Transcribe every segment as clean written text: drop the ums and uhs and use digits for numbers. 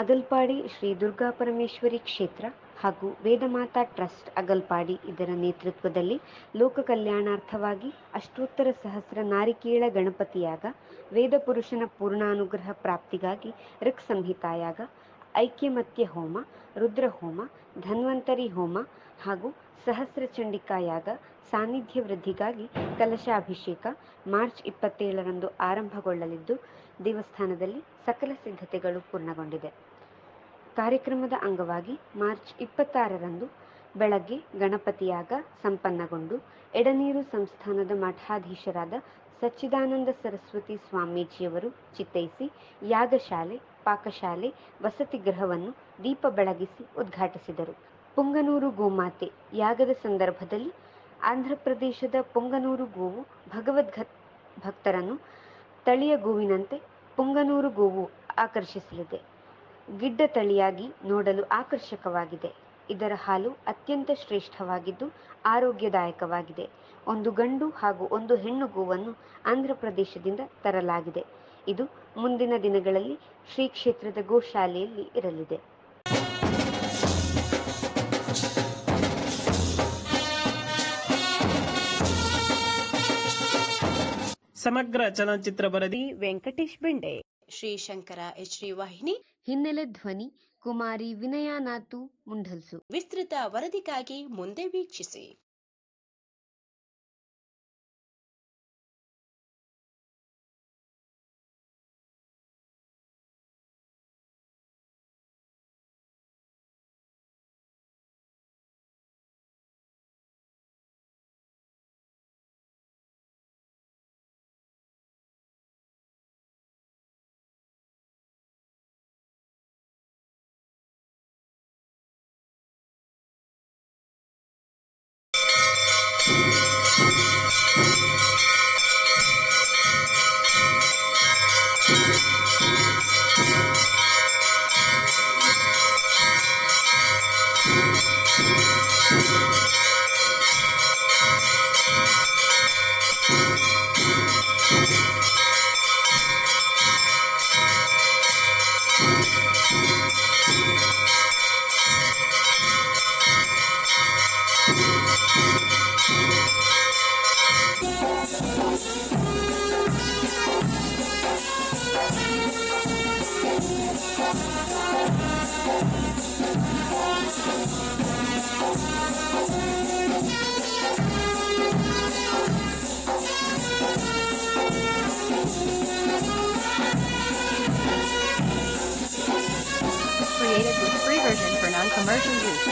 ಅಗಲ್ಪಾಡಿ ಶ್ರೀ ದುರ್ಗಾಪರಮೇಶ್ವರಿ ಕ್ಷೇತ್ರ ಹಾಗೂ ವೇದಮಾತಾ ಟ್ರಸ್ಟ್ ಅಗಲ್ಪಾಡಿ ಇದರ ನೇತೃತ್ವದಲ್ಲಿ ಲೋಕ ಕಲ್ಯಾಣಾರ್ಥವಾಗಿ ಅಷ್ಟೋತ್ತರ ಸಹಸ್ರ ನಾರಿಕೇಳ ಗಣಪತಿಯಾಗ, ವೇದಪುರುಷನ ಪೂರ್ಣಾನುಗ್ರಹ ಪ್ರಾಪ್ತಿಗಾಗಿ ಋಕ್ ಸಂಹಿತಾಯಾಗ, ಐಕ್ಯಮತ್ಯ ಹೋಮ, ರುದ್ರಹೋಮ, ಧನ್ವಂತರಿ ಹೋಮ ಹಾಗೂ ಸಹಸ್ರ ಚಂಡಿಕಾಯಾಗ ಸಾನ್ನಿಧ್ಯ ವೃದ್ಧಿಗಾಗಿ ಕಲಶಾಭಿಷೇಕ ಮಾರ್ಚ್ 27ರಂದು ಆರಂಭಗೊಳ್ಳಲಿದ್ದು, ದೇವಸ್ಥಾನದಲ್ಲಿ ಸಕಲ ಸಿದ್ಧತೆಗಳು ಪೂರ್ಣಗೊಂಡಿದೆ. ಕಾರ್ಯಕ್ರಮದ ಅಂಗವಾಗಿ ಮಾರ್ಚ್ 26ರಂದು ಬೆಳಗ್ಗೆ ಗಣಪತಿಯಾಗ ಸಂಪನ್ನಗೊಂಡು ಎಡನೀರು ಸಂಸ್ಥಾನದ ಮಠಾಧೀಶರಾದ ಸಚ್ಚಿದಾನಂದ ಸರಸ್ವತಿ ಸ್ವಾಮೀಜಿಯವರು ಚಿತ್ತೈಸಿ ಯಾಗಶಾಲೆ, ಪಾಕಶಾಲೆ, ವಸತಿ ಗೃಹವನ್ನು ದೀಪ ಬೆಳಗಿಸಿ ಉದ್ಘಾಟಿಸಿದರು. ಪುಂಗನೂರು ಗೋಮಾತೆ ಯಾಗದ ಸಂದರ್ಭದಲ್ಲಿ ಆಂಧ್ರಪ್ರದೇಶದ ಪುಂಗನೂರು ಗೋವು ಭಗವದ್ಭಕ್ತರನ್ನು ತಳಿಯ ಗೋವಿನಂತೆ ಪುಂಗನೂರು ಗೋವು ಆಕರ್ಷಿಸಲಿದೆ. ಗಿಡ್ಡ ತಳಿಯಾಗಿ ನೋಡಲು ಆಕರ್ಷಕವಾಗಿದೆ. ಇದರ ಹಾಲು ಅತ್ಯಂತ ಶ್ರೇಷ್ಠವಾಗಿದ್ದು ಆರೋಗ್ಯದಾಯಕವಾಗಿದೆ. ಒಂದು ಗಂಡು ಹಾಗೂ ಒಂದು ಹೆಣ್ಣು ಗೋವನ್ನು ಆಂಧ್ರಪ್ರದೇಶದಿಂದ ತರಲಾಗಿದೆ. ಇದು ಮುಂದಿನ ದಿನಗಳಲ್ಲಿ ಶ್ರೀ ಕ್ಷೇತ್ರದ ಗೋಶಾಲೆಯಲ್ಲಿ ಇರಲಿದೆ. ಸಮಗ್ರ ಚಲನಚಿತ್ರ ವರದಿ ವೆಂಕಟೇಶ್ ಬೆಂಡೆ, ಶ್ರೀಶಂಕರ HD ವಾಹಿನಿ. ಹಿನ್ನೆಲೆ ಧ್ವನಿ ಕುಮಾರಿ ವಿನಯನಾಥು ಮುಂಢಲ್ಸು. ವಿಸ್ತೃತ ವರದಿಗಾಗಿ ಮುಂದೆ ವೀಕ್ಷಿಸಿ. Created with free version for non-commercial use.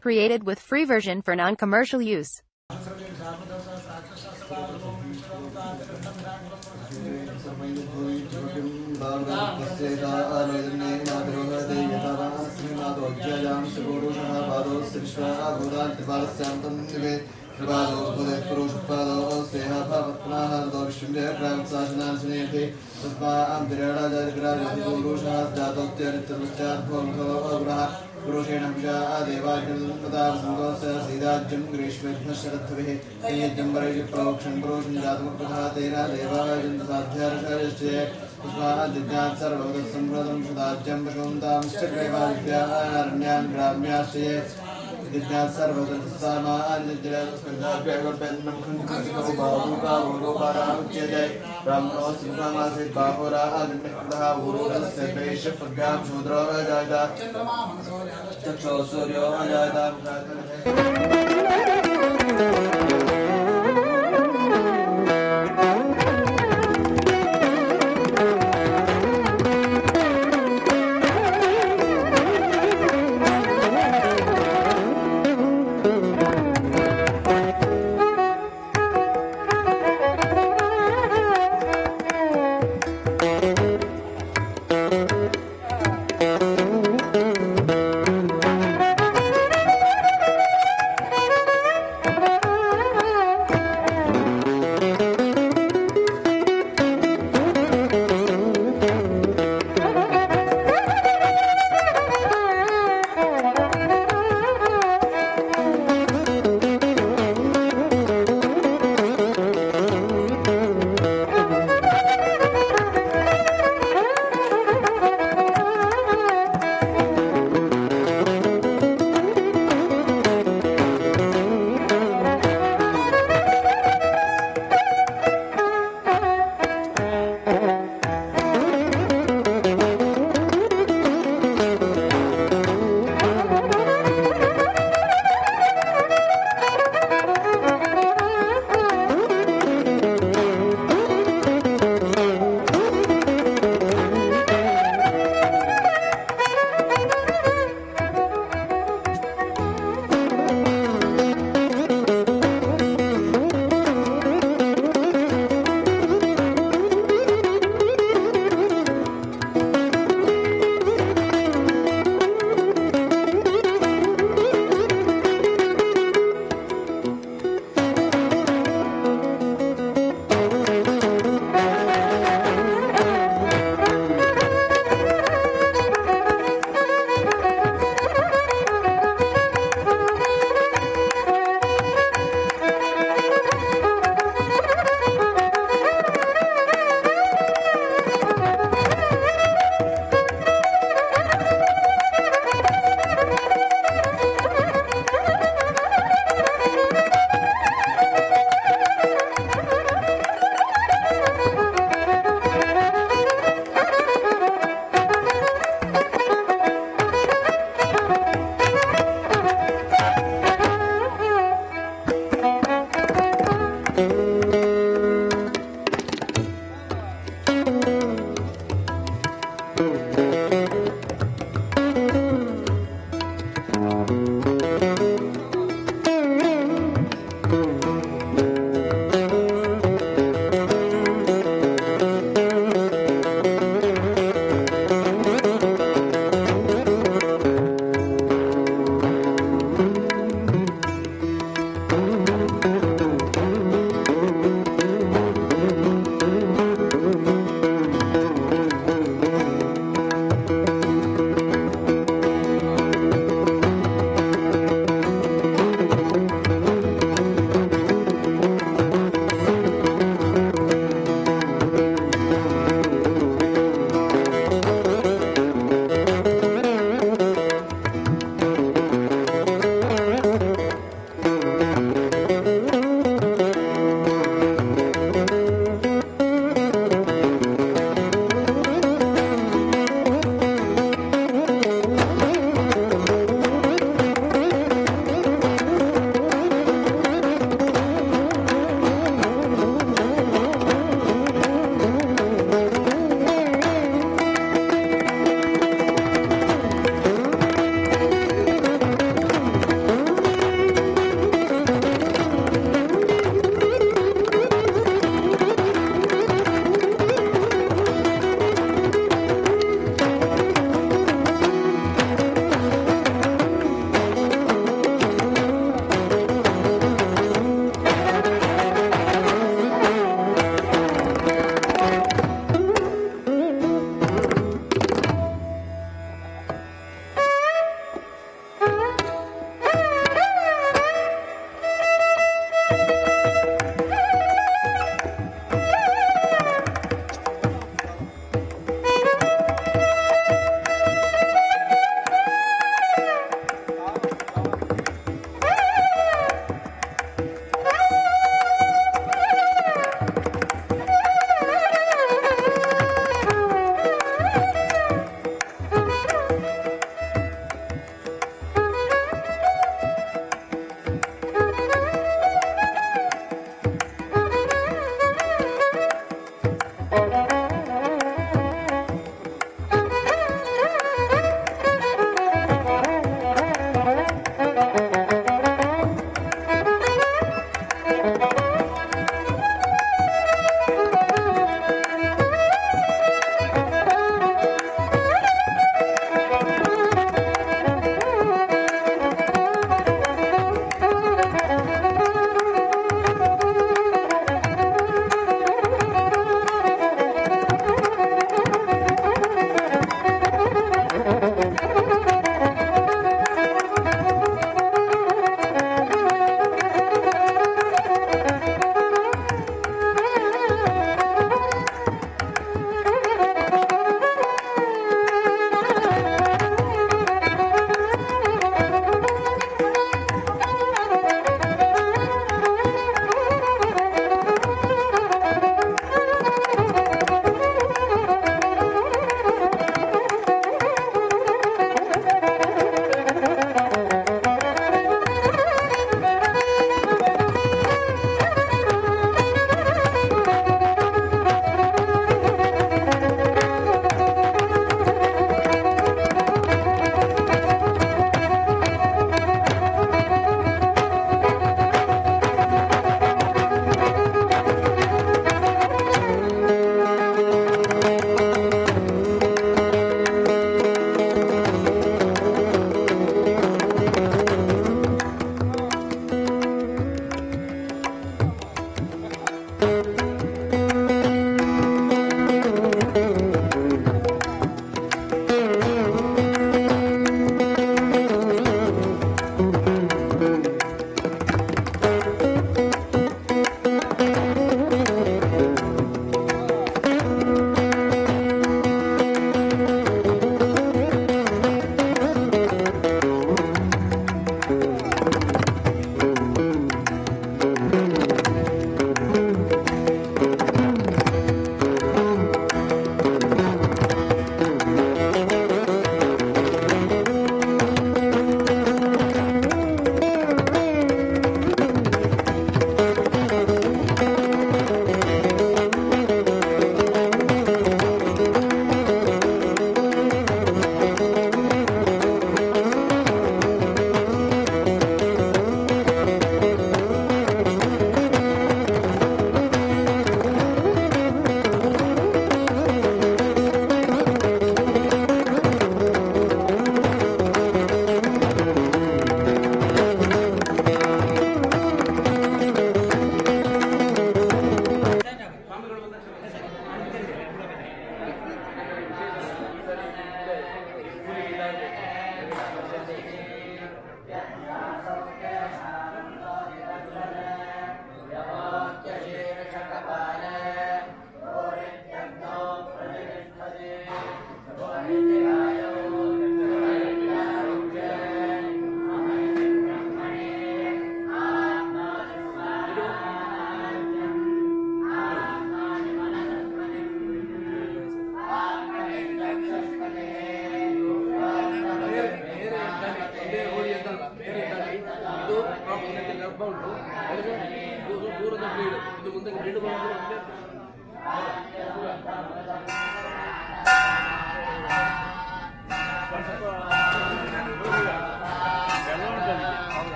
Created with free version for non-commercial use. पुरुषेण देवाजन्मदासीदाज्यं ग्रीष्मेभ्यः शरद्भिः संयज्ञं वरैः प्रोक्षं पुरुषं जातमुपतः तेन देवाजन्तसाध्यार्षयश्चे तस्मात् जिज्ञात् सर्वगतः सम्प्रदं सदाज्यं पशुन्तांश्च ग्रीवाभ्यारण्यान् ग्राम्याश्रये जिज्ञात् सर्वगतः सामान्यजलस्कन्धाभ्यगर्भन्नं खण्डितो बाहुकावोरोपारामुच्यते ब्राह्मणो सिंहमासीत् बाहुराः गण्डकृतः ऊरोदस्य वैश्यप्रज्ञां शूद्रो जायत चक्षो सूर्यो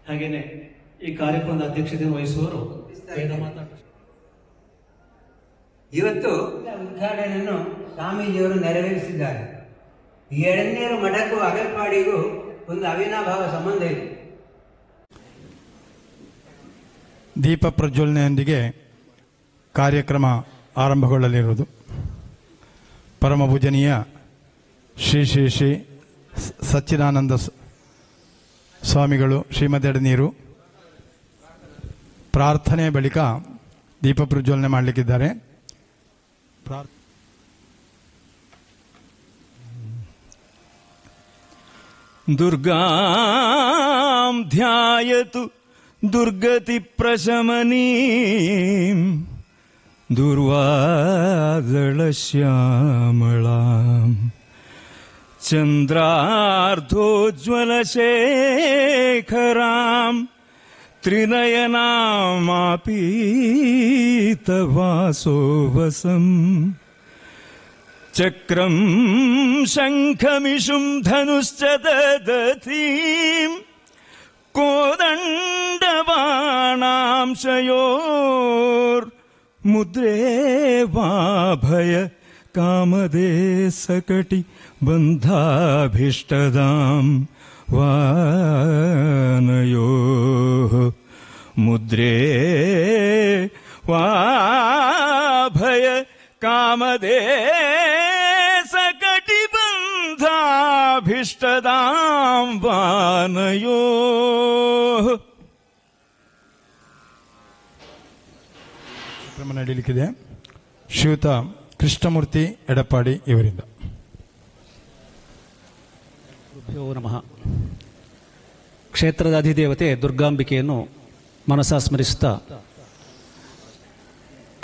ಹಾಗೆಯೇ ಈ ಕಾರ್ಯಕ್ರಮದ ಅಧ್ಯಕ್ಷತೆಯನ್ನು ವಹಿಸುವವರು ವೇದಮಾತಾ. ಇವತ್ತು ಉದ್ಘಾಟನೆಯನ್ನು ಸ್ವಾಮೀಜಿಯವರು ನೆರವೇರಿಸಿದ್ದಾರೆ. ಈ ಎಳನೀರು ಮಠಕ್ಕೂ ಅಗಲ್ಪಾಡಿಗೂ ಒಂದು ಅವಿನಾಭಾವ ಸಂಬಂಧ ಇದೆ. ದೀಪ ಪ್ರಜ್ವಲನೆಯೊಂದಿಗೆ ಕಾರ್ಯಕ್ರಮ ಆರಂಭಗೊಳ್ಳಲಿರುವುದು ಪರಮ ಪೂಜನೀಯ ಶ್ರೀ ಶ್ರೀ ಶ್ರೀ ಸಚ್ಚಿದಾನಂದ ಸ್ವಾಮಿಗಳು ಶ್ರೀಮದ್ ಎಳನೀರು ಪ್ರಾರ್ಥನೆ ಬಳಿಕ ದೀಪ ಪ್ರಜ್ವಲನೆ ಮಾಡಲಿಕ್ಕಿದ್ದಾರೆ. ದುರ್ಗಾಂ ಧ್ಯಾಯತು ದುರ್ಗತಿ ಪ್ರಶಮನೀಂ ದುರ್ವಾದಳಶ್ಯಾಮಳಾಂ ಚಂದ್ರಾರ್ಧೋಜ್ವಲಶೇಖರಾಂ ತ್ರಿನಯನಾಮಾಪೀತವಾಸೋವಸಂ ಚಕ್ರಂ ಶಂಖಮಿಷುಂ ಧನುಶ್ಚ ದಧತೀಂ ಕೋದಂಡಬಾಣಾಂಶಯೋರ್ ಮುದ್ರೇ ವಾಭಯ ಕಾಮದೇ ಸಕಟಿ ಬಂಧಾಭಿಷ್ಟದಾಂ ವಾನಯೋ ಮುದ್ರೇ ವಾಭಯ ಕಾಮದೇ ಸಕಟಿ ಬಂಧಾಭಿಷ್ಟದಾಂ ವಾನಯೋ. ಕಾರ್ಯಕ್ರಮ ನಡೆಯಲಿಕ್ಕಿದೆ. ಶ್ರೀಯುತ ಕೃಷ್ಣಮೂರ್ತಿ ಎಡಪ್ಪಾಡಿ ಇವರಿಂದ. ನಮಃ. ಕ್ಷೇತ್ರದ ಅಧಿದೇವತೆ ದುರ್ಗಾಂಬಿಕೆಯನ್ನು ಮನಸಾ ಸ್ಮರಿಸುತ್ತಾ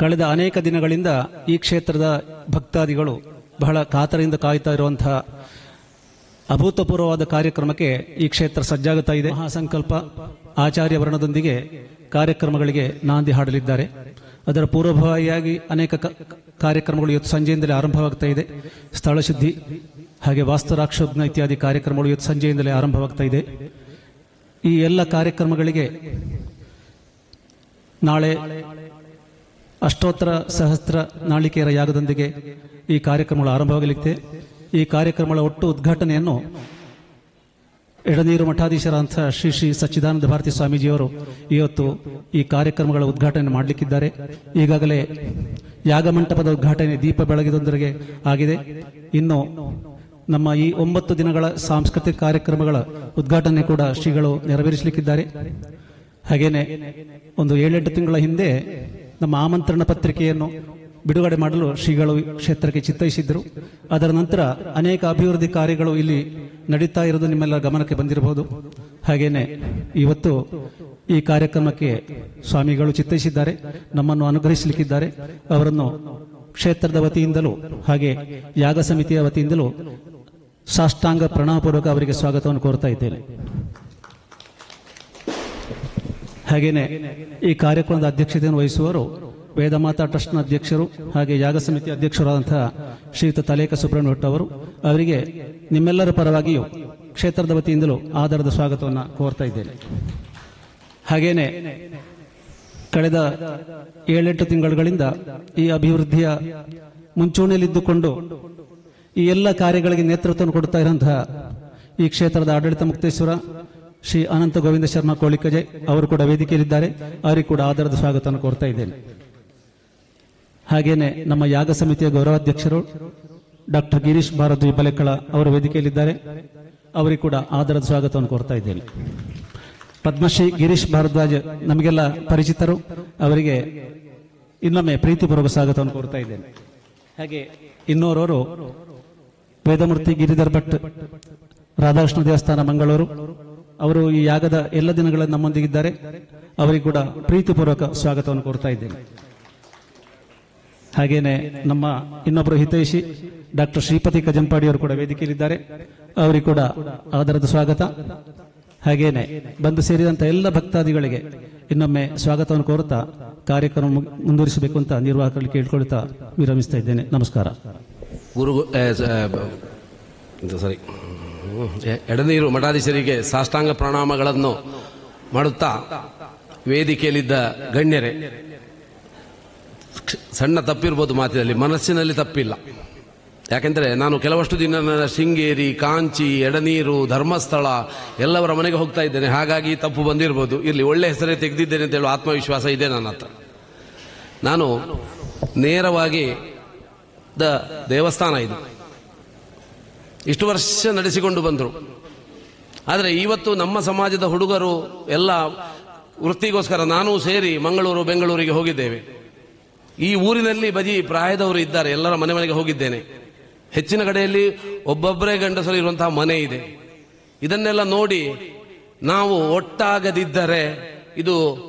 ಕಳೆದ ಅನೇಕ ದಿನಗಳಿಂದ ಈ ಕ್ಷೇತ್ರದ ಭಕ್ತಾದಿಗಳು ಬಹಳ ಕಾತರದಿಂದ ಕಾಯ್ತಾ ಇರುವಂತಹ ಅಭೂತಪೂರ್ವವಾದ ಕಾರ್ಯಕ್ರಮಕ್ಕೆ ಈ ಕ್ಷೇತ್ರ ಸಜ್ಜಾಗುತ್ತಾ ಇದೆ. ಮಹಾಸಂಕಲ್ಪ ಆಚಾರ್ಯ ವರ್ಣದೊಂದಿಗೆ ಕಾರ್ಯಕ್ರಮಗಳಿಗೆ ನಾಂದಿ ಹಾಡಲಿದ್ದಾರೆ. ಅದರ ಪೂರ್ವಭಾವಿಯಾಗಿ ಅನೇಕ ಕಾರ್ಯಕ್ರಮಗಳು ಇವತ್ತು ಸಂಜೆಯಿಂದಲೇ ಆರಂಭವಾಗ್ತಾ ಇದೆ. ಸ್ಥಳ ಶುದ್ಧಿ ಹಾಗೆ ವಾಸ್ತುರಾಕ್ಷೋಗ್ನ ಇತ್ಯಾದಿ ಕಾರ್ಯಕ್ರಮಗಳು ಇವತ್ತು ಸಂಜೆಯಿಂದಲೇ ಆರಂಭವಾಗ್ತಾ ಇದೆ. ಈ ಎಲ್ಲ ಕಾರ್ಯಕ್ರಮಗಳಿಗೆ ನಾಳೆ ಅಷ್ಟೋತ್ತರ ಸಹಸ್ರ ನಾಳಿಕೆಯರ ಯಾಗದೊಂದಿಗೆ ಈ ಕಾರ್ಯಕ್ರಮಗಳು ಆರಂಭವಾಗಲಿದೆ. ಈ ಕಾರ್ಯಕ್ರಮಗಳ ಒಟ್ಟು ಉದ್ಘಾಟನೆಯನ್ನು ಎಳನೀರು ಮಠಾಧೀಶರಾದಂತಹ ಶ್ರೀ ಶ್ರೀ ಸಚ್ಚಿದಾನಂದ ಭಾರತಿ ಸ್ವಾಮೀಜಿಯವರು ಇವತ್ತು ಈ ಕಾರ್ಯಕ್ರಮಗಳ ಉದ್ಘಾಟನೆ ಮಾಡಲಿಕ್ಕಿದ್ದಾರೆ. ಈಗಾಗಲೇ ಯಾಗಮಂಟಪದ ಉದ್ಘಾಟನೆ ದೀಪ ಬೆಳಗಿದೊಂದರಿಗೆ ಆಗಿದೆ. ಇನ್ನು ನಮ್ಮ ಈ 9 ದಿನಗಳ ಸಾಂಸ್ಕೃತಿಕ ಕಾರ್ಯಕ್ರಮಗಳ ಉದ್ಘಾಟನೆ ಕೂಡ ಶ್ರೀಗಳು ನೆರವೇರಿಸಲಿಕ್ಕಿದ್ದಾರೆ. ಹಾಗೇನೆ ಒಂದು 7-8 ತಿಂಗಳ ಹಿಂದೆ ನಮ್ಮ ಆಮಂತ್ರಣ ಪತ್ರಿಕೆಯನ್ನು ಬಿಡುಗಡೆ ಮಾಡಲು ಶ್ರೀಗಳು ಕ್ಷೇತ್ರಕ್ಕೆ ಚಿತ್ತೈಸಿದ್ದರು. ಅದರ ನಂತರ ಅನೇಕ ಅಭಿವೃದ್ಧಿ ಕಾರ್ಯಗಳು ಇಲ್ಲಿ ನಡೀತಾ ಇರೋದು ನಿಮ್ಮೆಲ್ಲ ಗಮನಕ್ಕೆ ಬಂದಿರಬಹುದು. ಹಾಗೇನೆ ಇವತ್ತು ಈ ಕಾರ್ಯಕ್ರಮಕ್ಕೆ ಸ್ವಾಮಿಗಳು ಚಿತ್ತೈಸಿದ್ದಾರೆ, ನಮ್ಮನ್ನು ಅನುಗ್ರಹಿಸಲಿಕ್ಕಿದ್ದಾರೆ. ಅವರನ್ನು ಕ್ಷೇತ್ರದ ವತಿಯಿಂದಲೂ ಹಾಗೆ ಯಾಗ ಸಮಿತಿಯ ವತಿಯಿಂದಲೂ ಸಾಷ್ಟಾಂಗ ಪ್ರಣಾಮಪೂರ್ವಕ ಅವರಿಗೆ ಸ್ವಾಗತವನ್ನು ಕೋರ್ತಾ ಇದ್ದೇನೆ. ಹಾಗೇನೆ ಈ ಕಾರ್ಯಕ್ರಮದ ಅಧ್ಯಕ್ಷತೆಯನ್ನು ವಹಿಸುವವರು ವೇದಮಾತಾ ಟ್ರಸ್ಟ್ನ ಅಧ್ಯಕ್ಷರು ಹಾಗೆ ಯಾಗ ಸಮಿತಿ ಅಧ್ಯಕ್ಷರಾದಂತಹ ಶ್ರೀಯುತ ತಲೇಕ ಸುಬ್ರಹ್ಮಣ್ಯ ಭಟ್ ಅವರು. ಅವರಿಗೆ ನಿಮ್ಮೆಲ್ಲರ ಪರವಾಗಿಯೂ ಕ್ಷೇತ್ರದ ವತಿಯಿಂದಲೂ ಆಧಾರದ ಸ್ವಾಗತವನ್ನು ಕೋರ್ತಾ ಇದ್ದೇನೆ. ಹಾಗೇನೆ ಕಳೆದ 7-8 ತಿಂಗಳುಗಳಿಂದ ಈ ಅಭಿವೃದ್ಧಿಯ ಮುಂಚೂಣಿಯಲ್ಲಿದ್ದುಕೊಂಡು ಈ ಎಲ್ಲ ಕಾರ್ಯಗಳಿಗೆ ನೇತೃತ್ವವನ್ನು ಕೊಡುತ್ತಾ ಇರುವಂತಹ ಈ ಕ್ಷೇತ್ರದ ಆಡಳಿತ ಮುಕ್ತೇಶ್ವರ ಶ್ರೀ ಅನಂತ ಗೋವಿಂದ ಶರ್ಮಾ ಕೋಳಿಕಜೆ ಅವರು ಕೂಡ ವೇದಿಕೆಯಲ್ಲಿದ್ದಾರೆ. ಅವರಿಗೆ ಕೂಡ ಆಧಾರದ ಸ್ವಾಗತವನ್ನು ಕೋರ್ತಾ ಇದ್ದೇನೆ. ಹಾಗೇನೆ ನಮ್ಮ ಯಾಗ ಸಮಿತಿಯ ಗೌರವಾಧ್ಯಕ್ಷರು ಡಾಕ್ಟರ್ ಗಿರೀಶ್ ಭಾರದ್ವಾಜ್ ಬಲೆಕಳ ಅವರು ವೇದಿಕೆಯಲ್ಲಿದ್ದಾರೆ. ಅವರಿಗೆ ಕೂಡ ಆಧಾರದ ಸ್ವಾಗತವನ್ನು ಕೋರ್ತಾ ಇದ್ದೇನೆ. ಪದ್ಮಶ್ರೀ ಗಿರೀಶ್ ಭಾರದ್ವಾಜ್ ನಮಗೆಲ್ಲ ಪರಿಚಿತರು, ಅವರಿಗೆ ಇನ್ನೊಮ್ಮೆ ಪ್ರೀತಿಪೂರ್ವಕ ಸ್ವಾಗತವನ್ನು ಕೋರ್ತಾ ಇದ್ದೇನೆ. ಹಾಗೆ ಇನ್ನೋರವರು ವೇದಮೂರ್ತಿ ಗಿರಿಧರ್ ಭಟ್ ರಾಧಾಕೃಷ್ಣ ದೇವಸ್ಥಾನ ಮಂಗಳೂರು, ಅವರು ಈ ಯಾಗದ ಎಲ್ಲ ದಿನಗಳಲ್ಲಿ ನಮ್ಮೊಂದಿಗಿದ್ದಾರೆ. ಅವರಿಗೆ ಕೂಡ ಪ್ರೀತಿಪೂರ್ವಕ ಸ್ವಾಗತವನ್ನು ಕೋರ್ತಾ ಇದ್ದೇನೆ. ಹಾಗೇನೆ ನಮ್ಮ ಇನ್ನೊಬ್ಬರು ಹಿತೈಷಿ ಡಾಕ್ಟರ್ ಶ್ರೀಪತಿ ಕಜಂಪಾಡಿ ಅವರು ಕೂಡ ವೇದಿಕೆಯಲ್ಲಿದ್ದಾರೆ. ಅವರಿಗೆ ಕೂಡ ಆಧಾರದ ಸ್ವಾಗತ. ಹಾಗೇನೆ ಬಂದು ಸೇರಿದಂತಹ ಎಲ್ಲ ಭಕ್ತಾದಿಗಳಿಗೆ ಇನ್ನೊಮ್ಮೆ ಸ್ವಾಗತವನ್ನು ಕೋರುತ್ತಾ ಕಾರ್ಯಕ್ರಮ ಮುಂದುವರಿಸಬೇಕು ಅಂತ ನಿರ್ವಾಹಕರಲ್ಲಿ ಕೇಳಿಕೊಳ್ತಾ ವಿರಮಿಸ್ತಾ ಇದ್ದೇನೆ. ನಮಸ್ಕಾರ. ಎಳನೀರು ಮಠಾಧೀಶರಿಗೆ ಸಾಷ್ಟಾಂಗ ಪ್ರಣಾಮಗಳನ್ನು ಮಾಡುತ್ತಾ ವೇದಿಕೆಯಲ್ಲಿದ್ದ ಗಣ್ಯರೇ, ಸಣ್ಣ ತಪ್ಪಿರ್ಬೋದು ಮಾತಿನಲ್ಲಿ, ಮನಸ್ಸಿನಲ್ಲಿ ತಪ್ಪಿಲ್ಲ. ಯಾಕೆಂದರೆ ನಾನು ಕೆಲವಷ್ಟು ದಿನ ಶೃಂಗೇರಿ, ಕಾಂಚಿ, ಎಡನೀರು, ಧರ್ಮಸ್ಥಳ ಎಲ್ಲವರ ಮನೆಗೆ ಹೋಗ್ತಾ ಇದ್ದೇನೆ. ಹಾಗಾಗಿ ತಪ್ಪು ಬಂದಿರ್ಬೋದು. ಇರಲಿ, ಒಳ್ಳೆ ಹೆಸರೇ ತೆಗೆದಿದ್ದೇನೆ ಅಂತ ಹೇಳುವ ಆತ್ಮವಿಶ್ವಾಸ ಇದೆ ನನ್ನ ಹತ್ರ. ನಾನು ನೇರವಾಗಿ ದೇವಸ್ಥಾನ ಇದು ಇಷ್ಟು ವರ್ಷ ನಡೆಸಿಕೊಂಡು ಬಂದರು. ಆದರೆ ಇವತ್ತು ನಮ್ಮ ಸಮಾಜದ ಹುಡುಗರು ಎಲ್ಲ ವೃತ್ತಿಗೋಸ್ಕರ ನಾನೂ ಸೇರಿ ಮಂಗಳೂರು, ಬೆಂಗಳೂರಿಗೆ ಹೋಗಿದ್ದೇವೆ. ಈ ಊರಿನಲ್ಲಿ ಬಜಿ ಪ್ರಾಯದವರು ಇದ್ದಾರೆ, ಎಲ್ಲರ ಮನೆಗೆ ಹೋಗಿದ್ದೇನೆ. ಹೆಚ್ಚಿನ ಕಡೆಯಲ್ಲಿ ಒಬ್ಬೊಬ್ಬರೇ ಗಂಡಸರು ಇರುವಂತಹ ಮನೆ ಇದೆ. ಇದನ್ನೆಲ್ಲ ನೋಡಿ ನಾವು ಒಟ್ಟಾಗದಿದ್ದರೆ ಇದು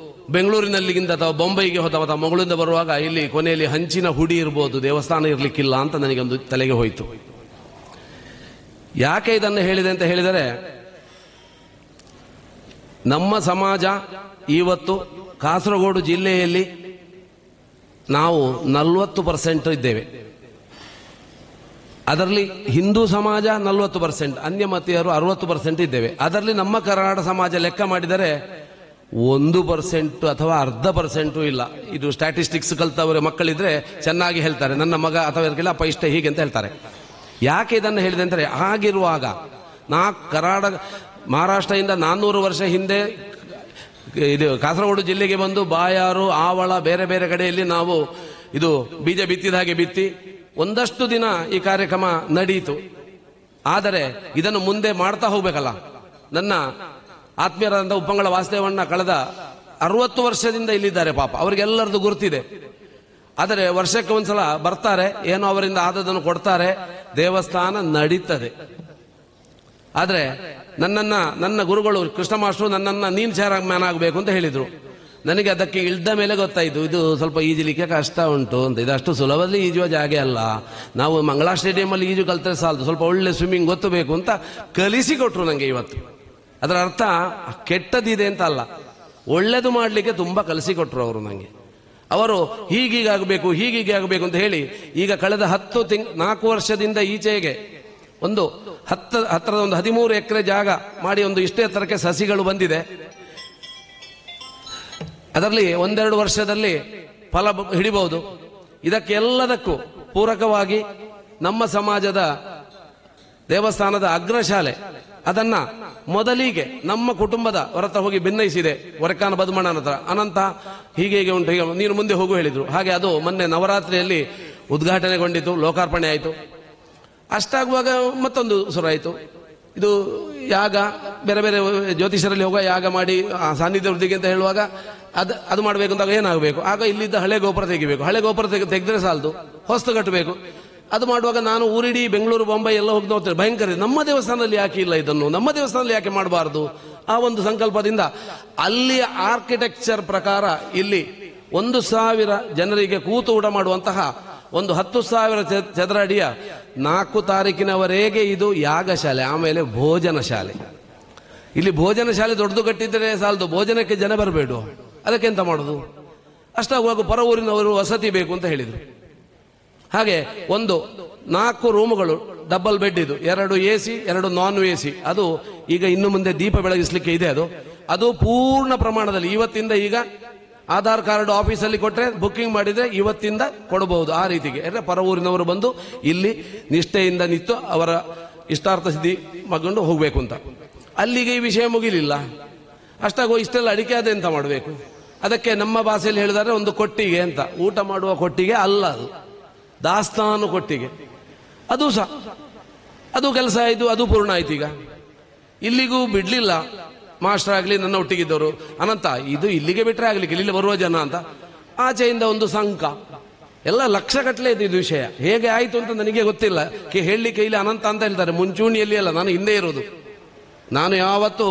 ಬೆಂಗಳೂರಿನಲ್ಲಿಗಿಂತ ಅಥವಾ ಬೊಂಬೈಗೆ ಅಥವಾ ಮಂಗಳೂರಿಂದ ಬರುವಾಗ ಇಲ್ಲಿ ಕೊನೆಯಲ್ಲಿ ಹಂಚಿನ ಹುಡಿ ಇರ್ಬೋದು, ದೇವಸ್ಥಾನ ಇರಲಿಕ್ಕಿಲ್ಲ ಅಂತ ನನಗೊಂದು ತಲೆಗೆ ಹೋಯಿತು. ಯಾಕೆ ಇದನ್ನು ಹೇಳಿದೆ ಅಂತ ಹೇಳಿದರೆ, ನಮ್ಮ ಸಮಾಜ ಇವತ್ತು ಕಾಸರಗೋಡು ಜಿಲ್ಲೆಯಲ್ಲಿ ನಾವು 40% ಇದ್ದೇವೆ. ಅದರಲ್ಲಿ ಹಿಂದೂ ಸಮಾಜ 40%, ಅನ್ಯಮತೀಯರು 60% ಇದ್ದೇವೆ. ಅದರಲ್ಲಿ ನಮ್ಮ ಕರ್ನಾಟಕ ಸಮಾಜ ಲೆಕ್ಕ ಮಾಡಿದರೆ 1% ಅಥವಾ 0.5% ಇಲ್ಲ. ಇದು ಸ್ಟ್ಯಾಟಿಸ್ಟಿಕ್ಸ್ ಕಲ್ತವರ ಮಕ್ಕಳಿದ್ರೆ ಚೆನ್ನಾಗಿ ಹೇಳ್ತಾರೆ. ನನ್ನ ಮಗ ಅಥವಾ ಇವರಿಗೆಲ್ಲ ಅಪ್ಪ ಇಷ್ಟ ಹೀಗೆ ಅಂತ ಹೇಳ್ತಾರೆ. ಯಾಕೆ ಇದನ್ನು ಹೇಳಿದೆ ಅಂದರೆ, ಹಾಗಿರುವಾಗ ಮಹಾರಾಷ್ಟ್ರದಿಂದ 400 ವರ್ಷ ಹಿಂದೆ ಇದು ಕಾಸರಗೋಡು ಜಿಲ್ಲೆಗೆ ಬಂದು ಬಾಯಾರು, ಆವಳ, ಬೇರೆ ಬೇರೆ ಕಡೆಯಲ್ಲಿ ನಾವು ಇದು ಬೀಜ ಬಿತ್ತಿದ ಹಾಗೆ ಬಿತ್ತಿ ಒಂದಷ್ಟು ದಿನ ಈ ಕಾರ್ಯಕ್ರಮ ನಡೆಯಿತು. ಆದರೆ ಇದನ್ನು ಮುಂದೆ ಮಾಡ್ತಾ ಹೋಗ್ಬೇಕಲ್ಲ. ನನ್ನ ಆತ್ಮೀಯರಾದಂಥ ಉಪ್ಪಂಗಳ ವಾಸುದೇವಣ್ಣ ಕಳೆದ 60 ವರ್ಷದಿಂದ ಇಲ್ಲಿದ್ದಾರೆ. ಪಾಪ ಅವರಿಗೆಲ್ಲರದು ಗುರುತಿದೆ. ಆದರೆ ವರ್ಷಕ್ಕೆ ಒಂದ್ಸಲ ಬರ್ತಾರೆ, ಏನೋ ಅವರಿಂದ ಆದದನ್ನು ಕೊಡ್ತಾರೆ, ದೇವಸ್ಥಾನ ನಡೀತದೆ. ಆದರೆ ನನ್ನ ಗುರುಗಳು ಕೃಷ್ಣ ಮಾಸ್ಟರು ನನ್ನನ್ನು ನೀನು ಮ್ಯಾನ್ ಆಗಬೇಕು ಅಂತ ಹೇಳಿದರು. ನನಗೆ ಅದಕ್ಕೆ ಇಳ್ದ ಮೇಲೆ ಗೊತ್ತಾಯಿತು, ಇದು ಸ್ವಲ್ಪ ಈಜಲಿಕ್ಕೆ ಕಷ್ಟ ಉಂಟು ಅಂತ. ಇದಷ್ಟು ಸುಲಭದಲ್ಲಿ ಈಜುವ ಜಾಗೆ ಅಲ್ಲ. ನಾವು ಮಂಗಳಾ ಸ್ಟೇಡಿಯಮಲ್ಲಿ ಈಜು ಕಲ್ತರೆ ಸಾಲದು, ಸ್ವಲ್ಪ ಒಳ್ಳೆ ಸ್ವಿಮ್ಮಿಂಗ್ ಗೊತ್ತಬೇಕು ಅಂತ ಕಲಿಸಿಕೊಟ್ರು ನನಗೆ ಇವತ್ತು. ಅದರ ಅರ್ಥ ಕೆಟ್ಟದಿದೆ ಅಂತ ಅಲ್ಲ, ಒಳ್ಳೆದು ಮಾಡಲಿಕ್ಕೆ ತುಂಬ ಕಲಿಸಿಕೊಟ್ರು ಅವರು ನನಗೆ. ಅವರು ಹೀಗೀಗಾಗಬೇಕು ಹೀಗೀಗಾಗಬೇಕು ಅಂತ ಹೇಳಿ ಈಗ ಕಳೆದ 4 ವರ್ಷದಿಂದ ಈಚೆಗೆ ಒಂದು ಹತ್ತಿರದ ಒಂದು 13 ಎಕರೆ ಜಾಗ ಮಾಡಿ ಒಂದು ಇಷ್ಟೇ ಎತ್ತರಕ್ಕೆ ಸಸಿಗಳು ಬಂದಿದೆ. ಅದರಲ್ಲಿ 1-2 ವರ್ಷದಲ್ಲಿ ಫಲ ಹಿಡಿಬಹುದು. ಇದಕ್ಕೆಲ್ಲದಕ್ಕೂ ಪೂರಕವಾಗಿ ನಮ್ಮ ಸಮಾಜದ ದೇವಸ್ಥಾನದ ಅಗ್ರಶಾಲೆ ಅದನ್ನ ಮೊದಲಿಗೆ ನಮ್ಮ ಕುಟುಂಬದ ಹೊರತ ಹೋಗಿ ಭಿನ್ನಯಿಸಿದೆ. ವರಕಾನ ಬದುಮಣ್ಣನ ಹತ್ರ ಅನಂತ ಹೀಗೆ ಉಂಟು, ಹೀಗೆ ನೀನು ಮುಂದೆ ಹೋಗು ಹೇಳಿದ್ರು. ಹಾಗೆ ಅದು ಮೊನ್ನೆ ನವರಾತ್ರಿಯಲ್ಲಿ ಉದ್ಘಾಟನೆಗೊಂಡಿತು, ಲೋಕಾರ್ಪಣೆ ಆಯಿತು. ಅಷ್ಟಾಗುವಾಗ ಮತ್ತೊಂದು ಶುರುವಾಯಿತು. ಇದು ಯಾಗ, ಬೇರೆ ಬೇರೆ ಜ್ಯೋತಿಷರಲ್ಲಿ ಹೋಗುವ ಯಾಗ ಮಾಡಿ ಸಾನ್ನಿಧ್ಯ ವೃದ್ಧಿಗೆ ಅಂತ ಹೇಳುವಾಗ ಅದು ಮಾಡಬೇಕು ಅಂದಾಗ ಏನಾಗಬೇಕು, ಆಗ ಇಲ್ಲಿದ್ದ ಹಳೆ ಗೋಪುರ ತೆಗಿಬೇಕು. ಹಳೆ ಗೋಪುರ ತೆಗೆದ್ರೆ ಸಾಲದು, ಹೊಸ್ತು ಕಟ್ಟಬೇಕು. ಅದು ಮಾಡುವಾಗ ನಾನು ಊರಿಡೀ ಬೆಂಗಳೂರು, ಬೊಂಬೈ ಎಲ್ಲ ಹೋಗಿ ನೋಡ್ತೇನೆ, ಭಯಂಕರ. ನಮ್ಮ ದೇವಸ್ಥಾನದಲ್ಲಿ ಯಾಕೆ ಇಲ್ಲ ಇದನ್ನು, ನಮ್ಮ ದೇವಸ್ಥಾನದಲ್ಲಿ ಯಾಕೆ ಮಾಡಬಾರ್ದು? ಆ ಒಂದು ಸಂಕಲ್ಪದಿಂದ ಅಲ್ಲಿಯ ಆರ್ಕಿಟೆಕ್ಚರ್ ಪ್ರಕಾರ ಇಲ್ಲಿ 1,000 ಜನರಿಗೆ ಕೂತು ಊಟ ಮಾಡುವಂತಹ ಒಂದು 10,000 ಚದರ ಅಡಿಯ 4 ತಾರೀಕಿನವರೆಗೆ ಇದು ಯಾಗಶಾಲೆ, ಆಮೇಲೆ ಭೋಜನ ಶಾಲೆ. ಇಲ್ಲಿ ಭೋಜನ ಶಾಲೆ ದೊಡ್ಡದು ಕಟ್ಟಿದ್ರೆ ಸಾಲದು, ಭೋಜನಕ್ಕೆ ಜನ ಬರಬೇಡ, ಅದಕ್ಕೆಂತ ಮಾಡೋದು? ಅಷ್ಟಾಗುವಾಗ ಪರ ಊರಿನವರು ವಸತಿ ಬೇಕು ಅಂತ ಹೇಳಿದರು. ಹಾಗೆ ಒಂದು 4 ರೂಮುಗಳು, ಡಬಲ್ ಬೆಡ್, ಇದು 2 AC 2 ನಾನ್ AC. ಅದು ಈಗ ಇನ್ನು ಮುಂದೆ ದೀಪ ಬೆಳಗಿಸ್ಲಿಕ್ಕೆ ಇದೆ. ಅದು ಪೂರ್ಣ ಪ್ರಮಾಣದಲ್ಲಿ ಇವತ್ತಿಂದ ಈಗ ಆಧಾರ್ ಕಾರ್ಡ್ ಆಫೀಸಲ್ಲಿ ಕೊಟ್ಟರೆ ಬುಕ್ಕಿಂಗ್ ಮಾಡಿದರೆ ಇವತ್ತಿಂದ ಕೊಡಬಹುದು. ಆ ರೀತಿಗೆ ಪರ ಊರಿನವರು ಬಂದು ಇಲ್ಲಿ ನಿಷ್ಠೆಯಿಂದ ನಿಂತು ಅವರ ಇಷ್ಟಾರ್ಥ ಸಿದ್ಧಿ ಮಗೊಂಡು ಹೋಗಬೇಕು ಅಂತ. ಅಲ್ಲಿಗೆ ಈ ವಿಷಯ ಮುಗಿಲಿಲ್ಲ. ಅಷ್ಟಾಗೋ ಇಷ್ಟೆಲ್ಲ ಅಡಿಕೆ ಅದೇ ಅಂತ ಮಾಡಬೇಕು. ಅದಕ್ಕೆ ನಮ್ಮ ಭಾಷೆಯಲ್ಲಿ ಹೇಳಿದರೆ ಒಂದು ಕೊಟ್ಟಿಗೆ ಅಂತ, ಊಟ ಮಾಡುವ ಕೊಟ್ಟಿಗೆ ಅಲ್ಲ, ಅದು ದಾಸ್ತಾನು ಕೊಟ್ಟಿಗೆ. ಅದು ಕೆಲಸ ಆಯಿತು, ಅದು ಪೂರ್ಣ ಆಯ್ತು. ಈಗ ಇಲ್ಲಿಗೂ ಬಿಡ್ಲಿಲ್ಲ ಮಾಸ್ಟರ್ ಆಗಲಿ ನನ್ನ ಒಟ್ಟಿಗಿದ್ದವರು. ಅನಂತ ಇದು ಇಲ್ಲಿಗೆ ಬಿಟ್ಟರೆ ಆಗ್ಲಿಕ್ಕೆ, ಇಲ್ಲಿ ಬರುವ ಜನ ಅಂತ ಆಚೆಯಿಂದ ಒಂದು ಸಂಕ, ಎಲ್ಲ ಲಕ್ಷ ಗಟ್ಟಲೆ ಇದು ವಿಷಯ. ಹೇಗೆ ಆಯಿತು ಅಂತ ನನಗೆ ಗೊತ್ತಿಲ್ಲ. ಹೇಳಲಿಕ್ಕೆ ಇಲ್ಲಿ ಅನಂತ ಅಂತ ಹೇಳ್ತಾರೆ, ಮುಂಚೂಣಿಯಲ್ಲಿ ಅಲ್ಲ, ನಾನು ಹಿಂದೆ ಇರೋದು. ನಾನು ಯಾವತ್ತು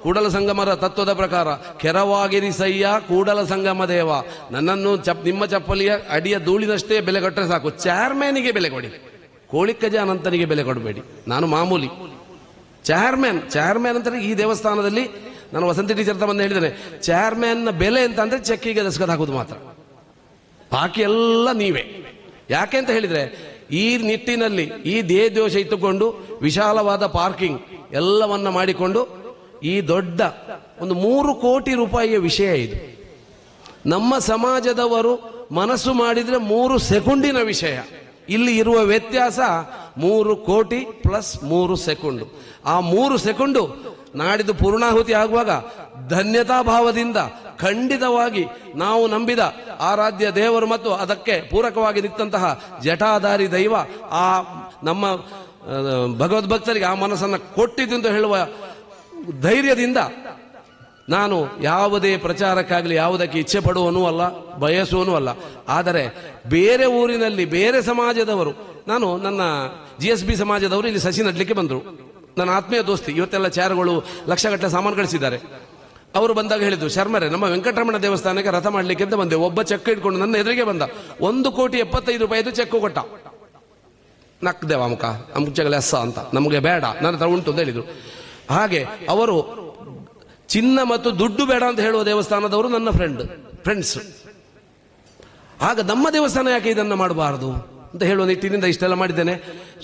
ಕೂಡಲ ಸಂಗಮರ ತತ್ವದ ಪ್ರಕಾರ ಕೆರವಾಗಿರಿಸಯ್ಯ ಕೂಡಲ ಸಂಗಮ ದೇವ, ನನ್ನನ್ನು ನಿಮ್ಮ ಚಪ್ಪಲಿಯ ಅಡಿಯ ಧೂಳಿನಷ್ಟೇ ಬೆಲೆ ಕೊಟ್ಟರೆ ಸಾಕು. ಚೇರ್ಮ್ಯಾನಿಗೆ ಬೆಲೆ ಕೊಡಿ, ಕೋಳಿಕ್ಕಜ ಅನಂತನಿಗೆ ಬೆಲೆ ಕೊಡಬೇಡಿ. ನಾನು ಮಾಮೂಲಿ ಚೇರ್ಮ್ಯಾನ್ ಅಂತಾರೆ ಈ ದೇವಸ್ಥಾನದಲ್ಲಿ. ನಾನು ವಸಂತಿ ಟೀಚರ್ ಬಂದು ಹೇಳಿದ್ದೇನೆ, ಚೇರ್ಮ್ಯಾನ್ನ ಬೆಲೆ ಅಂತ ಅಂದ್ರೆ ಚೆಕ್ಕಿಗೆ ದಸ್ಕತ್ ಹಾಕೋದು ಮಾತ್ರ, ಬಾಕಿ ಎಲ್ಲ ನೀವೇ. ಯಾಕೆ ಅಂತ ಹೇಳಿದ್ರೆ ಈ ನಿಟ್ಟಿನಲ್ಲಿ ಈ ದೇಹದೋಷ ಇಟ್ಟುಕೊಂಡು ವಿಶಾಲವಾದ ಪಾರ್ಕಿಂಗ್ ಎಲ್ಲವನ್ನ ಮಾಡಿಕೊಂಡು ಈ ದೊಡ್ಡ ಒಂದು 3 ಕೋಟಿ ರೂಪಾಯಿಯ ವಿಷಯ ಇದು. ನಮ್ಮ ಸಮಾಜದವರು ಮನಸ್ಸು ಮಾಡಿದರೆ 3 ಸೆಕೆಂಡಿನ ವಿಷಯ. ಇಲ್ಲಿ ಇರುವ ವ್ಯತ್ಯಾಸ 3 ಕೋಟಿ ಪ್ಲಸ್ 3 ಸೆಕೆಂಡು. ಆ 3 ಸೆಕೆಂಡು ನಾಡಿದ್ದು ಪೂರ್ಣಾಹುತಿ ಆಗುವಾಗ ಧನ್ಯತಾ ಭಾವದಿಂದ ಖಂಡಿತವಾಗಿ ನಾವು ನಂಬಿದ ಆರಾಧ್ಯ ದೇವರು ಮತ್ತು ಅದಕ್ಕೆ ಪೂರಕವಾಗಿ ನಿಂತಹ ಜಟಾಧಾರಿ ದೈವ ಆ ನಮ್ಮ ಭಗವದ್ಭಕ್ತರಿಗೆ ಆ ಮನಸ್ಸನ್ನು ಕೊಟ್ಟಿದ್ದು ಅಂತ ಹೇಳುವ ಧೈರ್ಯದಿಂದ ನಾನು ಯಾವುದೇ ಪ್ರಚಾರಕ್ಕಾಗಲಿ ಯಾವುದಕ್ಕೆ ಇಚ್ಛೆ ಪಡುವನೂ ಅಲ್ಲ, ಬಯಸುವನೂ ಅಲ್ಲ. ಆದರೆ ಬೇರೆ ಊರಿನಲ್ಲಿ ಬೇರೆ ಸಮಾಜದವರು, ನಾನು ನನ್ನ GSB ಸಮಾಜದವರು ಇಲ್ಲಿ ಸಸಿ ನಡಲಿಕ್ಕೆ ಬಂದರು. ನನ್ನ ಆತ್ಮೀಯ ದೋಸ್ತಿ, ಇವತ್ತೆಲ್ಲ ಚೇರ್ಗಳು ಲಕ್ಷಗಟ್ಟಲೆ ಸಾಮಾನು ಕಳಿಸಿದ್ದಾರೆ. ಅವರು ಬಂದಾಗ ಹೇಳಿದ್ರು, ಶರ್ಮರೇ ನಮ್ಮ ವೆಂಕಟರಮಣ ದೇವಸ್ಥಾನಕ್ಕೆ ರಥ ಮಾಡಲಿಕ್ಕೆ ಅಂತ ಬಂದೆ. ಒಬ್ಬ ಚೆಕ್ ಇಟ್ಕೊಂಡು ನನ್ನ ಎದುರಿಗೆ ಬಂದ, 1,75,00,000 ಚೆಕ್ಕು ಕೊಟ್ಟ. ನಕ್ದೇವ ಅಮುಕಲೆ ಅಸ್ಸ ಅಂತ, ನಮಗೆ ಬೇಡ, ನನ್ನ ಹತ್ರ ಉಂಟು ಅಂತ ಹೇಳಿದ್ರು. ಹಾಗೆ ಅವರು ಚಿನ್ನ ಮತ್ತು ದುಡ್ಡು ಬೇಡ ಅಂತ ಹೇಳುವ ದೇವಸ್ಥಾನದವರು ನನ್ನ ಫ್ರೆಂಡ್ಸ್. ಆಗ ನಮ್ಮ ದೇವಸ್ಥಾನ ಯಾಕೆ ಇದನ್ನು ಮಾಡಬಾರದು ಅಂತ ಹೇಳುವ ನಿಟ್ಟಿನಿಂದ ಇಷ್ಟೆಲ್ಲ ಮಾಡಿದ್ದೇನೆ.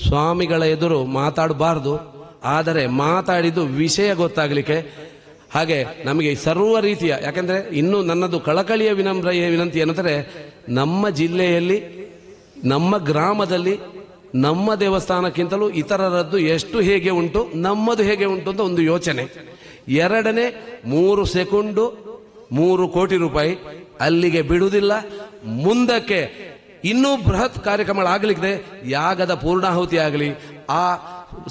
ಸ್ವಾಮಿಗಳ ಎದುರು ಮಾತಾಡಬಾರದು, ಆದರೆ ಮಾತಾಡಿದ್ದು ವಿಷಯ ಗೊತ್ತಾಗಲಿಕ್ಕೆ. ಹಾಗೆ ನಮಗೆ ಸರ್ವ ರೀತಿಯ, ಯಾಕೆಂದರೆ ಇನ್ನೂ ನನ್ನದು ಕಳಕಳಿಯ ವಿನಂತಿ ಏನಂದರೆ, ನಮ್ಮ ಜಿಲ್ಲೆಯಲ್ಲಿ ನಮ್ಮ ಗ್ರಾಮದಲ್ಲಿ ನಮ್ಮ ದೇವಸ್ಥಾನಕ್ಕಿಂತಲೂ ಇತರರದ್ದು ಎಷ್ಟು ಹೇಗೆ ಉಂಟು, ನಮ್ಮದು ಹೇಗೆ ಉಂಟು ಅಂತ ಒಂದು ಯೋಚನೆ. ಎರಡನೇ 3 ಸೆಕೆಂಡು 3 ಕೋಟಿ ರೂಪಾಯಿ ಅಲ್ಲಿಗೆ ಬಿಡುವುದಿಲ್ಲ. ಮುಂದಕ್ಕೆ ಇನ್ನೂ ಬೃಹತ್ ಕಾರ್ಯಕ್ರಮಗಳಾಗಲಿಕ್ಕಿದೆ. ಯಾಗದ ಪೂರ್ಣಾಹುತಿ ಆಗಲಿ, ಆ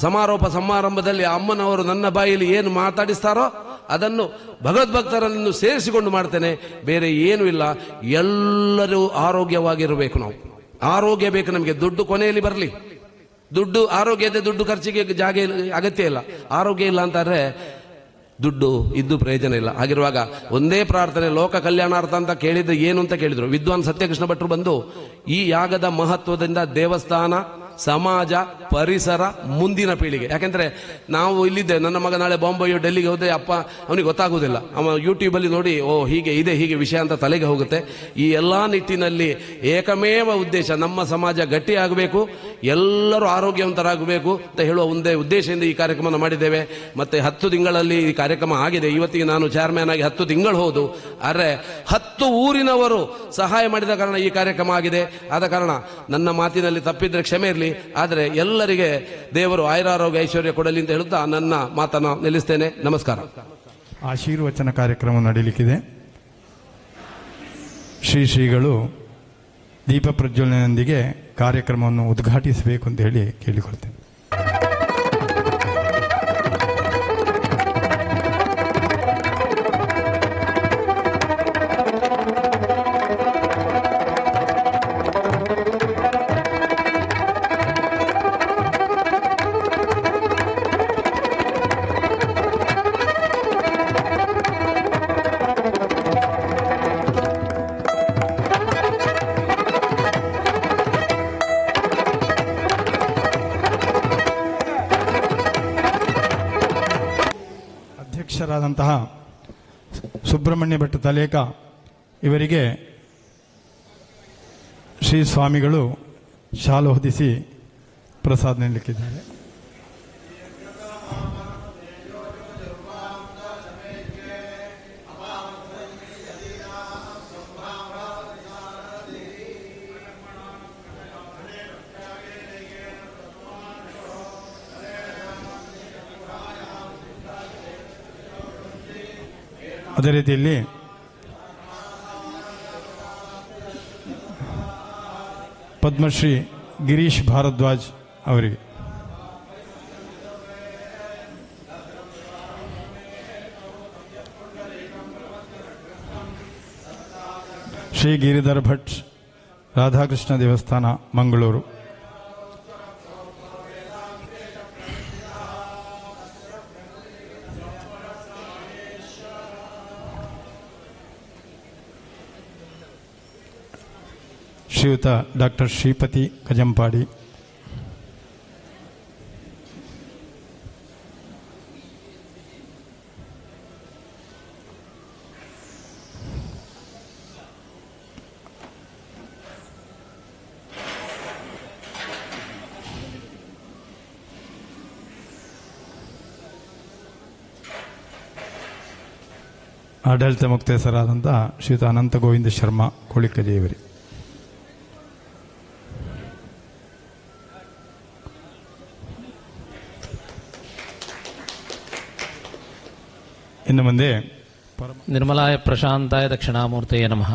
ಸಮಾರೋಪ ಸಮಾರಂಭದಲ್ಲಿ ಅಮ್ಮನವರು ನನ್ನ ಬಾಯಲ್ಲಿ ಏನು ಮಾತಾಡಿಸ್ತಾರೋ ಅದನ್ನು ಭಗವದ್ಭಕ್ತರನ್ನು ಸೇರಿಸಿಕೊಂಡು ಮಾಡ್ತೇನೆ. ಬೇರೆ ಏನೂ ಇಲ್ಲ. ಎಲ್ಲರೂ ಆರೋಗ್ಯವಾಗಿರಬೇಕು. ನಾವು ಆರೋಗ್ಯ ಬೇಕು ನಮಗೆ. ದುಡ್ಡು ಕೊನೆಯಲ್ಲಿ ಬರಲಿ, ದುಡ್ಡು ಆರೋಗ್ಯ ಇದೆ, ದುಡ್ಡು ಖರ್ಚಿಗೆ ಜಾಗ ಅಗತ್ಯ ಇಲ್ಲ. ಆರೋಗ್ಯ ಇಲ್ಲ ಅಂತಾರೆ ದುಡ್ಡು ಇದ್ದು ಪ್ರಯೋಜನ ಇಲ್ಲ. ಹಾಗಿರುವಾಗ ಒಂದೇ ಪ್ರಾರ್ಥನೆ, ಲೋಕ ಕಲ್ಯಾಣಾರ್ಥ ಅಂತ ಕೇಳಿದ್ರೆ ಏನು ಅಂತ ಕೇಳಿದ್ರು. ವಿದ್ವಾನ್ ಸತ್ಯಕೃಷ್ಣ ಭಟ್ರು ಬಂದು ಈ ಯಾಗದ ಮಹತ್ವದಿಂದ ದೇವಸ್ಥಾನ, ಸಮಾಜ, ಪರಿಸರ, ಮುಂದಿನ ಪೀಳಿಗೆ. ಯಾಕೆಂದ್ರೆ ನಾವು ಇಲ್ಲಿದ್ದೆ, ನನ್ನ ಮಗ ನಾಳೆ ಬಾಂಬೆಯೋ ಡೆಲ್ಲಿಗೆ ಹೋದ್ರೆ ಅಪ್ಪ ಅವನಿಗೆ ಗೊತ್ತಾಗುವುದಿಲ್ಲ. ಅವ ಯೂಟ್ಯೂಬಲ್ಲಿ ನೋಡಿ ಓ ಹೀಗೆ ಇದೆ ಹೀಗೆ ವಿಷಯ ಅಂತ ತಲೆಗೆ ಹೋಗುತ್ತೆ. ಈ ಎಲ್ಲ ನಿಟ್ಟಿನಲ್ಲಿ ಏಕಮೇವ ಉದ್ದೇಶ, ನಮ್ಮ ಸಮಾಜ ಗಟ್ಟಿಯಾಗಬೇಕು, ಎಲ್ಲರೂ ಆರೋಗ್ಯವಂತರಾಗಬೇಕು ಅಂತ ಹೇಳುವ ಒಂದೇ ಉದ್ದೇಶದಿಂದ ಈ ಕಾರ್ಯಕ್ರಮ ಮಾಡಿದ್ದೇವೆ. ಮತ್ತೆ 10 ತಿಂಗಳಲ್ಲಿ ಈ ಕಾರ್ಯಕ್ರಮ ಆಗಿದೆ. ಇವತ್ತಿಗೆ ನಾನು ಚೇರ್ಮನ್ ಆಗಿ 10 ತಿಂಗಳು ಹೋದು. ಆದರೆ 10 ಊರಿನವರು ಸಹಾಯ ಮಾಡಿದ ಕಾರಣ ಈ ಕಾರ್ಯಕ್ರಮ ಆಗಿದೆ. ಆದ ಕಾರಣ ನನ್ನ ಮಾತಿನಲ್ಲಿ ತಪ್ಪಿದ್ರೆ ಕ್ಷಮೆ ಇರಲಿ. ಆದರೆ ಎಲ್ಲರಿಗೆ ದೇವರು ಆಯುರಾರೋಗ್ಯ ಐಶ್ವರ್ಯ ಕೊಡಲಿ ಅಂತ ಹೇಳುತ್ತಾ ನನ್ನ ಮಾತನ್ನು ನಿಲ್ಲಿಸ್ತೇನೆ. ನಮಸ್ಕಾರ. ಆಶೀರ್ವಚನ ಕಾರ್ಯಕ್ರಮ ನಡೆಯಲಿಕ್ಕಿದೆ. ಶ್ರೀಗಳು ದೀಪ ಪ್ರಜ್ವಲನೆಯೊಂದಿಗೆ ಕಾರ್ಯಕ್ರಮವನ್ನು ಉದ್ಘಾಟಿಸಬೇಕು ಅಂತ ಹೇಳಿ ಕೇಳಿಕೊಳ್ತೇನೆ. ಅಧ್ಯಕ್ಷರಾದಂತಹ ಸುಬ್ರಹ್ಮಣ್ಯ ಭಟ್ ತಲೇಕ ಇವರಿಗೆ ಶ್ರೀ ಸ್ವಾಮಿಗಳು ಶಾಲು ಹೊದಿಸಿ ಪ್ರಸಾದ ನೀಡಲಿಕ್ಕಿದ್ದಾರೆ. ಅದೇ ರೀತಿಯಲ್ಲಿ ಪದ್ಮಶ್ರೀ ಗಿರೀಶ್ ಭಾರದ್ವಾಜ್ ಅವರಿಗೆ, ಶ್ರೀ ಗಿರಿಧರ್ ಭಟ್ ರಾಧಾಕೃಷ್ಣ ದೇವಸ್ಥಾನ ಮಂಗಳೂರು, ಶ್ರೀಯುತ ಡಾಕ್ಟರ್ ಶ್ರೀಪತಿ ಕಜಂಪಾಡಿ, ಆಡಳಿತ ಮುಕ್ತೇಸರಾದಂಥ ಶ್ರೀಯುತ ಅನಂತ ಗೋವಿಂದ ಶರ್ಮಾ ಕೋಳಿಕಜೇವರಿ. ಇನ್ನು ಮುಂದೆ ನಿರ್ಮಲಾಯ ಪ್ರಶಾಂತಾಯ ದಕ್ಷಿಣಾಮೂರ್ತಯೇ ನಮಃ.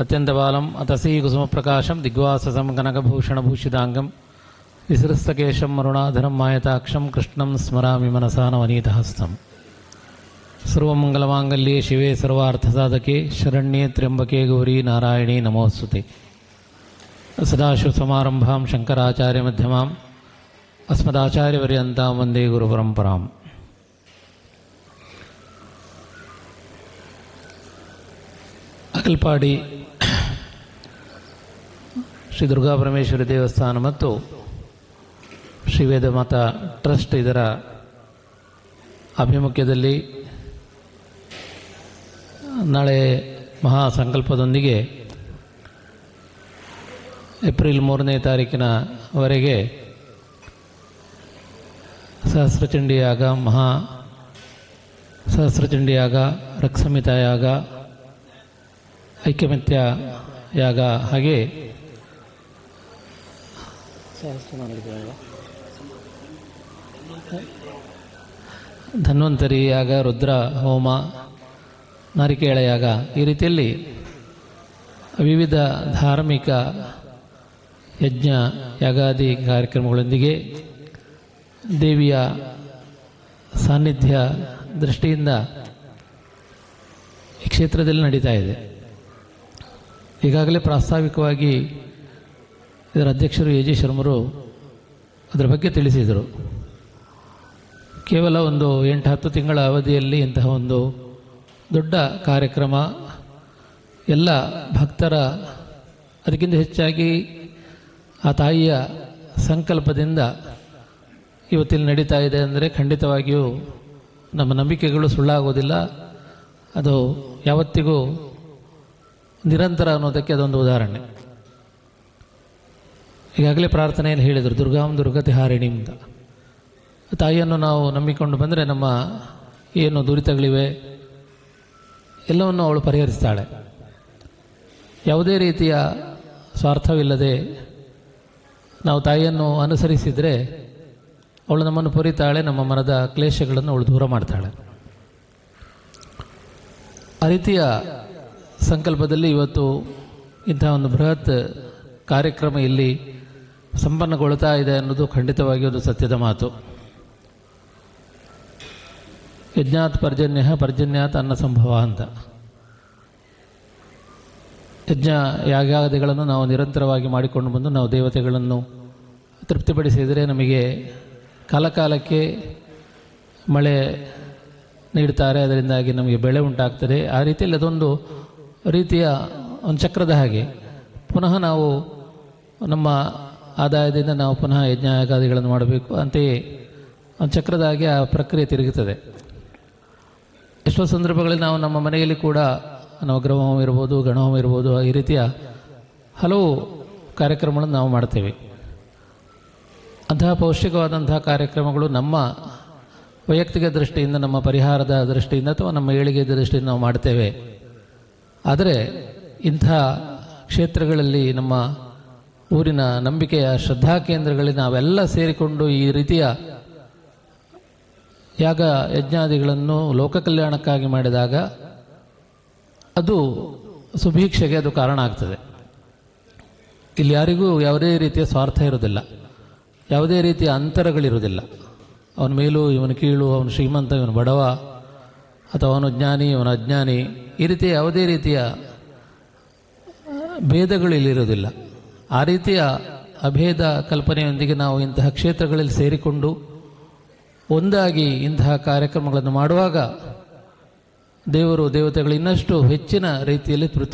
ಅತ್ಯಂತ ಬಾಲಂ ಅತಸೀ ಕುಸುಮ ಪ್ರಕಾಶಂ ದಿಗ್ವಾಸಸಂ ಕನಕಭೂಷಣಭೂಷಿತಾಂಗಂ ವಿಸೃಸ್ತಕೇಶಂ ಅರುಣಾಧರಂ ಮಾಯತಾಕ್ಷಂ ಕೃಷ್ಣಂ ಸ್ಮರಾಮಿ ಮನಸಾ ನವನೀತಹಸ್ತಂ. ಸರ್ವಮಂಗಲಮಾಂಗಲ್ಯೆ ಶಿವೆ ಸರ್ವಾರ್ಥಸಾಧಕೆ ಶರಣ್ಯೇ ತ್ರ್ಯಂಬಕೆ ಗೌರಿ ನಾರಾಯಣಿ ನಮೋಸ್ತುತೆ. ಸದಾಶಿವಸಮಾರಂಭಾಂ ಶಂಕರಾಚಾರ್ಯ ಮಧ್ಯಮಾಂ ಅಸ್ಮದಾಚಾರ್ಯವರ್ಯಂತಾಂ ವಂದೇ ಗುರುಪರಂಪರಾಂ. ಅಗಲ್ಪಾಡಿ ಶ್ರೀ ದುರ್ಗಾಪರಮೇಶ್ವರಿ ದೇವಸ್ಥಾನ ಮತ್ತು ಶ್ರೀ ವೇದಮಾತ ಟ್ರಸ್ಟ್ ಇದರ ಆಭಿಮುಖ್ಯದಲ್ಲಿ ನಾಳೆ ಮಹಾಸಂಕಲ್ಪದೊಂದಿಗೆ ಏಪ್ರಿಲ್ 3ನೇ ತಾರೀಕಿನವರೆಗೆ ಸಹಸ್ರಚಂಡಿಯಾಗ, ಸಹಸ್ರಚಂಡಿಯಾಗ, ರಕ್ಸಮಿತ ಯಾಗ, ಐಕ್ಯಮತ್ಯ ಯಾಗ, ಹಾಗೆ ಧನ್ವಂತರಿ ಯಾಗ, ರುದ್ರ ಹೋಮ, ನಾರಿಕೇಳ ಯಾಗ, ಈ ರೀತಿಯಲ್ಲಿ ವಿವಿಧ ಧಾರ್ಮಿಕ ಯಜ್ಞ ಯಾಗಾದಿ ಕಾರ್ಯಕ್ರಮಗಳೊಂದಿಗೆ ದೇವಿಯ ಸಾನ್ನಿಧ್ಯ ದೃಷ್ಟಿಯಿಂದ ಈ ಕ್ಷೇತ್ರದಲ್ಲಿ ನಡೀತಾ ಇದೆ. ಈಗಾಗಲೇ ಪ್ರಾಸ್ತಾವಿಕವಾಗಿ ಇದರ ಅಧ್ಯಕ್ಷರು ಎ ಜಿ ಶರ್ಮರು ಅದರ ಬಗ್ಗೆ ತಿಳಿಸಿದರು. ಕೇವಲ ಒಂದು 8-10 ತಿಂಗಳ ಅವಧಿಯಲ್ಲಿ ಇಂತಹ ಒಂದು ದೊಡ್ಡ ಕಾರ್ಯಕ್ರಮ ಎಲ್ಲ ಭಕ್ತರ, ಅದಕ್ಕಿಂತ ಹೆಚ್ಚಾಗಿ ಆ ತಾಯಿಯ ಸಂಕಲ್ಪದಿಂದ ಇವತ್ತಿಲ್ಲಿ ನಡೀತಾ ಇದೆ ಅಂದರೆ ಖಂಡಿತವಾಗಿಯೂ ನಮ್ಮ ನಂಬಿಕೆಗಳು ಸುಳ್ಳಾಗೋದಿಲ್ಲ. ಅದು ಯಾವತ್ತಿಗೂ ನಿರಂತರ ಅನ್ನೋದಕ್ಕೆ ಅದೊಂದು ಉದಾಹರಣೆ. ಈಗಾಗಲೇ ಪ್ರಾರ್ಥನೆಯಲ್ಲಿ ಹೇಳಿದರು, ದುರ್ಗಾಂ ದುರ್ಗತಿ ಹಾರಿಣಿ ಅಂತ. ತಾಯಿಯನ್ನು ನಾವು ನಂಬಿಕೊಂಡು ಬಂದರೆ ನಮ್ಮ ಏನು ದುರಿತಗಳಿವೆ ಎಲ್ಲವನ್ನು ಅವಳು ಪರಿಹರಿಸ್ತಾಳೆ. ಯಾವುದೇ ರೀತಿಯ ಸ್ವಾರ್ಥವಿಲ್ಲದೆ ನಾವು ತಾಯಿಯನ್ನು ಅನುಸರಿಸಿದರೆ ಅವಳು ನಮ್ಮನ್ನು ಪೊರಿತಾಳೆ, ನಮ್ಮ ಮನದ ಕ್ಲೇಶಗಳನ್ನು ಅವಳು ದೂರ ಮಾಡ್ತಾಳೆ. ಆ ರೀತಿಯ ಸಂಕಲ್ಪದಲ್ಲಿ ಇವತ್ತು ಇಂತಹ ಒಂದು ಬೃಹತ್ ಕಾರ್ಯಕ್ರಮ ಇಲ್ಲಿ ಸಂಪನ್ನಗೊಳ್ತಾ ಇದೆ ಅನ್ನೋದು ಖಂಡಿತವಾಗಿ ಒಂದು ಸತ್ಯದ ಮಾತು. ಯಜ್ಞಾತ್ ಪರ್ಜನ್ಯ ಪರ್ಜನ್ಯಾತ್ ಅನ್ನ ಸಂಭವ ಅಂತ. ಯಜ್ಞ ಯಾಗಾದಿಗಳನ್ನು ನಾವು ನಿರಂತರವಾಗಿ ಮಾಡಿಕೊಂಡು ಬಂದು ನಾವು ದೇವತೆಗಳನ್ನು ತೃಪ್ತಿಪಡಿಸಿದರೆ ನಮಗೆ ಕಾಲಕಾಲಕ್ಕೆ ಮಳೆ ನೀಡ್ತಾರೆ, ಅದರಿಂದಾಗಿ ನಮಗೆ ಬೆಳೆ ಉಂಟಾಗ್ತದೆ. ಆ ರೀತಿಯಲ್ಲಿ ಅದೊಂದು ರೀತಿಯ ಒಂದು ಚಕ್ರದ ಹಾಗೆ ಪುನಃ ನಾವು ನಮ್ಮ ಆದಾಯದಿಂದ ನಾವು ಪುನಃ ಯಜ್ಞ ಯಾಗಾದಿಗಳನ್ನು ಮಾಡಬೇಕು. ಅಂತೆಯೇ ಒಂದು ಚಕ್ರದ ಹಾಗೆ ಆ ಪ್ರಕ್ರಿಯೆ ತಿರುಗುತ್ತದೆ. ಎಷ್ಟೋ ಸಂದರ್ಭಗಳಲ್ಲಿ ನಾವು ನಮ್ಮ ಮನೆಯಲ್ಲಿ ಕೂಡ ನವಗ್ರಹೋಮ ಇರ್ಬೋದು, ಗಣಹೋಮ ಇರ್ಬೋದು, ಈ ರೀತಿಯ ಹಲವು ಕಾರ್ಯಕ್ರಮಗಳನ್ನು ನಾವು ಮಾಡ್ತೇವೆ. ಅಂತಹ ಪೌಷ್ಟಿಕವಾದಂತಹ ಕಾರ್ಯಕ್ರಮಗಳು ನಮ್ಮ ವೈಯಕ್ತಿಕ ದೃಷ್ಟಿಯಿಂದ, ನಮ್ಮ ಪರಿಹಾರದ ದೃಷ್ಟಿಯಿಂದ ಅಥವಾ ನಮ್ಮ ಏಳಿಗೆ ದೃಷ್ಟಿಯಿಂದ ನಾವು ಮಾಡ್ತೇವೆ. ಆದರೆ ಇಂಥ ಕ್ಷೇತ್ರಗಳಲ್ಲಿ, ನಮ್ಮ ಊರಿನ ನಂಬಿಕೆಯ ಶ್ರದ್ಧಾ ಕೇಂದ್ರಗಳಲ್ಲಿ ನಾವೆಲ್ಲ ಸೇರಿಕೊಂಡು ಈ ರೀತಿಯ ಯಾಗ ಯಜ್ಞಾದಿಗಳನ್ನು ಲೋಕ ಕಲ್ಯಾಣಕ್ಕಾಗಿ ಮಾಡಿದಾಗ ಅದು ಸುಭೀಕ್ಷೆಗೆ ಅದು ಕಾರಣ ಆಗ್ತದೆ. ಇಲ್ಲಿ ಯಾರಿಗೂ ಯಾವುದೇ ರೀತಿಯ ಸ್ವಾರ್ಥ ಇರೋದಿಲ್ಲ, ಯಾವುದೇ ರೀತಿಯ ಅಂತರಗಳಿರುವುದಿಲ್ಲ. ಅವನ ಮೇಲೂ ಇವನು ಕೀಳು, ಅವನು ಶ್ರೀಮಂತ ಇವನು ಬಡವ, ಅಥವಾ ಅವನು ಜ್ಞಾನಿ ಇವನು ಅಜ್ಞಾನಿ, ಈ ರೀತಿಯ ಯಾವುದೇ ರೀತಿಯ ಭೇದಗಳು ಇಲ್ಲಿರೋದಿಲ್ಲ. ಆ ರೀತಿಯ ಅಭೇದ ಕಲ್ಪನೆಯೊಂದಿಗೆ ನಾವು ಇಂತಹ ಕ್ಷೇತ್ರಗಳಲ್ಲಿ ಸೇರಿಕೊಂಡು ಒಂದಾಗಿ ಇಂತಹ ಕಾರ್ಯಕ್ರಮಗಳನ್ನು ಮಾಡುವಾಗ ದೇವರು ದೇವತೆಗಳು ಇನ್ನಷ್ಟು ಹೆಚ್ಚಿನ ರೀತಿಯಲ್ಲಿ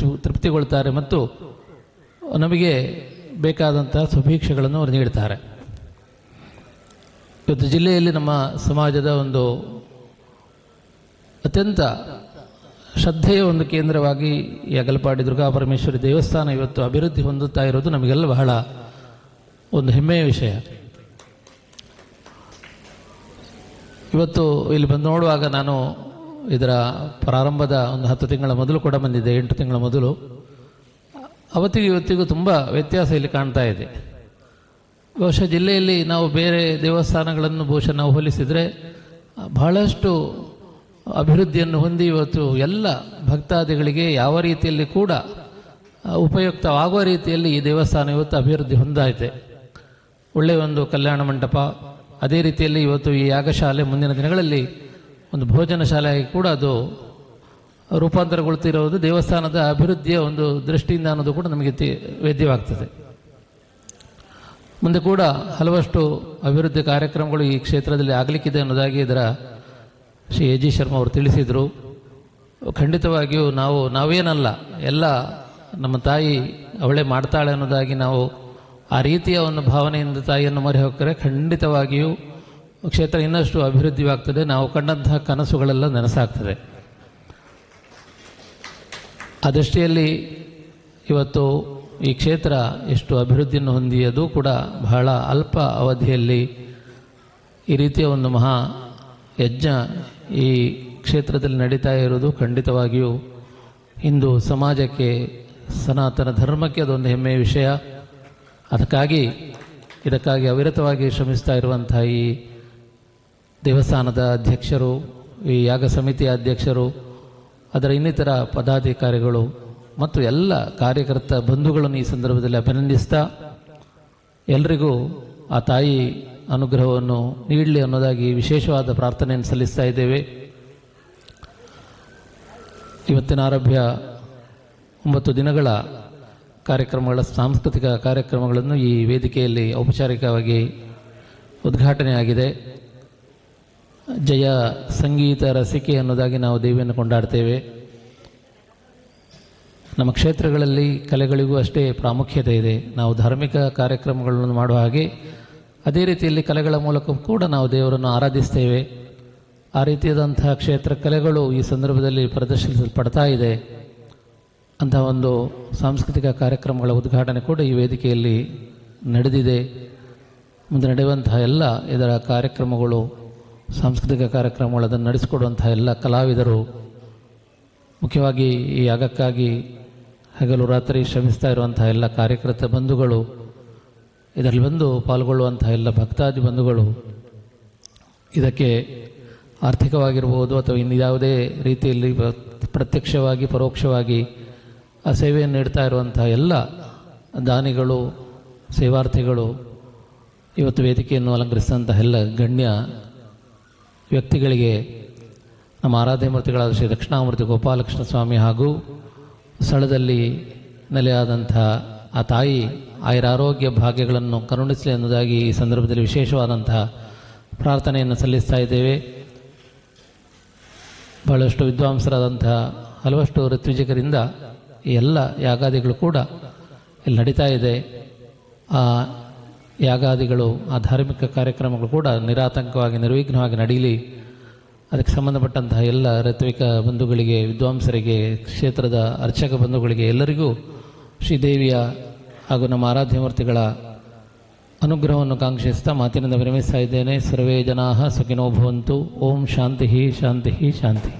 ತೃಪ್ತಿಗೊಳ್ತಾರೆ ಮತ್ತು ನಮಗೆ ಬೇಕಾದಂತಹ ಸುಭೀಕ್ಷೆಗಳನ್ನು ಅವರು ನೀಡ್ತಾರೆ. ಇವತ್ತು ಜಿಲ್ಲೆಯಲ್ಲಿ ನಮ್ಮ ಸಮಾಜದ ಒಂದು ಅತ್ಯಂತ ಶ್ರದ್ಧೆಯ ಒಂದು ಕೇಂದ್ರವಾಗಿ ಈ ಅಗಲ್ಪಾಡಿ ದುರ್ಗಾಪರಮೇಶ್ವರಿ ದೇವಸ್ಥಾನ ಇವತ್ತು ಅಭಿವೃದ್ಧಿ ಹೊಂದುತ್ತಾ ಇರೋದು ನಮಗೆಲ್ಲ ಬಹಳ ಒಂದು ಹೆಮ್ಮೆಯ ವಿಷಯ. ಇವತ್ತು ಇಲ್ಲಿ ಬಂದು ನೋಡುವಾಗ ನಾನು ಇದರ ಪ್ರಾರಂಭದ ಒಂದು 10 ತಿಂಗಳ ಮೊದಲು ಕೂಡ ಬಂದಿದೆ, 8 ತಿಂಗಳ ಮೊದಲು. ಅವತ್ತಿಗೂ ಇವತ್ತಿಗೂ ತುಂಬ ವ್ಯತ್ಯಾಸ ಇಲ್ಲಿ ಕಾಣ್ತಾ ಇದೆ. ಬಹುಶಃ ಜಿಲ್ಲೆಯಲ್ಲಿ ನಾವು ಬೇರೆ ದೇವಸ್ಥಾನಗಳನ್ನು ಬಹುಶಃ ನಾವು ಹೋಲಿಸಿದರೆ ಬಹಳಷ್ಟು ಅಭಿವೃದ್ಧಿಯನ್ನು ಹೊಂದಿ ಇವತ್ತು ಎಲ್ಲ ಭಕ್ತಾದಿಗಳಿಗೆ ಯಾವ ರೀತಿಯಲ್ಲಿ ಕೂಡ ಉಪಯುಕ್ತವಾಗುವ ರೀತಿಯಲ್ಲಿ ಈ ದೇವಸ್ಥಾನ ಇವತ್ತು ಅಭಿವೃದ್ಧಿ ಹೊಂದಾಯಿತೆ. ಒಳ್ಳೆಯ ಒಂದು ಕಲ್ಯಾಣ ಮಂಟಪ, ಅದೇ ರೀತಿಯಲ್ಲಿ ಇವತ್ತು ಈ ಯಾಗಶಾಲೆ ಮುಂದಿನ ದಿನಗಳಲ್ಲಿ ಒಂದು ಭೋಜನ ಶಾಲೆಯಾಗಿ ಕೂಡ ಅದು ರೂಪಾಂತರಗೊಳ್ತಿರೋದು ದೇವಸ್ಥಾನದ ಅಭಿವೃದ್ಧಿಯ ಒಂದು ದೃಷ್ಟಿಯಿಂದ ಅನ್ನೋದು ಕೂಡ ನಮಗೆ ವೇದ್ಯವಾಗ್ತದೆ. ಮುಂದೆ ಕೂಡ ಹಲವಷ್ಟು ಅಭಿವೃದ್ಧಿ ಕಾರ್ಯಕ್ರಮಗಳು ಈ ಕ್ಷೇತ್ರದಲ್ಲಿ ಆಗಲಿಕ್ಕಿದೆ ಅನ್ನೋದಾಗಿ ಇದರ ಶ್ರೀ ಎ ಜಿ ಶರ್ಮಾ ಅವರು ತಿಳಿಸಿದರು. ಖಂಡಿತವಾಗಿಯೂ ನಾವೇನಲ್ಲ, ಎಲ್ಲ ನಮ್ಮ ತಾಯಿ ಅವಳೇ ಮಾಡ್ತಾಳೆ ಅನ್ನೋದಾಗಿ ನಾವು ಆ ರೀತಿಯ ಒಂದು ಭಾವನೆಯಿಂದ ತಾಯಿಯನ್ನು ಮೊರೆ ಹೋಗ್ತಾರೆ. ಖಂಡಿತವಾಗಿಯೂ ಕ್ಷೇತ್ರ ಇನ್ನಷ್ಟು ಅಭಿವೃದ್ಧಿಯಾಗ್ತದೆ. ನಾವು ಕಂಡಂತಹ ಕನಸುಗಳೆಲ್ಲ ನನಸಾಗ್ತದೆ. ಆ ದೃಷ್ಟಿಯಲ್ಲಿ ಇವತ್ತು ಈ ಕ್ಷೇತ್ರ ಎಷ್ಟು ಅಭಿವೃದ್ಧಿಯನ್ನು ಹೊಂದಿ ಅದು ಕೂಡ ಬಹಳ ಅಲ್ಪ ಅವಧಿಯಲ್ಲಿ ಈ ರೀತಿಯ ಒಂದು ಮಹಾ ಯಜ್ಞ ಈ ಕ್ಷೇತ್ರದಲ್ಲಿ ನಡೀತಾ ಇರೋದು ಖಂಡಿತವಾಗಿಯೂ ಹಿಂದೂ ಸಮಾಜಕ್ಕೆ, ಸನಾತನ ಧರ್ಮಕ್ಕೆ ಅದೊಂದು ಹೆಮ್ಮೆಯ ವಿಷಯ. ಇದಕ್ಕಾಗಿ ಅವಿರತವಾಗಿ ಶ್ರಮಿಸ್ತಾ ಇರುವಂಥ ಈ ದೇವಸ್ಥಾನದ ಅಧ್ಯಕ್ಷರು, ಈ ಯಾಗ ಸಮಿತಿಯ ಅಧ್ಯಕ್ಷರು, ಅದರ ಇನ್ನಿತರ ಪದಾಧಿಕಾರಿಗಳು ಮತ್ತು ಎಲ್ಲ ಕಾರ್ಯಕರ್ತ ಬಂಧುಗಳನ್ನು ಈ ಸಂದರ್ಭದಲ್ಲಿ ಅಭಿನಂದಿಸ್ತಾ ಎಲ್ರಿಗೂ ಆ ತಾಯಿ ಅನುಗ್ರಹವನ್ನು ನೀಡಲಿ ಅನ್ನೋದಾಗಿ ವಿಶೇಷವಾದ ಪ್ರಾರ್ಥನೆಯನ್ನು ಸಲ್ಲಿಸ್ತಾ ಇದ್ದೇವೆ. ಇವತ್ತಿನ ಆರಭ್ಯ 9 ದಿನಗಳ ಕಾರ್ಯಕ್ರಮಗಳ ಸಾಂಸ್ಕೃತಿಕ ಕಾರ್ಯಕ್ರಮಗಳನ್ನು ಈ ವೇದಿಕೆಯಲ್ಲಿ ಔಪಚಾರಿಕವಾಗಿ ಉದ್ಘಾಟನೆಯಾಗಿದೆ. ಜಯ ಸಂಗೀತ ರಸಿಕೆ ಅನ್ನೋದಾಗಿ ನಾವು ದೇವಿಯನ್ನು ಕೊಂಡಾಡ್ತೇವೆ. ನಮ್ಮ ಕ್ಷೇತ್ರಗಳಲ್ಲಿ ಕಲೆಗಳಿಗೂ ಅಷ್ಟೇ ಪ್ರಾಮುಖ್ಯತೆ ಇದೆ. ನಾವು ಧಾರ್ಮಿಕ ಕಾರ್ಯಕ್ರಮಗಳನ್ನು ಮಾಡುವ ಹಾಗೆ ಅದೇ ರೀತಿಯಲ್ಲಿ ಕಲೆಗಳ ಮೂಲಕ ಕೂಡ ನಾವು ದೇವರನ್ನು ಆರಾಧಿಸ್ತೇವೆ. ಆ ರೀತಿಯಾದಂತಹ ಕ್ಷೇತ್ರ ಕಲೆಗಳು ಈ ಸಂದರ್ಭದಲ್ಲಿ ಪ್ರದರ್ಶಿಸಲ್ಪಡ್ತಾ ಇದೆ. ಅಂತಹ ಒಂದು ಸಾಂಸ್ಕೃತಿಕ ಕಾರ್ಯಕ್ರಮಗಳ ಉದ್ಘಾಟನೆ ಕೂಡ ಈ ವೇದಿಕೆಯಲ್ಲಿ ನಡೆದಿದೆ. ಮುಂದೆ ನಡೆಯುವಂತಹ ಎಲ್ಲ ಇದರ ಕಾರ್ಯಕ್ರಮಗಳು, ಸಾಂಸ್ಕೃತಿಕ ಕಾರ್ಯಕ್ರಮಗಳು, ಅದನ್ನು ನಡೆಸಿಕೊಡುವಂತಹ ಎಲ್ಲ ಕಲಾವಿದರು, ಮುಖ್ಯವಾಗಿ ಈ ಯಾಗಕ್ಕಾಗಿ ಹಗಲು ರಾತ್ರಿ ಶ್ರಮಿಸ್ತಾ ಇರುವಂತಹ ಎಲ್ಲ ಕಾರ್ಯಕರ್ತ ಬಂಧುಗಳು, ಇದರಲ್ಲಿ ಬಂದು ಪಾಲ್ಗೊಳ್ಳುವಂತಹ ಎಲ್ಲ ಭಕ್ತಾದಿ ಬಂಧುಗಳು, ಇದಕ್ಕೆ ಆರ್ಥಿಕವಾಗಿರ್ಬೋದು ಅಥವಾ ಇನ್ನು ಯಾವುದೇ ರೀತಿಯಲ್ಲಿ ಪ್ರತ್ಯಕ್ಷವಾಗಿ ಪರೋಕ್ಷವಾಗಿ ಆ ಸೇವೆಯನ್ನು ನೀಡ್ತಾ ಇರುವಂತಹ ಎಲ್ಲ ದಾನಿಗಳು, ಸೇವಾರ್ಥಿಗಳು, ಇವತ್ತು ವೇದಿಕೆಯನ್ನು ಅಲಂಕರಿಸಿದಂತಹ ಎಲ್ಲ ಗಣ್ಯ ವ್ಯಕ್ತಿಗಳಿಗೆ ನಮ್ಮ ಆರಾಧ್ಯ ಮೂರ್ತಿಗಳಾದ ಶ್ರೀ ದಕ್ಷಿಣಾಮೂರ್ತಿ ಗೋಪಾಲಕೃಷ್ಣ ಸ್ವಾಮಿ ಹಾಗೂ ಸ್ಥಳದಲ್ಲಿ ನೆಲೆಯಾದಂಥ ಆ ತಾಯಿ ಆಯುರಾರೋಗ್ಯ ಭಾಗ್ಯಗಳನ್ನು ಕರುಣಿಸಲಿ ಅನ್ನೋದಾಗಿ ಈ ಸಂದರ್ಭದಲ್ಲಿ ವಿಶೇಷವಾದಂತಹ ಪ್ರಾರ್ಥನೆಯನ್ನು ಸಲ್ಲಿಸ್ತಾ ಇದ್ದೇವೆ. ಬಹಳಷ್ಟು ವಿದ್ವಾಂಸರಾದಂತಹ ಹಲವಷ್ಟು ಋತ್ವಿಜಕರಿಂದ ಈ ಎಲ್ಲ ಯಾಗಾದಿಗಳು ಕೂಡ ಇಲ್ಲಿ ನಡೀತಾ ಇದೆ. ಆ ಯಾಗಾದಿಗಳು, ಆ ಧಾರ್ಮಿಕ ಕಾರ್ಯಕ್ರಮಗಳು ಕೂಡ ನಿರಾತಂಕವಾಗಿ ನಿರ್ವಿಘ್ನವಾಗಿ ನಡೀಲಿ. ಅದಕ್ಕೆ ಸಂಬಂಧಪಟ್ಟಂತಹ ಎಲ್ಲ ಋತ್ವಿಕ ಬಂಧುಗಳಿಗೆ, ವಿದ್ವಾಂಸರಿಗೆ, ಕ್ಷೇತ್ರದ ಅರ್ಚಕ ಬಂಧುಗಳಿಗೆ ಎಲ್ಲರಿಗೂ ಶ್ರೀದೇವಿಯ ಹಾಗೂ ನಮ್ಮ ಆರಾಧ್ಯ ಮೂರ್ತಿಗಳ ಅನುಗ್ರಹವನ್ನು ಕಾಂಕ್ಷಿಸ್ತಾ ಮಾತಿನಿಂದ ವಿರಮಿಸ್ತಾ ಇದ್ದೇನೆ. ಸರ್ವೇ ಜನಾಃ ಸುಖಿನೋ ಭವಂತು. ಓಂ ಶಾಂತಿ ಶಾಂತಿ ಶಾಂತಿ.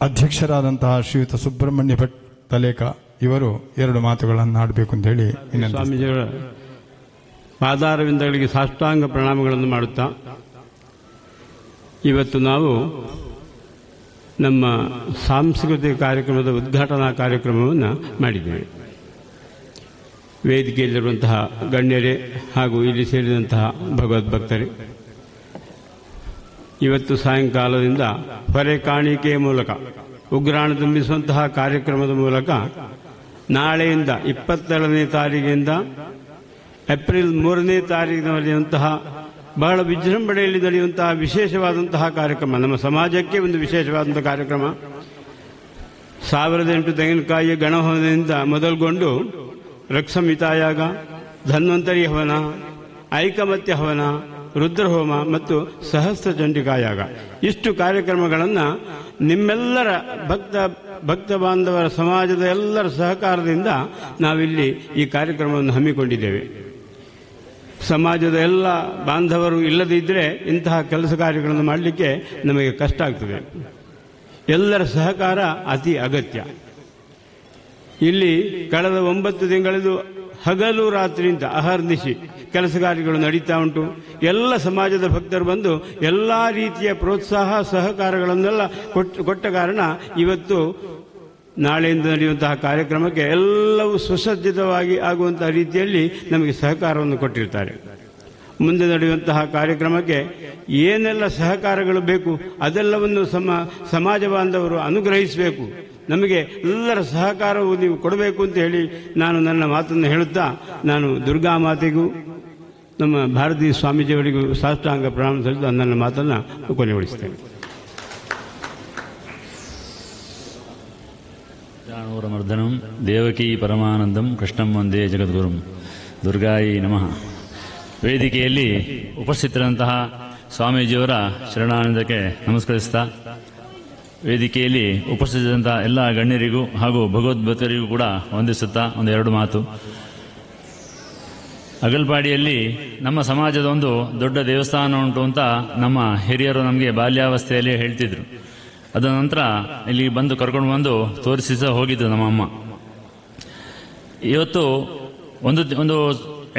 ಅಧ್ಯಕ್ಷರಾದಂತಹ ಶ್ರೀಯುತ ಸುಬ್ರಹ್ಮಣ್ಯ ಭಟ್ ತಲೇಕ ಇವರು 2 ಮಾತುಗಳನ್ನು ಆಡಬೇಕು ಅಂತ ಹೇಳಿ ಸ್ವಾಮೀಜಿಗಳ ಪಾದಾರವಿಂದಗಳಿಗೆ ಸಾಷ್ಟಾಂಗ ಪ್ರಣಾಮಗಳನ್ನು ಮಾಡುತ್ತಾ, ಇವತ್ತು ನಾವು ನಮ್ಮ ಸಾಂಸ್ಕೃತಿಕ ಕಾರ್ಯಕ್ರಮದ ಉದ್ಘಾಟನಾ ಕಾರ್ಯಕ್ರಮವನ್ನು ಮಾಡಿದ್ದೇವೆ. ವೇದಿಕೆಯಲ್ಲಿರುವಂತಹ ಗಣ್ಯರೇ ಹಾಗೂ ಇಲ್ಲಿ ಸೇರಿದಂತಹ ಭಗವದ್ಭಕ್ತರೇ, ಇವತ್ತು ಸಾಯಂಕಾಲದಿಂದ ಹೊರೆ ಕಾಣಿಕೆಯ ಮೂಲಕ ಉಗ್ರಾಣ ತುಂಬಿಸುವಂತಹ ಕಾರ್ಯಕ್ರಮದ ಮೂಲಕ ನಾಳೆಯಿಂದ 22ನೇ ತಾರೀಕಿನಿಂದ ಏಪ್ರಿಲ್ 3ನೇ ತಾರೀಕಿನ ನಡೆಯುವಂತಹ ಬಹಳ ವಿಜೃಂಭಣೆಯಲ್ಲಿ ನಡೆಯುವಂತಹ ವಿಶೇಷವಾದಂತಹ ಕಾರ್ಯಕ್ರಮ, ನಮ್ಮ ಸಮಾಜಕ್ಕೆ ಒಂದು ವಿಶೇಷವಾದಂತಹ ಕಾರ್ಯಕ್ರಮ. 1008 ತೆಂಗಿನಕಾಯಿಯ ಗಣಹವನದಿಂದ ಮೊದಲುಗೊಂಡು ರಕ್ಷಮಿತಾಯಾಗ, ಧನ್ವಂತರಿ ಹವನ, ಐಕಮತ್ಯ ಹವನ, ರುದ್ರಹೋಮ ಮತ್ತು ಸಹಸ್ರ ಚಂಡಿಕಾಯಾಗ, ಇಷ್ಟು ಕಾರ್ಯಕ್ರಮಗಳನ್ನು ನಿಮ್ಮೆಲ್ಲರ ಭಕ್ತ ಬಾಂಧವರ ಸಮಾಜದ ಎಲ್ಲರ ಸಹಕಾರದಿಂದ ನಾವಿಲ್ಲಿ ಈ ಕಾರ್ಯಕ್ರಮವನ್ನು ಹಮ್ಮಿಕೊಂಡಿದ್ದೇವೆ. ಸಮಾಜದ ಎಲ್ಲ ಬಾಂಧವರು ಇಲ್ಲದಿದ್ದರೆ ಇಂತಹ ಕೆಲಸ ಕಾರ್ಯಗಳನ್ನು ಮಾಡಲಿಕ್ಕೆ ನಮಗೆ ಕಷ್ಟ ಆಗ್ತದೆ. ಎಲ್ಲರ ಸಹಕಾರ ಅತಿ ಅಗತ್ಯ. ಇಲ್ಲಿ ಕಳೆದ 9 ತಿಂಗಳದು ಹಗಲು ರಾತ್ರಿಯಿಂದ ಅಹರ್ನಿಶಿ ಕೆಲಸ ಕಾರ್ಯಗಳು ನಡೀತಾ ಉಂಟು. ಎಲ್ಲ ಸಮಾಜದ ಭಕ್ತರು ಬಂದು ಎಲ್ಲ ರೀತಿಯ ಪ್ರೋತ್ಸಾಹ ಸಹಕಾರಗಳನ್ನೆಲ್ಲ ಕೊಟ್ಟ ಕಾರಣ ಇವತ್ತು ನಾಳೆಯಿಂದ ನಡೆಯುವಂತಹ ಕಾರ್ಯಕ್ರಮಕ್ಕೆ ಎಲ್ಲವೂ ಸುಸಜ್ಜಿತವಾಗಿ ಆಗುವಂತಹ ರೀತಿಯಲ್ಲಿ ನಮಗೆ ಸಹಕಾರವನ್ನು ಕೊಟ್ಟಿರ್ತಾರೆ. ಮುಂದೆ ನಡೆಯುವಂತಹ ಕಾರ್ಯಕ್ರಮಕ್ಕೆ ಏನೆಲ್ಲ ಸಹಕಾರಗಳು ಬೇಕು ಅದೆಲ್ಲವನ್ನು ಸಮಾಜ ಬಾಂಧವರು ಅನುಗ್ರಹಿಸಬೇಕು. ನಮಗೆ ಎಲ್ಲರ ಸಹಕಾರವು ನೀವು ಕೊಡಬೇಕು ಅಂತ ಹೇಳಿ ನಾನು ನನ್ನ ಮಾತನ್ನು ಹೇಳುತ್ತಾ ನಾನು ದುರ್ಗಾ ಮಾತೆಗೂ ನಮ್ಮ ಭಾರತೀ ಸ್ವಾಮೀಜಿಯವರಿಗೂ ಸಾಷ್ಟಾಂಗ ಪ್ರಣಾಮ ಸಲ್ಲಿಸುತ್ತಾ ನನ್ನ ಮಾತನ್ನು ಕೊನೆಗೊಳಿಸ್ತೇನೆ. ಮರ್ದನಂ ದೇವಕೀ ಪರಮಾನಂದಂ ಕೃಷ್ಣಂ ವಂದೇ ಜಗದ್ಗುರುಂ. ದುರ್ಗಾಯಿ ನಮಃ. ವೇದಿಕೆಯಲ್ಲಿ ಉಪಸ್ಥಿತರಂತಹ ಸ್ವಾಮೀಜಿಯವರ ಶರಣಾನಂದಕ್ಕೆ ನಮಸ್ಕರಿಸ್ತಾ, ವೇದಿಕೆಯಲ್ಲಿ ಉಪಸ್ಥಿತರಂತಹ ಎಲ್ಲ ಗಣ್ಯರಿಗೂ ಹಾಗೂ ಭಗವದ್ಭಕ್ತರಿಗೂ ಕೂಡ ವಂದಿಸುತ್ತಾ ಒಂದೆರಡು ಮಾತು. ಅಗಲ್ಪಾಡಿಯಲ್ಲಿ ನಮ್ಮ ಸಮಾಜದ ಒಂದು ದೊಡ್ಡ ದೇವಸ್ಥಾನ ಉಂಟು ಅಂತ ನಮ್ಮ ಹಿರಿಯರು ನಮಗೆ ಬಾಲ್ಯಾವಸ್ಥೆಯಲ್ಲಿ ಹೇಳ್ತಿದ್ರು. ಅದ ನಂತರ ಇಲ್ಲಿ ಬಂದು ಕರ್ಕೊಂಡು ಬಂದು ತೋರಿಸಿ ಸಹ ಹೋಗಿದ್ದು ನಮ್ಮ ಅಮ್ಮ. ಇವತ್ತು ಒಂದು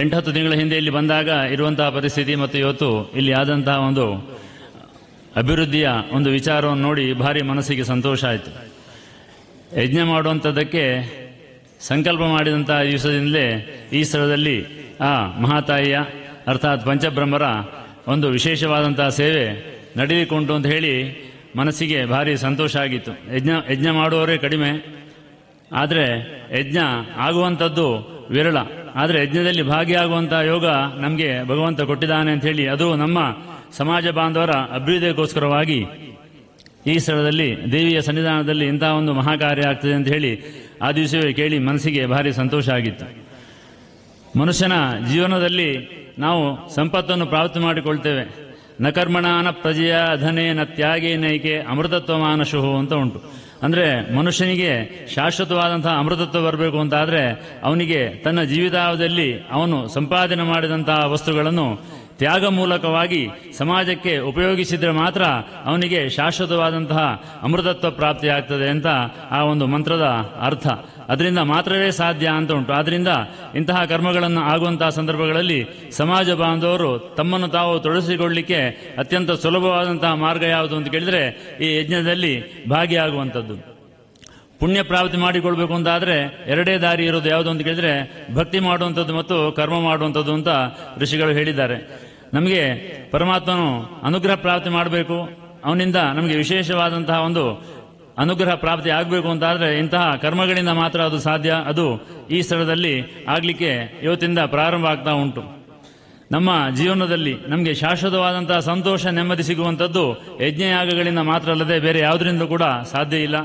8-10 ತಿಂಗಳ ಹಿಂದೆ ಇಲ್ಲಿ ಬಂದಾಗ ಇರುವಂತಹ ಪರಿಸ್ಥಿತಿ ಮತ್ತು ಇವತ್ತು ಇಲ್ಲಿ ಆದಂತಹ ಒಂದು ಅಭಿವೃದ್ಧಿಯ ಒಂದು ವಿಚಾರವನ್ನು ನೋಡಿ ಭಾರಿ ಮನಸ್ಸಿಗೆ ಸಂತೋಷ ಆಯಿತು. ಯಜ್ಞ ಮಾಡುವಂಥದ್ದಕ್ಕೆ ಸಂಕಲ್ಪ ಮಾಡಿದಂತಹ ದಿವಸದಿಂದಲೇ ಈ ಸ್ಥಳದಲ್ಲಿ ಆ ಮಹಾತಾಯಿಯ ಅರ್ಥಾತ್ ಪಂಚಬ್ರಹ್ಮರ ಒಂದು ವಿಶೇಷವಾದಂತಹ ಸೇವೆ ನಡೆದುಕೊಂಡು ಅಂತ ಹೇಳಿ ಮನಸ್ಸಿಗೆ ಭಾರಿ ಸಂತೋಷ ಆಗಿತ್ತು. ಯಜ್ಞ ಮಾಡುವವರೇ ಕಡಿಮೆ, ಆದರೆ ಯಜ್ಞ ಆಗುವಂಥದ್ದು ವಿರಳ. ಆದರೆ ಯಜ್ಞದಲ್ಲಿ ಭಾಗಿಯಾಗುವಂತಹ ಯೋಗ ನಮಗೆ ಭಗವಂತ ಕೊಟ್ಟಿದ್ದಾನೆ ಅಂತ ಹೇಳಿ ಅದು ನಮ್ಮ ಸಮಾಜ ಬಾಂಧವರ ಅಭ್ಯುದಯಕ್ಕೋಸ್ಕರವಾಗಿ ಈ ಸ್ಥಳದಲ್ಲಿ ದೇವಿಯ ಸನ್ನಿಧಾನದಲ್ಲಿ ಇಂತಹ ಒಂದು ಮಹಾಕಾರ್ಯ ಆಗ್ತದೆ ಅಂತ ಹೇಳಿ ಆ ದಿವಸವೇ ಕೇಳಿ ಮನಸ್ಸಿಗೆ ಭಾರಿ ಸಂತೋಷ ಆಗಿತ್ತು. ಮನುಷ್ಯನ ಜೀವನದಲ್ಲಿ ನಾವು ಸಂಪತ್ತನ್ನು ಪ್ರಾಪ್ತಿ ಮಾಡಿಕೊಳ್ತೇವೆ. ನ ಕರ್ಮಣಾನ ಪ್ರಜೆಯ ಧನೇನ ತ್ಯಾಗೇನೈಕೆ ಅಮೃತತ್ವ ಮಾನಶುಹು ಅಂತ ಉಂಟು. ಅಂದರೆ ಮನುಷ್ಯನಿಗೆ ಶಾಶ್ವತವಾದಂತಹ ಅಮೃತತ್ವ ಬರಬೇಕು ಅಂತಾದರೆ ಅವನಿಗೆ ತನ್ನ ಜೀವಿತಾವಧಿಯಲ್ಲಿ ಅವನು ಸಂಪಾದನೆ ಮಾಡಿದಂತಹ ವಸ್ತುಗಳನ್ನು ತ್ಯಾಗ ಮೂಲಕವಾಗಿ ಸಮಾಜಕ್ಕೆ ಉಪಯೋಗಿಸಿದರೆ ಮಾತ್ರ ಅವನಿಗೆ ಶಾಶ್ವತವಾದಂತಹ ಅಮೃತತ್ವ ಪ್ರಾಪ್ತಿಯಾಗ್ತದೆ ಅಂತ ಆ ಒಂದು ಮಂತ್ರದ ಅರ್ಥ. ಅದರಿಂದ ಮಾತ್ರವೇ ಸಾಧ್ಯ ಅಂತ ಉಂಟು. ಆದ್ದರಿಂದ ಇಂತಹ ಕರ್ಮಗಳನ್ನು ಆಗುವಂತಹ ಸಂದರ್ಭಗಳಲ್ಲಿ ಸಮಾಜ ಬಾಂಧವರು ತಮ್ಮನ್ನು ತಾವು ತೊಡಗಿಸಿಕೊಳ್ಳಲಿಕ್ಕೆ ಅತ್ಯಂತ ಸುಲಭವಾದಂತಹ ಮಾರ್ಗ ಯಾವುದು ಅಂತ ಕೇಳಿದರೆ ಈ ಯಜ್ಞದಲ್ಲಿ ಭಾಗಿಯಾಗುವಂಥದ್ದು. ಪುಣ್ಯ ಪ್ರಾಪ್ತಿ ಮಾಡಿಕೊಳ್ಬೇಕು ಅಂತಾದರೆ ಎರಡೇ ದಾರಿ ಇರೋದು ಯಾವುದು ಅಂತ ಕೇಳಿದರೆ ಭಕ್ತಿ ಮಾಡುವಂಥದ್ದು ಮತ್ತು ಕರ್ಮ ಮಾಡುವಂಥದ್ದು ಅಂತ ಋಷಿಗಳು ಹೇಳಿದ್ದಾರೆ. ನಮಗೆ ಪರಮಾತ್ಮನು ಅನುಗ್ರಹ ಪ್ರಾಪ್ತಿ ಮಾಡಬೇಕು, ಅವನಿಂದ ನಮಗೆ ವಿಶೇಷವಾದಂತಹ ಒಂದು ಅನುಗ್ರಹ ಪ್ರಾಪ್ತಿ ಆಗಬೇಕು ಅಂತಾದರೆ ಇಂತಹ ಕರ್ಮಗಳಿಂದ ಮಾತ್ರ ಅದು ಸಾಧ್ಯ. ಅದು ಈ ಸ್ಥಳದಲ್ಲಿ ಆಗಲಿಕ್ಕೆ ಇವತ್ತಿಂದ ಪ್ರಾರಂಭ ಆಗ್ತಾ ಉಂಟು. ನಮ್ಮ ಜೀವನದಲ್ಲಿ ನಮಗೆ ಶಾಶ್ವತವಾದಂತಹ ಸಂತೋಷ ನೆಮ್ಮದಿ ಸಿಗುವಂಥದ್ದು ಯಜ್ಞಯಾಗಗಳಿಂದ ಮಾತ್ರ ಅಲ್ಲದೆ ಬೇರೆ ಯಾವುದರಿಂದ ಕೂಡ ಸಾಧ್ಯ ಇಲ್ಲ.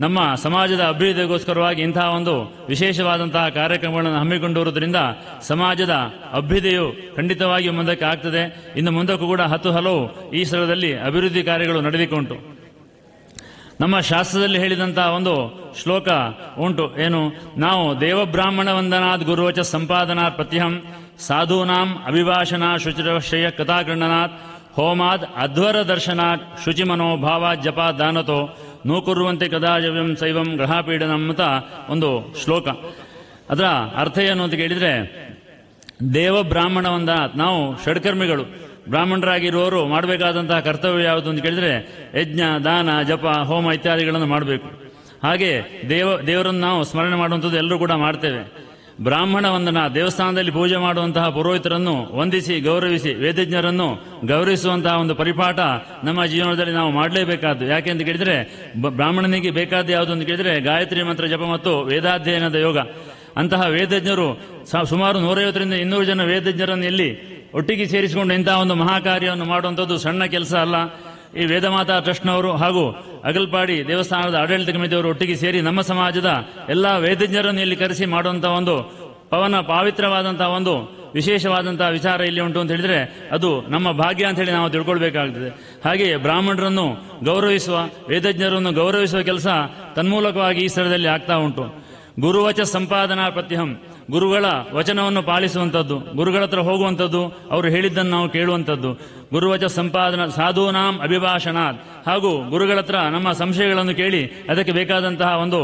ನಮ್ಮ ಸಮಾಜದ ಅಭ್ಯುದಯಕ್ಕೋಸ್ಕರವಾಗಿ ಇಂತಹ ಒಂದು ವಿಶೇಷವಾದಂತಹ ಕಾರ್ಯಕ್ರಮಗಳನ್ನು ಹಮ್ಮಿಕೊಂಡಿರುವುದರಿಂದ ಸಮಾಜದ ಅಭ್ಯುದಯವು ಖಂಡಿತವಾಗಿ ಮುಂದಕ್ಕೆ ಆಗ್ತದೆ. ಇನ್ನು ಮುಂದಕ್ಕೂ ಕೂಡ ಹಲವು ಈ ಸ್ಥಳದಲ್ಲಿ ಅಭಿವೃದ್ಧಿ ಕಾರ್ಯಗಳು ನಡೆದುಕೊಂಡು ನಮ್ಮ ಶಾಸ್ತ್ರದಲ್ಲಿ ಹೇಳಿದಂತಹ ಒಂದು ಶ್ಲೋಕ ಉಂಟು. ಏನು? ನಾವು ದೇವಬ್ರಾಹ್ಮಣ ವಂದನಾತ್ ಗುರುವಚ ಸಂಪಾದನಾತ್ ಪ್ರತ್ಯಹಂ ಸಾಧೂನಾಂ ಅಭಿಭಾಷಣ ಶುಚಿರಶ್ರಯ ಕಥಾಗೃಣನಾತ್ ಹೋಮಾದ್ ಅಧ್ವರ ದರ್ಶನಾತ್ ಶುಚಿಮನೋಭಾವ ಜಪ ದಾನತೋ ನೋಕುರುವಂತೆ ಕದಾಜವ್ಯಂ ಶೈವಂ ಗ್ರಹಪೀಡನಂ ಅಂತ ಒಂದು ಶ್ಲೋಕ. ಅದರ ಅರ್ಥ ಏನು ಅಂತ ಕೇಳಿದರೆ, ದೇವ ಬ್ರಾಹ್ಮಣ ವಂದನಾತ್, ನಾವು ಷಡ್ಕರ್ಮಿಗಳು, ಬ್ರಾಹ್ಮಣರಾಗಿರುವವರು ಮಾಡಬೇಕಾದಂತಹ ಕರ್ತವ್ಯ ಯಾವುದು ಅಂತ ಕೇಳಿದರೆ ಯಜ್ಞ ದಾನ ಜಪ ಹೋಮ ಇತ್ಯಾದಿಗಳನ್ನು ಮಾಡಬೇಕು. ಹಾಗೆ ದೇವರನ್ನು ನಾವು ಸ್ಮರಣೆ ಮಾಡುವಂಥದ್ದು ಎಲ್ಲರೂ ಕೂಡ ಮಾಡ್ತೇವೆ. ಬ್ರಾಹ್ಮಣ ವಂದನ, ದೇವಸ್ಥಾನದಲ್ಲಿ ಪೂಜೆ ಮಾಡುವಂತಹ ಪುರೋಹಿತರನ್ನು ವಂದಿಸಿ ಗೌರವಿಸಿ ವೇದಜ್ಞರನ್ನು ಗೌರವಿಸುವಂತಹ ಒಂದು ಪರಿಪಾಠ ನಮ್ಮ ಜೀವನದಲ್ಲಿ ನಾವು ಮಾಡಲೇಬೇಕಾದ್ದು. ಯಾಕೆ ಅಂತ ಕೇಳಿದರೆ ಬ್ರಾಹ್ಮಣನಿಗೆ ಬೇಕಾದ ಯಾವುದು ಅಂತ ಕೇಳಿದರೆ ಗಾಯತ್ರಿ ಮಂತ್ರ ಜಪ ಮತ್ತು ವೇದಾಧ್ಯಯನದ ಯೋಗ. ಅಂತಹ ವೇದಜ್ಞರು ಸುಮಾರು 150ರಿಂದ 200 ಜನ ವೇದಜ್ಞರನ್ನು ಎಲ್ಲಿ ಒಟ್ಟಿಗೆ ಸೇರಿಸಿಕೊಂಡು ಇಂತಹ ಒಂದು ಮಹಾಕಾರ್ಯವನ್ನು ಮಾಡುವಂಥದ್ದು ಸಣ್ಣ ಕೆಲಸ ಅಲ್ಲ. ಈ ವೇದಮಾತಾ ಟ್ರಸ್ಟ್ನವರು ಹಾಗೂ ಅಗಲ್ಪಾಡಿ ದೇವಸ್ಥಾನದ ಆಡಳಿತ ಸಮಿತಿಯವರು ಒಟ್ಟಿಗೆ ಸೇರಿ ನಮ್ಮ ಸಮಾಜದ ಎಲ್ಲ ವೇದಜ್ಞರನ್ನು ಇಲ್ಲಿ ಕರೆಸಿ ಮಾಡುವಂತಹ ಒಂದು ಪವಿತ್ರವಾದಂತಹ ಒಂದು ವಿಶೇಷವಾದಂತಹ ವಿಚಾರ ಇಲ್ಲಿ ಉಂಟು ಅಂತ ಹೇಳಿದರೆ ಅದು ನಮ್ಮ ಭಾಗ್ಯ ಅಂತ ಹೇಳಿ ನಾವು ತಿಳ್ಕೊಳ್ಬೇಕಾಗ್ತದೆ. ಹಾಗೆ ಬ್ರಾಹ್ಮಣರನ್ನು ಗೌರವಿಸುವ, ವೇದಜ್ಞರನ್ನು ಗೌರವಿಸುವ ಕೆಲಸ ತನ್ಮೂಲಕವಾಗಿ ಈ ಸ್ಥಳದಲ್ಲಿ ಆಗ್ತಾ ಉಂಟು. ಗುರುವಚ ಸಂಪಾದನಾ ಪ್ರತ್ಯಹಂ, ಗುರುಗಳ ವಚನವನ್ನು ಪಾಲಿಸುವಂಥದ್ದು, ಗುರುಗಳ ಹತ್ರ ಹೋಗುವಂಥದ್ದು, ಅವರು ಹೇಳಿದ್ದನ್ನು ನಾವು ಕೇಳುವಂಥದ್ದು, ಗುರುವಚ ಸಂಪಾದನಾ ಸಾಧೂನಾಂ ಅಭಿಭಾಷಣಾತ್, ಹಾಗೂ ಗುರುಗಳ ಹತ್ರ ನಮ್ಮ ಸಂಶಯಗಳನ್ನು ಕೇಳಿ ಅದಕ್ಕೆ ಬೇಕಾದಂತಹ ಒಂದು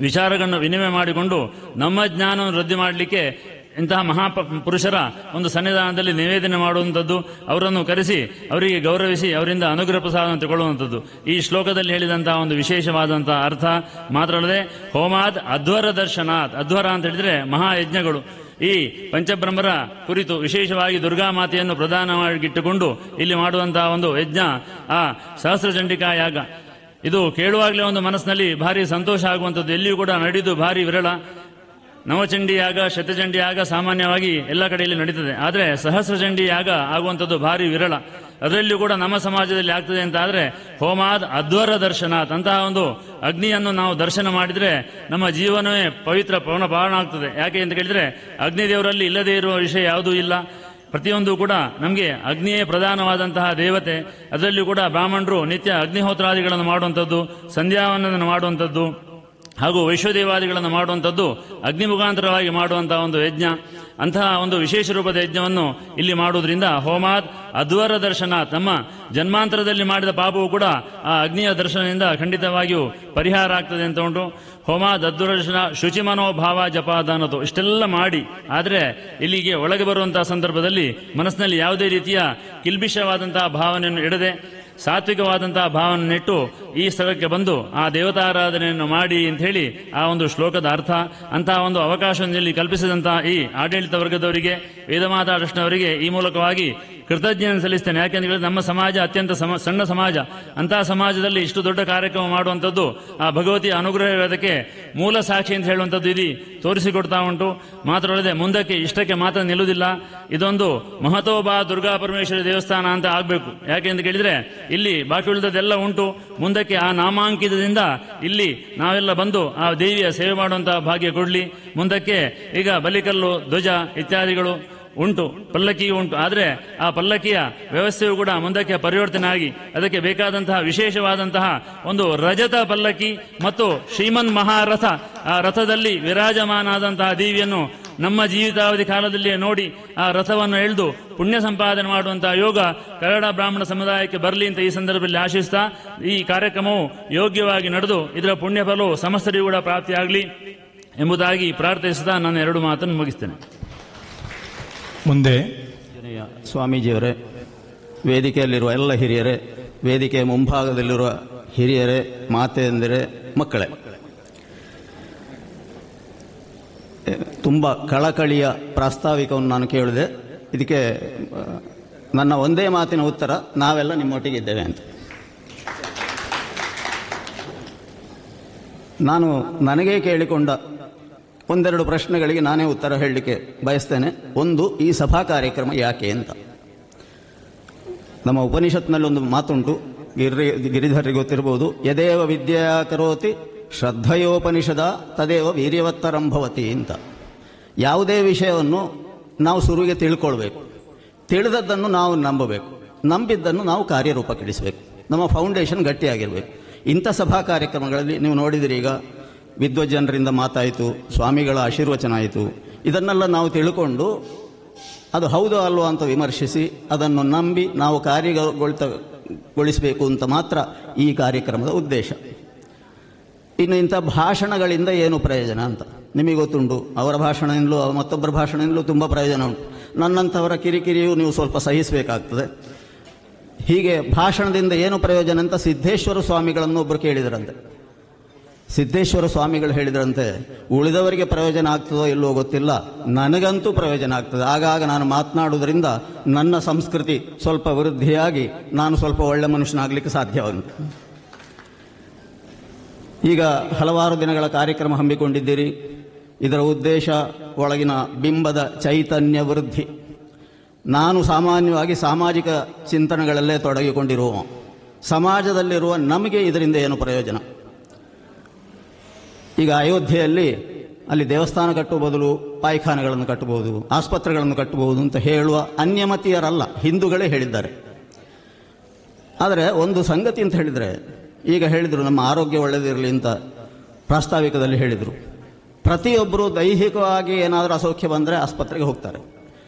ವಿಚಾರಗಳನ್ನು ವಿನಿಮಯ ಮಾಡಿಕೊಂಡು ನಮ್ಮ ಜ್ಞಾನವನ್ನು ವೃದ್ಧಿ ಮಾಡಲಿಕ್ಕೆ ಇಂತಹ ಮಹಾಪುರುಷರ ಒಂದು ಸನ್ನಿಧಾನದಲ್ಲಿ ನಿವೇದನೆ ಮಾಡುವಂಥದ್ದು, ಅವರನ್ನು ಕರೆಸಿ ಅವರಿಗೆ ಗೌರವಿಸಿ ಅವರಿಂದ ಅನುಗ್ರಹ ಪ್ರಸಾದವನ್ನು ತಗೊಳ್ಳುವಂಥದ್ದು ಈ ಶ್ಲೋಕದಲ್ಲಿ ಹೇಳಿದಂತಹ ಒಂದು ವಿಶೇಷವಾದಂತಹ ಅರ್ಥ. ಮಾತ್ರ ಅಲ್ಲದೆ ಹೋಮಾದ್ ಅಧ್ವರ ದರ್ಶನಾತ್, ಅಧ್ವರ ಅಂತ ಹೇಳಿದ್ರೆ ಮಹಾಯಜ್ಞಗಳು. ಈ ಪಂಚಬ್ರಹ್ಮರ ಕುರಿತು ವಿಶೇಷವಾಗಿ ದುರ್ಗಾ ಮಾತೆಯನ್ನು ಪ್ರಧಾನವಾಗಿಟ್ಟುಕೊಂಡು ಇಲ್ಲಿ ಮಾಡುವಂತಹ ಒಂದು ಯಜ್ಞ ಆ ಸಹಸ್ರಚಂಡಿಕಾ ಯಾಗ. ಇದು ಕೇಳುವಾಗಲೇ ಒಂದು ಮನಸ್ಸಿನಲ್ಲಿ ಭಾರಿ ಸಂತೋಷ ಆಗುವಂಥದ್ದು. ಎಲ್ಲಿಯೂ ಕೂಡ ನಡೆದು ಭಾರಿ ವಿರಳ. ನವಚಂಡಿ ಯಾಗ, ಶತಚಂಡಿ ಯಾಗ ಸಾಮಾನ್ಯವಾಗಿ ಎಲ್ಲ ಕಡೆಯಲ್ಲಿ ನಡೀತದೆ. ಆದರೆ ಸಹಸ್ರಚಂಡಿ ಯಾಗ ಆಗುವಂಥದ್ದು ಭಾರಿ ವಿರಳ. ಅದರಲ್ಲಿಯೂ ಕೂಡ ನಮ್ಮ ಸಮಾಜದಲ್ಲಿ ಆಗ್ತದೆ ಅಂತ ಆದರೆ ಹೋಮಾದ್ ಅಧ್ವರ ದರ್ಶನಾತ್, ಅಂತಹ ಒಂದು ಅಗ್ನಿಯನ್ನು ನಾವು ದರ್ಶನ ಮಾಡಿದರೆ ನಮ್ಮ ಜೀವನವೇ ಪವಿತ್ರ ಪಾವನ ಆಗ್ತದೆ. ಯಾಕೆ ಅಂತ ಕೇಳಿದರೆ ಅಗ್ನಿದೇವರಲ್ಲಿ ಇಲ್ಲದೇ ಇರುವ ವಿಷಯ ಯಾವುದೂ ಇಲ್ಲ. ಪ್ರತಿಯೊಂದು ಕೂಡ ನಮಗೆ ಅಗ್ನಿಯೇ ಪ್ರಧಾನವಾದಂತಹ ದೇವತೆ. ಅದರಲ್ಲಿಯೂ ಕೂಡ ಬ್ರಾಹ್ಮಣರು ನಿತ್ಯ ಅಗ್ನಿಹೋತ್ರಾದಿಗಳನ್ನು ಮಾಡುವಂಥದ್ದು, ಸಂಧ್ಯಾವಂದನವನ್ನು ಮಾಡುವಂಥದ್ದು ಹಾಗೂ ವೈಶ್ವದೇವಾದಿಗಳನ್ನು ಮಾಡುವಂಥದ್ದು ಅಗ್ನಿ ಮುಖಾಂತರವಾಗಿ ಮಾಡುವಂತಹ ಒಂದು ಯಜ್ಞ. ಅಂತಹ ಒಂದು ವಿಶೇಷ ರೂಪದ ಯಜ್ಞವನ್ನು ಇಲ್ಲಿ ಮಾಡುವುದರಿಂದ ಹೋಮಾತ್ ಅಧ್ವರ ದರ್ಶನಾತ್, ನಮ್ಮ ಜನ್ಮಾಂತರದಲ್ಲಿ ಮಾಡಿದ ಪಾಪವು ಕೂಡ ಆ ಅಗ್ನಿಯ ದರ್ಶನದಿಂದ ಖಂಡಿತವಾಗಿಯೂ ಪರಿಹಾರ ಆಗ್ತದೆ ಅಂತ ಉಂಟು. ಹೋಮಾದ್ ಅಧ್ವರ ದರ್ಶನ ಶುಚಿ ಮನೋಭಾವ ಜಪಾದ ಅನ್ನೋದು ಇಷ್ಟೆಲ್ಲ ಮಾಡಿ, ಆದರೆ ಇಲ್ಲಿಗೆ ಒಳಗೆ ಬರುವಂತಹ ಸಂದರ್ಭದಲ್ಲಿ ಮನಸ್ಸಿನಲ್ಲಿ ಯಾವುದೇ ರೀತಿಯ ಕಿಲ್ಬಿಷವಾದಂತಹ ಭಾವನೆಯನ್ನು ಇಡದೆ ಸಾತ್ವಿಕವಾದಂತಹ ಭಾವನೆಯನ್ನಿಟ್ಟು ಈ ಸ್ಥಳಕ್ಕೆ ಬಂದು ಆ ದೇವತಾರಾಧನೆಯನ್ನು ಮಾಡಿ ಅಂತ ಹೇಳಿ ಆ ಒಂದು ಶ್ಲೋಕದ ಅರ್ಥ. ಅಂತಹ ಒಂದು ಅವಕಾಶವನ್ನು ಇಲ್ಲಿ ಕಲ್ಪಿಸಿದಂತಹ ಈ ಆಡಳಿತ ವರ್ಗದವರಿಗೆ, ವೇದಮಾತಾ ಟ್ರಸ್ಟ್ನವರಿಗೆ ಈ ಮೂಲಕವಾಗಿ ಕೃತಜ್ಞತೆ ಸಲ್ಲಿಸ್ತೇನೆ. ಯಾಕೆಂದ್ರೆ ನಮ್ಮ ಸಮಾಜ ಅತ್ಯಂತ ಸಣ್ಣ ಸಮಾಜ. ಅಂತಹ ಸಮಾಜದಲ್ಲಿ ಇಷ್ಟು ದೊಡ್ಡ ಕಾರ್ಯಕ್ರಮ ಮಾಡುವಂಥದ್ದು ಆ ಭಗವತಿಯ ಅನುಗ್ರಹಕ್ಕೆ ಮೂಲ ಸಾಕ್ಷಿ ಅಂತ ಹೇಳುವಂಥದ್ದು ಇಲ್ಲಿ ತೋರಿಸಿಕೊಡ್ತಾ ಉಂಟು. ಮಾತ್ರವಲ್ಲದೆ ಮುಂದಕ್ಕೆ ಇಷ್ಟಕ್ಕೆ ಮಾತ್ರ ನಿಲ್ಲುವುದಿಲ್ಲ. ಇದೊಂದು ಮಹತೋಬಾ ದುರ್ಗಾ ಪರಮೇಶ್ವರಿ ದೇವಸ್ಥಾನ ಅಂತ ಆಗಬೇಕು. ಯಾಕೆ ಅಂತ ಕೇಳಿದ್ರೆ ಇಲ್ಲಿ ಬಾಕಿ ಉಳಿದದೆಲ್ಲ ಉಂಟು. ಮುಂದಕ್ಕೆ ಆ ನಾಮಾಂಕಿತದಿಂದ ಇಲ್ಲಿ ನಾವೆಲ್ಲ ಬಂದು ಆ ದೇವಿಯ ಸೇವೆ ಮಾಡುವಂತಹ ಭಾಗ್ಯ ಕೊಡಲಿ. ಮುಂದಕ್ಕೆ ಈಗ ಬಲಿಕಲ್ಲು, ಧ್ವಜ ಇತ್ಯಾದಿಗಳು ಉಂಟು, ಪಲ್ಲಕ್ಕಿ ಉಂಟು. ಆದರೆ ಆ ಪಲ್ಲಕ್ಕಿಯ ವ್ಯವಸ್ಥೆಯು ಕೂಡ ಮುಂದಕ್ಕೆ ಪರಿವರ್ತನೆ ಆಗಿ ಅದಕ್ಕೆ ಬೇಕಾದಂತಹ ವಿಶೇಷವಾದಂತಹ ಒಂದು ರಜತ ಪಲ್ಲಕ್ಕಿ ಮತ್ತು ಶ್ರೀಮನ್ ಮಹಾರಥ, ಆ ರಥದಲ್ಲಿ ವಿರಾಜಮಾನಾದಂತಹ ದೇವಿಯನ್ನು ನಮ್ಮ ಜೀವಿತಾವಧಿ ಕಾಲದಲ್ಲಿ ನೋಡಿ ಆ ರಥವನ್ನು ಎಳೆದು ಪುಣ್ಯ ಸಂಪಾದನೆ ಮಾಡುವಂತಹ ಯೋಗ ಕನ್ನಡ ಬ್ರಾಹ್ಮಣ ಸಮುದಾಯಕ್ಕೆ ಬರಲಿ ಅಂತ ಈ ಸಂದರ್ಭದಲ್ಲಿ ಆಶಿಸ್ತಾ ಈ ಕಾರ್ಯಕ್ರಮವು ಯೋಗ್ಯವಾಗಿ ನಡೆದು ಇದರ ಪುಣ್ಯ ಫಲವು ಸಮಸ್ತರಿಗೂ ಕೂಡ ಪ್ರಾಪ್ತಿಯಾಗಲಿ ಎಂಬುದಾಗಿ ಪ್ರಾರ್ಥಿಸುತ್ತಾ ನಾನು 2 ಮಾತನ್ನು ಮುಗಿಸ್ತೇನೆ. ಮುಂದೆ ಸ್ವಾಮೀಜಿಯವರೇ, ವೇದಿಕೆಯಲ್ಲಿರುವ ಎಲ್ಲ ಹಿರಿಯರೇ, ವೇದಿಕೆಯ ಮುಂಭಾಗದಲ್ಲಿರುವ ಹಿರಿಯರೇ, ಮಾತೆಯಂದಿರೇ, ಮಕ್ಕಳೇ, ತುಂಬ ಕಳಕಳಿಯ ಪ್ರಾಸ್ತಾವಿಕವನ್ನು ನಾನು ಕೇಳಿದೆ. ಇದಕ್ಕೆ ನನ್ನ ಒಂದೇ ಮಾತಿನ ಉತ್ತರ, ನಾವೆಲ್ಲ ನಿಮ್ಮೊಟ್ಟಿಗೆ ಇದ್ದೇವೆ ಅಂತ. ನಾನು ನನಗೇ ಕೇಳಿಕೊಂಡ ಒಂದೆರಡು ಪ್ರಶ್ನೆಗಳಿಗೆ ನಾನೇ ಉತ್ತರ ಹೇಳಲಿಕ್ಕೆ ಬಯಸ್ತೇನೆ. ಒಂದು, ಈ ಸಭಾ ಕಾರ್ಯಕ್ರಮ ಯಾಕೆ ಅಂತ. ನಮ್ಮ ಉಪನಿಷತ್ನಲ್ಲಿ ಒಂದು ಮಾತುಂಟು, ಗಿರಿಧರಿಗೆ ಗೊತ್ತಿರಬಹುದು, ಯದೇವ ವಿದ್ಯಾ ಕರೋತಿ ಶ್ರದ್ಧೆಯೋಪನಿಷದ ತದೇವ ವೀರ್ಯವತ್ತರಂಭವತಿ ಅಂತ. ಯಾವುದೇ ವಿಷಯವನ್ನು ನಾವು ಶುರುವಿಗೆ ತಿಳ್ಕೊಳ್ಬೇಕು, ತಿಳಿದದ್ದನ್ನು ನಾವು ನಂಬಬೇಕು, ನಂಬಿದ್ದನ್ನು ನಾವು ಕಾರ್ಯರೂಪಕ್ಕಿಳಿಸಬೇಕು. ನಮ್ಮ ಫೌಂಡೇಶನ್ ಗಟ್ಟಿಯಾಗಿರಬೇಕು. ಇಂಥ ಸಭಾ ಕಾರ್ಯಕ್ರಮಗಳಲ್ಲಿ ನೀವು ನೋಡಿದಿರಿ, ಈಗ ವಿದ್ವಜ್ಜನರಿಂದ ಮಾತಾಯಿತು, ಸ್ವಾಮಿಗಳ ಆಶೀರ್ವಚನ ಆಯಿತು. ಇದನ್ನೆಲ್ಲ ನಾವು ತಿಳ್ಕೊಂಡು ಅದು ಹೌದು ಅಲ್ವೋ ಅಂತ ವಿಮರ್ಶಿಸಿ ಅದನ್ನು ನಂಬಿ ನಾವು ಕಾರ್ಯಗೊಳಿಸಬೇಕು ಅಂತ ಮಾತ್ರ ಈ ಕಾರ್ಯಕ್ರಮದ ಉದ್ದೇಶ. ಇನ್ನು ಇಂಥ ಭಾಷಣಗಳಿಂದ ಏನು ಪ್ರಯೋಜನ ಅಂತ ನಿಮಗೆ ಗೊತ್ತುಂಟು. ಅವರ ಭಾಷಣದಿಂದಲೂ ಮತ್ತೊಬ್ಬರ ಭಾಷಣದಿಂದಲೂ ತುಂಬ ಪ್ರಯೋಜನ ಉಂಟು. ನನ್ನಂಥವರ ಕಿರಿಕಿರಿಯೂ ನೀವು ಸ್ವಲ್ಪ ಸಹಿಸಬೇಕಾಗ್ತದೆ. ಹೀಗೆ ಭಾಷಣದಿಂದ ಏನು ಪ್ರಯೋಜನ ಅಂತ ಸಿದ್ದೇಶ್ವರ ಸ್ವಾಮಿಗಳನ್ನು ಒಬ್ಬರು ಕೇಳಿದ್ರಂತೆ. ಸಿದ್ದೇಶ್ವರ ಸ್ವಾಮಿಗಳು ಹೇಳಿದ್ರಂತೆ, ಉಳಿದವರಿಗೆ ಪ್ರಯೋಜನ ಆಗ್ತದೋ ಇಲ್ಲವೋ ಗೊತ್ತಿಲ್ಲ, ನನಗಂತೂ ಪ್ರಯೋಜನ ಆಗ್ತದೆ. ಆಗಾಗ ನಾನು ಮಾತನಾಡುವುದರಿಂದ ನನ್ನ ಸಂಸ್ಕೃತಿ ಸ್ವಲ್ಪ ವೃದ್ಧಿಯಾಗಿ ನಾನು ಸ್ವಲ್ಪ ಒಳ್ಳೆ ಮನುಷ್ಯನಾಗಲಿಕ್ಕೆ ಸಾಧ್ಯವಾಗುತ್ತೆ. ಈಗ ಹಲವಾರು ದಿನಗಳ ಕಾರ್ಯಕ್ರಮ ಹಮ್ಮಿಕೊಂಡಿದ್ದೀರಿ. ಇದರ ಉದ್ದೇಶ ಒಳಗಿನ ಬಿಂಬದ ಚೈತನ್ಯ ವೃದ್ಧಿ. ನಾನು ಸಾಮಾನ್ಯವಾಗಿ ಸಾಮಾಜಿಕ ಚಿಂತನೆಗಳಲ್ಲೇ ತೊಡಗಿಕೊಂಡಿರುವ, ಸಮಾಜದಲ್ಲಿರುವ ನಮಗೆ ಇದರಿಂದ ಏನು ಪ್ರಯೋಜನ? ಈಗ ಅಯೋಧ್ಯೆಯಲ್ಲಿ ಅಲ್ಲಿ ದೇವಸ್ಥಾನ ಕಟ್ಟುವ ಬದಲು ಪಾಯ್ಖಾನೆಗಳನ್ನು ಕಟ್ಟಬಹುದು, ಆಸ್ಪತ್ರೆಗಳನ್ನು ಕಟ್ಟಬಹುದು ಅಂತ ಹೇಳುವ ಅನ್ಯಮತೀಯರಲ್ಲ, ಹಿಂದೂಗಳೇ ಹೇಳಿದ್ದಾರೆ. ಆದರೆ ಒಂದು ಸಂಗತಿ ಅಂತ ಹೇಳಿದರೆ, ಈಗ ಹೇಳಿದರು ನಮ್ಮ ಆರೋಗ್ಯ ಒಳ್ಳೆಯದಿರಲಿ ಅಂತ ಪ್ರಾಸ್ತಾವಿಕದಲ್ಲಿ ಹೇಳಿದರು. ಪ್ರತಿಯೊಬ್ಬರು ದೈಹಿಕವಾಗಿ ಏನಾದರೂ ಅಸೌಖ್ಯ ಬಂದರೆ ಆಸ್ಪತ್ರೆಗೆ ಹೋಗ್ತಾರೆ.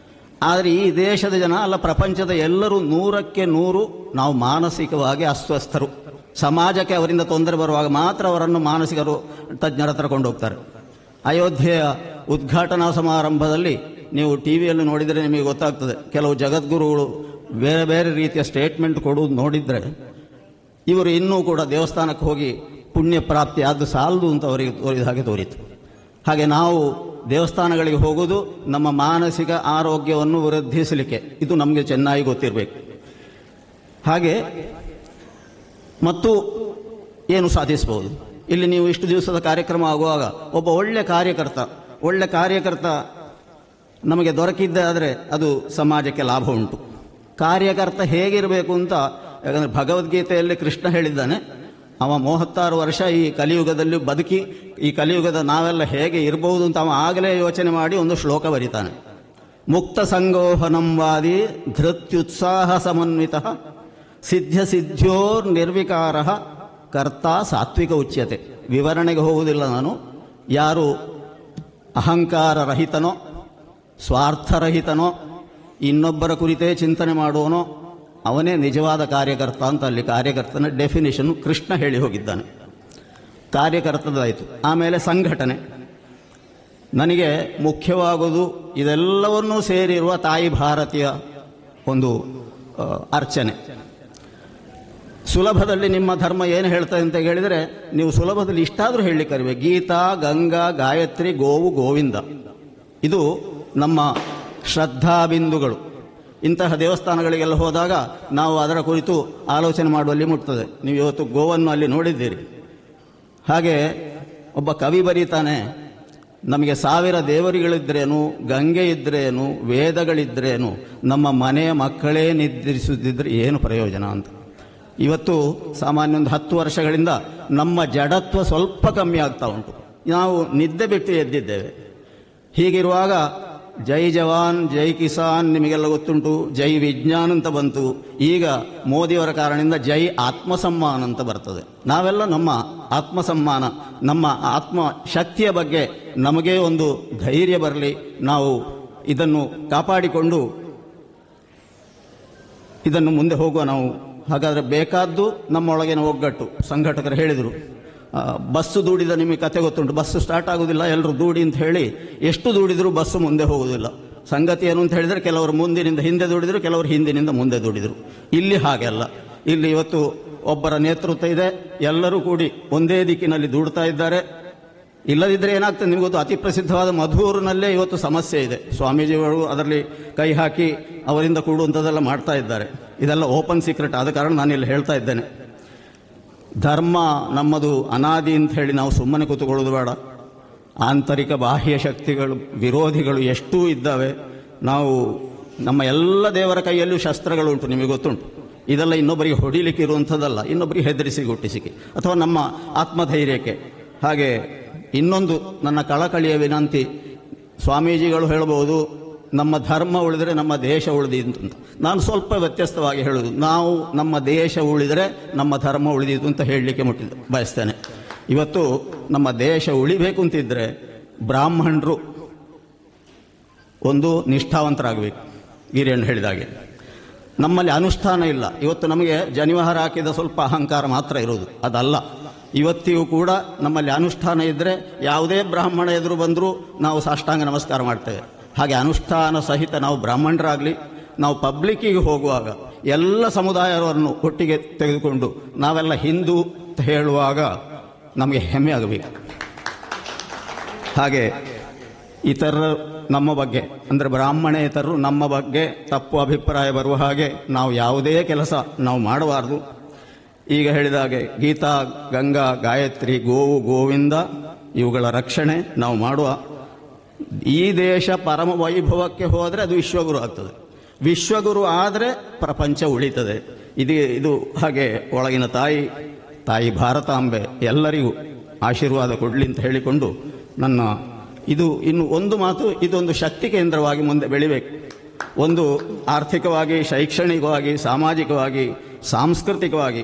ಆದರೆ ಈ ದೇಶದ ಜನ ಅಲ್ಲ, ಪ್ರಪಂಚದ ಎಲ್ಲರೂ 100ಕ್ಕೆ 100 ನಾವು ಮಾನಸಿಕವಾಗಿ ಅಸ್ವಸ್ಥರು. ಸಮಾಜಕ್ಕೆ ಅವರಿಂದ ತೊಂದರೆ ಬರುವಾಗ ಮಾತ್ರ ಅವರನ್ನು ಮಾನಸಿಕ ತಜ್ಞರ ಹತ್ರ ಕೊಂಡೋಗ್ತಾರೆ. ಅಯೋಧ್ಯೆಯ ಉದ್ಘಾಟನಾ ಸಮಾರಂಭದಲ್ಲಿ ನೀವು ಟಿವಿಯಲ್ಲಿ ನೋಡಿದರೆ ನಿಮಗೆ ಗೊತ್ತಾಗ್ತದೆ. ಕೆಲವು ಜಗದ್ಗುರುಗಳು ಬೇರೆ ಬೇರೆ ರೀತಿಯ ಸ್ಟೇಟ್ಮೆಂಟ್ ಕೊಡುವುದು ನೋಡಿದರೆ ಇವರು ಇನ್ನೂ ಕೂಡ ದೇವಸ್ಥಾನಕ್ಕೆ ಹೋಗಿ ಪುಣ್ಯ ಪ್ರಾಪ್ತಿ ಅದು ಸಾಲದು ಅಂತ ಅವರಿಗೆ ತೋರಿದ ಹಾಗೆ ತೋರಿತು. ಹಾಗೆ ನಾವು ದೇವಸ್ಥಾನಗಳಿಗೆ ಹೋಗುವುದು ನಮ್ಮ ಮಾನಸಿಕ ಆರೋಗ್ಯವನ್ನು ವೃದ್ಧಿಸಲಿಕ್ಕೆ, ಇದು ನಮಗೆ ಚೆನ್ನಾಗಿ ಗೊತ್ತಿರಬೇಕು. ಹಾಗೆ ಮತ್ತು ಏನು ಸಾಧಿಸಬಹುದು, ಇಲ್ಲಿ ನೀವು ಇಷ್ಟು ದಿವಸದ ಕಾರ್ಯಕ್ರಮ ಆಗುವಾಗ ಒಬ್ಬ ಒಳ್ಳೆ ಕಾರ್ಯಕರ್ತ ನಮಗೆ ದೊರಕಿದ್ದೆ ಆದರೆ ಅದು ಸಮಾಜಕ್ಕೆ ಲಾಭ ಉಂಟು. ಕಾರ್ಯಕರ್ತ ಹೇಗಿರಬೇಕು ಅಂತ, ಯಾಕಂದರೆ ಭಗವದ್ಗೀತೆಯಲ್ಲಿ ಕೃಷ್ಣ ಹೇಳಿದ್ದಾನೆ, ಅವ 36 ವರ್ಷ ಈ ಕಲಿಯುಗದಲ್ಲಿ ಬದುಕಿ ಈ ಕಲಿಯುಗದ ನಾವೆಲ್ಲ ಹೇಗೆ ಇರಬಹುದು ಅಂತ ಅವ ಆಗಲೇ ಯೋಚನೆ ಮಾಡಿ ಒಂದು ಶ್ಲೋಕ ಬರೀತಾನೆ. ಮುಕ್ತ ಸಂಗೋಹನಂವಾದಿ ಧೃತ್ಯುತ್ಸಾಹ ಸಮನ್ವಿತ ಸಿದ್ಧ್ಯೋರ್ ನಿರ್ವಿಕಾರ ಕರ್ತ ಸಾತ್ವಿಕ ಉಚ್ಯತೆ. ವಿವರಣೆಗೆ ಹೋಗುವುದಿಲ್ಲ ನಾನು. ಯಾರು ಅಹಂಕಾರ ರಹಿತನೋ, ಸ್ವಾರ್ಥರಹಿತನೋ, ಇನ್ನೊಬ್ಬರ ಕುರಿತೇ ಚಿಂತನೆ ಮಾಡುವನೋ ಅವನೇ ನಿಜವಾದ ಕಾರ್ಯಕರ್ತ ಅಂತ ಅಲ್ಲಿ ಕಾರ್ಯಕರ್ತನ ಡೆಫಿನಿಷನ್ ಕೃಷ್ಣ ಹೇಳಿ ಹೋಗಿದ್ದಾನೆ. ಕಾರ್ಯಕರ್ತದಾಯಿತು. ಆಮೇಲೆ ಸಂಘಟನೆ. ನನಗೆ ಮುಖ್ಯವಾಗುವುದು ಇದೆಲ್ಲವನ್ನೂ ಸೇರಿರುವ ತಾಯಿ ಭಾರತೀಯ ಒಂದು ಅರ್ಚನೆ. ಸುಲಭದಲ್ಲಿ ನಿಮ್ಮ ಧರ್ಮ ಏನು ಹೇಳ್ತದೆ ಅಂತ ಹೇಳಿದರೆ ನೀವು ಸುಲಭದಲ್ಲಿ ಇಷ್ಟಾದರೂ ಹೇಳಲಿಕ್ಕೆ ಕರಿಬೇಕು. ಗೀತಾ, ಗಂಗಾ, ಗಾಯತ್ರಿ, ಗೋವು, ಗೋವಿಂದ, ಇದು ನಮ್ಮ ಶ್ರದ್ಧಾಬಿಂದುಗಳು. ಇಂತಹ ದೇವಸ್ಥಾನಗಳಿಗೆಲ್ಲ ಹೋದಾಗ ನಾವು ಅದರ ಕುರಿತು ಆಲೋಚನೆ ಮಾಡುವಲ್ಲಿ ಮುಟ್ತದೆ. ನೀವು ಇವತ್ತು ಗೋವನ್ನು ಅಲ್ಲಿ ನೋಡಿದ್ದೀರಿ. ಹಾಗೆ ಒಬ್ಬ ಕವಿ ಬರೀತಾನೆ, ನಮಗೆ 1000 ದೇವರುಗಳಿದ್ರೇನು, ಗಂಗೆ ಇದ್ರೇನು, ವೇದಗಳಿದ್ರೇನು, ನಮ್ಮ ಮನೆಯ ಮಕ್ಕಳೇ ನಿದ್ರಿಸುತ್ತಿದ್ದರೆ ಏನು ಪ್ರಯೋಜನ ಅಂತ. ಇವತ್ತು ಸಾಮಾನ್ಯ ಒಂದು 10 ವರ್ಷಗಳಿಂದ ನಮ್ಮ ಜಡತ್ವ ಸ್ವಲ್ಪ ಕಮ್ಮಿ ಆಗ್ತಾ ಉಂಟು. ನಾವು ನಿದ್ದೆ ಬಿಟ್ಟು ಎದ್ದಿದ್ದೇವೆ. ಹೀಗಿರುವಾಗ ಜೈ ಜವಾನ್, ಜೈ ಕಿಸಾನ್ ನಿಮಗೆಲ್ಲ ಗೊತ್ತುಂಟು. ಜೈ ವಿಜ್ಞಾನ್ ಅಂತ ಬಂತು. ಈಗ ಮೋದಿಯವರ ಕಾರಣದಿಂದ ಜೈ ಆತ್ಮಸಮ್ಮಾನ ಅಂತ ಬರ್ತದೆ. ನಾವೆಲ್ಲ ನಮ್ಮ ಆತ್ಮಸಮ್ಮಾನ, ನಮ್ಮ ಆತ್ಮ ಶಕ್ತಿಯ ಬಗ್ಗೆ ನಮಗೆ ಒಂದು ಧೈರ್ಯ ಬರಲಿ, ನಾವು ಇದನ್ನು ಕಾಪಾಡಿಕೊಂಡು ಇದನ್ನು ಮುಂದೆ ಹೋಗುವ ನಾವು. ಹಾಗಾದರೆ ಬೇಕಾದ್ದು ನಮ್ಮೊಳಗಿನ ಒಗ್ಗಟ್ಟು. ಸಂಘಟಕರು ಹೇಳಿದರು, ಬಸ್ಸು ದೂಡಿದ ನಿಮಗೆ ಕತೆ ಗೊತ್ತುಂಟು. ಬಸ್ಸು ಸ್ಟಾರ್ಟ್ ಆಗೋದಿಲ್ಲ, ಎಲ್ಲರೂ ದೂಡಿ ಅಂತ ಹೇಳಿ ಎಷ್ಟು ದೂಡಿದರೂ ಬಸ್ಸು ಮುಂದೆ ಹೋಗುವುದಿಲ್ಲ. ಸಂಗತಿ ಏನು ಅಂತ ಹೇಳಿದರೆ ಕೆಲವರು ಮುಂದಿನಿಂದ ಹಿಂದೆ ದೂಡಿದರು, ಕೆಲವರು ಹಿಂದಿನಿಂದ ಮುಂದೆ ದೂಡಿದರು. ಇಲ್ಲಿ ಹಾಗೆಲ್ಲ. ಇಲ್ಲಿ ಇವತ್ತು ಒಬ್ಬರ ನೇತೃತ್ವ ಇದೆ, ಎಲ್ಲರೂ ಕೂಡಿ ಒಂದೇ ದಿಕ್ಕಿನಲ್ಲಿ ದೂಡ್ತಾ ಇದ್ದಾರೆ. ಇಲ್ಲದಿದ್ದರೆ ಏನಾಗ್ತದೆ ನಿಮಗೆ ಗೊತ್ತು, ಅತಿ ಪ್ರಸಿದ್ಧವಾದ ಮಧೂರಿನಲ್ಲೇ ಇವತ್ತು ಸಮಸ್ಯೆ ಇದೆ. ಸ್ವಾಮೀಜಿಗಳು ಅದರಲ್ಲಿ ಕೈ ಹಾಕಿ ಅವರಿಂದ ಕೂಡುವಂಥದ್ದೆಲ್ಲ ಮಾಡ್ತಾ ಇದ್ದಾರೆ. ಇದೆಲ್ಲ ಓಪನ್ ಸೀಕ್ರೆಟ್. ಆದ ಕಾರಣ ನಾನು ಇಲ್ಲಿ ಹೇಳ್ತಾ ಇದ್ದೇನೆ, ಧರ್ಮ ನಮ್ಮದು ಅನಾದಿ ಅಂತ ಹೇಳಿ ನಾವು ಸುಮ್ಮನೆ ಕೂತುಕೊಳ್ಳೋದು ಬೇಡ. ಆಂತರಿಕ ಬಾಹ್ಯ ಶಕ್ತಿಗಳು, ವಿರೋಧಿಗಳು ಎಷ್ಟೂ ಇದ್ದಾವೆ. ನಾವು ನಮ್ಮ ಎಲ್ಲ ದೇವರ ಕೈಯಲ್ಲೂ ಶಸ್ತ್ರಗಳು ಉಂಟು, ನಿಮಗೆ ಗೊತ್ತುಂಟು. ಇದೆಲ್ಲ ಇನ್ನೊಬ್ಬರಿಗೆ ಹೊಡಿಲಿಕ್ಕೆ ಇರುವಂಥದ್ದಲ್ಲ, ಇನ್ನೊಬ್ಬರಿಗೆ ಹೆದರಿಸಿ ಹುಟ್ಟಿಸಿಕೆ ಅಥವಾ ನಮ್ಮ ಆತ್ಮಧೈರ್ಯಕ್ಕೆ. ಹಾಗೆ ಇನ್ನೊಂದು ನನ್ನ ಕಳಕಳಿಯ ವಿನಂತಿ, ಸ್ವಾಮೀಜಿಗಳು ಹೇಳಬಹುದು ನಮ್ಮ ಧರ್ಮ ಉಳಿದರೆ ನಮ್ಮ ದೇಶ ಉಳಿದಿತ್ತು ಅಂತ. ನಾನು ಸ್ವಲ್ಪ ವ್ಯತ್ಯಸ್ತವಾಗಿ ಹೇಳುವುದು, ನಾವು ನಮ್ಮ ದೇಶ ಉಳಿದರೆ ನಮ್ಮ ಧರ್ಮ ಉಳಿದಿತ್ತು ಅಂತ ಹೇಳಲಿಕ್ಕೆ ಬಯಸ್ತೇನೆ. ಇವತ್ತು ನಮ್ಮ ದೇಶ ಉಳಿಬೇಕು ಅಂತಿದ್ರೆ ಬ್ರಾಹ್ಮಣರು ಒಂದು ನಿಷ್ಠಾವಂತರಾಗಬೇಕು. ಗಿರಿಯಣ್ಣ ಹೇಳಿದಾಗೆ ನಮ್ಮಲ್ಲಿ ಅನುಷ್ಠಾನ ಇಲ್ಲ. ಇವತ್ತು ನಮಗೆ ಜನಿವಾರ ಹಾಕಿದ ಸ್ವಲ್ಪ ಅಹಂಕಾರ ಮಾತ್ರ ಇರೋದು, ಅದಲ್ಲ. ಇವತ್ತಿಗೂ ಕೂಡ ನಮ್ಮಲ್ಲಿ ಅನುಷ್ಠಾನ ಇದ್ದರೆ ಯಾವುದೇ ಬ್ರಾಹ್ಮಣ ಎದುರು ಬಂದರೂ ನಾವು ಸಾಷ್ಟಾಂಗ ನಮಸ್ಕಾರ ಮಾಡ್ತೇವೆ. ಹಾಗೆ ಅನುಷ್ಠಾನ ಸಹಿತ ನಾವು ಬ್ರಾಹ್ಮಣರಾಗಲಿ, ನಾವು ಪಬ್ಲಿಕ್ಕಿಗೆ ಹೋಗುವಾಗ ಎಲ್ಲ ಸಮುದಾಯವನ್ನು ಒಟ್ಟಿಗೆ ತೆಗೆದುಕೊಂಡು ನಾವೆಲ್ಲ ಹಿಂದೂ ಅಂತ ಹೇಳುವಾಗ ನಮಗೆ ಹೆಮ್ಮೆ ಆಗಬೇಕು. ಹಾಗೆ ಇತರರು ನಮ್ಮ ಬಗ್ಗೆ ಅಂದರೆ ಬ್ರಾಹ್ಮಣೇತರರು ನಮ್ಮ ಬಗ್ಗೆ ತಪ್ಪು ಅಭಿಪ್ರಾಯ ಬರುವ ಹಾಗೆ ನಾವು ಯಾವುದೇ ಕೆಲಸ ನಾವು ಮಾಡಬಾರ್ದು. ಈಗ ಹೇಳಿದ ಹಾಗೆ ಗೀತಾ, ಗಂಗಾ, ಗಾಯತ್ರಿ, ಗೋವು, ಗೋವಿಂದ ಇವುಗಳ ರಕ್ಷಣೆ ನಾವು ಮಾಡುವ. ಈ ದೇಶ ಪರಮ ವೈಭವಕ್ಕೆ ಹೋದರೆ ಅದು ವಿಶ್ವಗುರು ಆಗ್ತದೆ. ವಿಶ್ವಗುರು ಆದರೆ ಪ್ರಪಂಚ ಉಳಿತದೆ. ಇದು ಹಾಗೆ ಒಳಗಿನ ತಾಯಿ ಭಾರತಾಂಬೆ ಎಲ್ಲರಿಗೂ ಆಶೀರ್ವಾದ ಕೊಡಲಿ ಅಂತ ಹೇಳಿಕೊಂಡು ನನ್ನ ಇನ್ನು ಒಂದು ಮಾತು, ಇದೊಂದು ಶಕ್ತಿ ಕೇಂದ್ರವಾಗಿ ಮುಂದೆ ಬೆಳಿಬೇಕು. ಒಂದು ಆರ್ಥಿಕವಾಗಿ, ಶೈಕ್ಷಣಿಕವಾಗಿ, ಸಾಮಾಜಿಕವಾಗಿ, ಸಾಂಸ್ಕೃತಿಕವಾಗಿ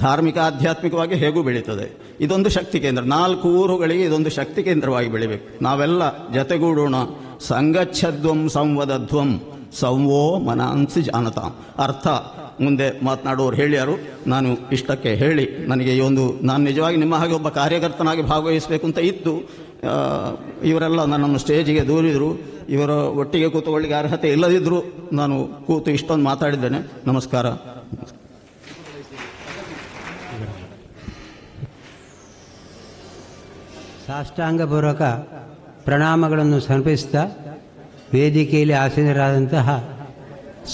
ಧಾರ್ಮಿಕ ಆಧ್ಯಾತ್ಮಿಕವಾಗಿ ಹೇಗೂ ಬೆಳೀತದೆ. ಇದೊಂದು ಶಕ್ತಿ ಕೇಂದ್ರ, 4 ಊರುಗಳಿಗೆ ಇದೊಂದು ಶಕ್ತಿ ಕೇಂದ್ರವಾಗಿ ಬೆಳಿಬೇಕು. ನಾವೆಲ್ಲ ಜತೆಗೂಡೋಣ. ಸಂಗಚ್ಛಧ್ವಂ ಸಂವದಧ್ವಂ ಸಂವೋ ಮನಾಂಸಿ ಜಾನತಾಂ. ಅರ್ಥ ಮುಂದೆ ಮಾತನಾಡುವವರು ಹೇಳ್ಯಾರು. ನಾನು ಇಷ್ಟಕ್ಕೆ ಹೇಳಿ, ನನಗೆ ಈ ಒಂದು, ನಾನು ನಿಜವಾಗಿ ನಿಮ್ಮ ಹಾಗೆ ಒಬ್ಬ ಕಾರ್ಯಕರ್ತನಾಗಿ ಭಾಗವಹಿಸಬೇಕು ಅಂತ ಇತ್ತು. ಇವರೆಲ್ಲ ನನ್ನನ್ನು ಸ್ಟೇಜಿಗೆ ದೂರಿದರು. ಇವರ ಒಟ್ಟಿಗೆ ಕೂತುಕೊಳ್ಳಿಕ್ಕೆ ಅರ್ಹತೆ ಇಲ್ಲದಿದ್ದರೂ ನಾನು ಕೂತು ಇಷ್ಟೊಂದು ಮಾತಾಡಿದ್ದೇನೆ. ನಮಸ್ಕಾರ. ಸಾಷ್ಟಾಂಗಪೂರ್ವಕ ಪ್ರಣಾಮಗಳನ್ನು ಸಮರ್ಪಿಸುತ್ತಾ ವೇದಿಕೆಯಲ್ಲಿ ಆಸೀನರಾದಂತಹ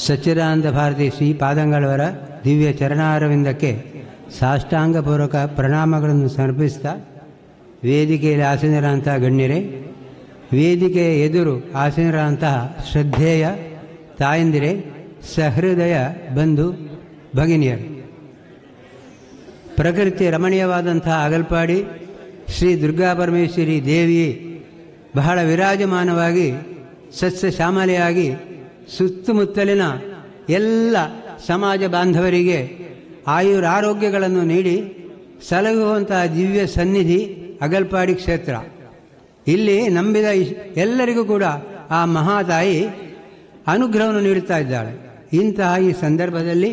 ಸಚ್ಚಿದಾನಂದ ಭಾರತಿ ಶ್ರೀಪಾದಂಗಳವರ ದಿವ್ಯ ಚರಣಾರವಿಂದಕ್ಕೆ ಸಾಷ್ಟಾಂಗಪೂರ್ವಕ ಪ್ರಣಾಮಗಳನ್ನು ಸಮರ್ಪಿಸುತ್ತಾ ವೇದಿಕೆಯಲ್ಲಿ ಆಸೀನರಾದಂತಹ ಗಣ್ಯರೇ, ವೇದಿಕೆಯ ಎದುರು ಆಸೀನರಾದಂತಹ ಶ್ರದ್ಧೇಯ ತಾಯಂದಿರೇ, ಸಹೃದಯ ಬಂಧು ಭಗಿನಿಯರು, ಪ್ರಕೃತಿ ರಮಣೀಯವಾದಂತಹ ಅಗಲ್ಪಾಡಿ ಶ್ರೀ ದುರ್ಗಾಪರಮೇಶ್ವರಿ ದೇವಿ ಬಹಳ ವಿರಾಜಮಾನವಾಗಿ ಸಸ್ಯ ಶ್ಯಾಮಲೆಯಾಗಿ ಸುತ್ತಮುತ್ತಲಿನ ಎಲ್ಲ ಸಮಾಜ ಬಾಂಧವರಿಗೆ ಆಯುರಾರೋಗ್ಯಗಳನ್ನು ನೀಡಿ ಸಲಹುವಂತಹ ದಿವ್ಯ ಸನ್ನಿಧಿ ಅಗಲ್ಪಾಡಿ ಕ್ಷೇತ್ರ. ಇಲ್ಲಿ ನಂಬಿದ ಎಲ್ಲರಿಗೂ ಕೂಡ ಆ ಮಹಾತಾಯಿ ಅನುಗ್ರಹವನ್ನು ನೀಡುತ್ತಾ ಇದ್ದಾಳೆ. ಇಂತಹ ಈ ಸಂದರ್ಭದಲ್ಲಿ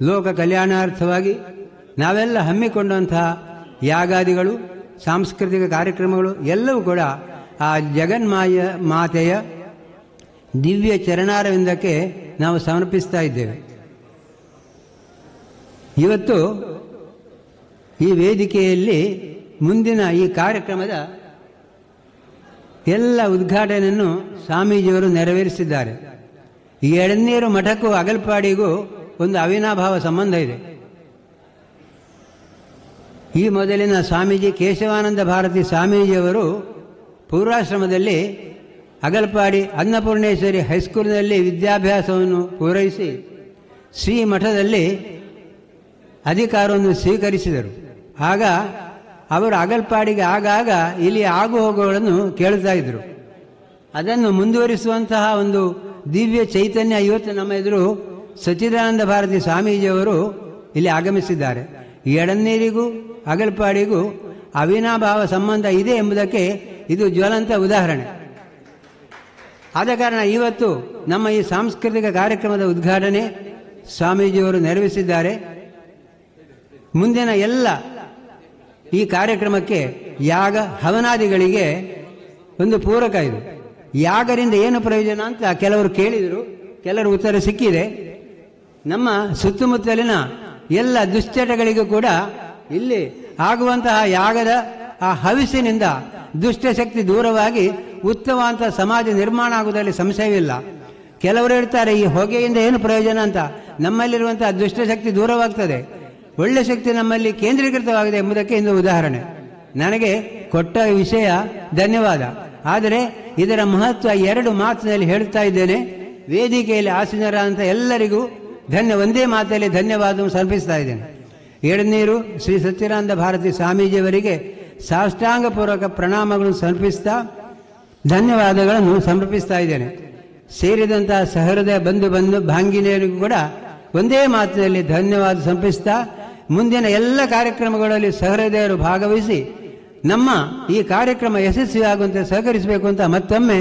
ಲೋಕ ಕಲ್ಯಾಣಾರ್ಥವಾಗಿ ನಾವೆಲ್ಲ ಹಮ್ಮಿಕೊಂಡಂತಹ ಯಾಗಾದಿಗಳು, ಸಾಂಸ್ಕೃತಿಕ ಕಾರ್ಯಕ್ರಮಗಳು ಎಲ್ಲವೂ ಕೂಡ ಆ ಮಾತೆಯ ದಿವ್ಯ ಚರಣಾರವಿಂದಕ್ಕೆ ನಾವು ಸಮರ್ಪಿಸ್ತಾ ಇದ್ದೇವೆ. ಇವತ್ತು ಈ ವೇದಿಕೆಯಲ್ಲಿ ಮುಂದಿನ ಈ ಕಾರ್ಯಕ್ರಮದ ಎಲ್ಲ ಉದ್ಘಾಟನೆಯನ್ನು ಸ್ವಾಮೀಜಿಯವರು ನೆರವೇರಿಸಿದ್ದಾರೆ. ಈ ಎಳನೀರು ಮಠಕ್ಕೂ ಅಗಲ್ಪಾಡಿಗೂ ಒಂದು ಅವಿನಾಭಾವ ಸಂಬಂಧ ಇದೆ. ಈ ಮೊದಲಿನ ಸ್ವಾಮೀಜಿ ಕೇಶವಾನಂದ ಭಾರತಿ ಸ್ವಾಮೀಜಿಯವರು ಪೂರ್ವಾಶ್ರಮದಲ್ಲಿ ಅಗಲ್ಪಾಡಿ ಅನ್ನಪೂರ್ಣೇಶ್ವರಿ ಹೈಸ್ಕೂಲಿನಲ್ಲಿ ವಿದ್ಯಾಭ್ಯಾಸವನ್ನು ಪೂರೈಸಿ ಶ್ರೀ ಮಠದಲ್ಲಿ ಅಧಿಕಾರವನ್ನು ಸ್ವೀಕರಿಸಿದರು. ಆಗ ಅವರು ಅಗಲ್ಪಾಡಿಗೆ ಆಗಾಗ ಇಲ್ಲಿ ಆಗು ಹೋಗುಗಳನ್ನು ಕೇಳ್ತಾ ಇದ್ದರು. ಅದನ್ನು ಮುಂದುವರಿಸುವಂತಹ ಒಂದು ದಿವ್ಯ ಚೈತನ್ಯ ಇವತ್ತು ನಮ್ಮ ಎದುರು ಸಚ್ಚಿದಾನಂದ ಭಾರತಿ ಸ್ವಾಮೀಜಿಯವರು ಇಲ್ಲಿ ಆಗಮಿಸಿದ್ದಾರೆ. ಎಳನೀರಿಗೂ ಅಗಲ್ಪಾಡಿಗೂ ಅವಿನಾಭಾವ ಸಂಬಂಧ ಇದೆ ಎಂಬುದಕ್ಕೆ ಇದು ಜ್ವಲಂತ ಉದಾಹರಣೆ. ಆದ ಕಾರಣ ಇವತ್ತು ನಮ್ಮ ಈ ಸಾಂಸ್ಕೃತಿಕ ಕಾರ್ಯಕ್ರಮದ ಉದ್ಘಾಟನೆ ಸ್ವಾಮೀಜಿಯವರು ನೆರವೇರಿಸಿದ್ದಾರೆ. ಮುಂದಿನ ಎಲ್ಲ ಈ ಕಾರ್ಯಕ್ರಮಕ್ಕೆ ಯಾಗ ಹವನಾದಿಗಳಿಗೆ ಒಂದು ಪೂರಕ ಇದು. ಯಾಗರಿಂದ ಏನು ಪ್ರಯೋಜನ ಅಂತ ಕೆಲವರು ಕೇಳಿದರು, ಕೆಲವರು ಉತ್ತರ ಸಿಕ್ಕಿದೆ. ನಮ್ಮ ಸುತ್ತಮುತ್ತಲಿನ ಎಲ್ಲ ದುಶ್ಚಟಗಳಿಗೂ ಕೂಡ ಇಲ್ಲಿ ಆಗುವಂತಹ ಯಾಗದ ಆ ಹವಿಸಿನಿಂದ ದುಷ್ಟಶಕ್ತಿ ದೂರವಾಗಿ ಉತ್ತಮವಾದಂತಹ ಸಮಾಜ ನಿರ್ಮಾಣ ಆಗುವುದರಲ್ಲಿ ಸಂಶಯವಿಲ್ಲ. ಕೆಲವರು ಹೇಳ್ತಾರೆ ಈ ಹೊಗೆಯಿಂದ ಏನು ಪ್ರಯೋಜನ ಅಂತ. ನಮ್ಮಲ್ಲಿರುವಂತಹ ದುಷ್ಟಶಕ್ತಿ ದೂರವಾಗ್ತದೆ, ಒಳ್ಳೆ ಶಕ್ತಿ ನಮ್ಮಲ್ಲಿ ಕೇಂದ್ರೀಕೃತವಾಗಿದೆ ಎಂಬುದಕ್ಕೆ ಒಂದು ಉದಾಹರಣೆ. ನನಗೆ ಕೊಟ್ಟ ವಿಷಯ ಧನ್ಯವಾದ. ಆದರೆ ಇದರ ಮಹತ್ವ 2 ಮಾತಿನಲ್ಲಿ ಹೇಳ್ತಾ ಇದ್ದೇನೆ. ವೇದಿಕೆಯಲ್ಲಿ ಆಸೀನರಾದಂಥ ಎಲ್ಲರಿಗೂ ಒಂದೇ ಮಾತಲ್ಲಿ ಧನ್ಯವಾದವನ್ನು ಸಮರ್ಪಿಸ್ತಾ ಇದ್ದೇನೆ. ಎಳನೀರು ಶ್ರೀ ಸಚ್ಚಿದಾನಂದ ಭಾರತಿ ಸ್ವಾಮೀಜಿಯವರಿಗೆ ಸಾಷ್ಟಾಂಗಪೂರ್ವಕ ಪ್ರಣಾಮಗಳನ್ನು ಸಮರ್ಪಿಸ್ತಾ ಧನ್ಯವಾದಗಳನ್ನು ಸಮರ್ಪಿಸ್ತಾ ಇದ್ದೇನೆ. ಸೇರಿದಂತಹ ಸಹೃದಯ ಬಂಧು ಭಾಂಗಿನಿಯರಿಗೂ ಕೂಡ ಒಂದೇ ಮಾತಿನಲ್ಲಿ ಧನ್ಯವಾದ ಸಮರ್ಪಿಸ್ತಾ ಮುಂದಿನ ಎಲ್ಲ ಕಾರ್ಯಕ್ರಮಗಳಲ್ಲಿ ಸಹೃದಯರು ಭಾಗವಹಿಸಿ ನಮ್ಮ ಈ ಕಾರ್ಯಕ್ರಮ ಯಶಸ್ವಿಯಾಗುವಂತೆ ಸಹಕರಿಸಬೇಕು ಅಂತ ಮತ್ತೊಮ್ಮೆ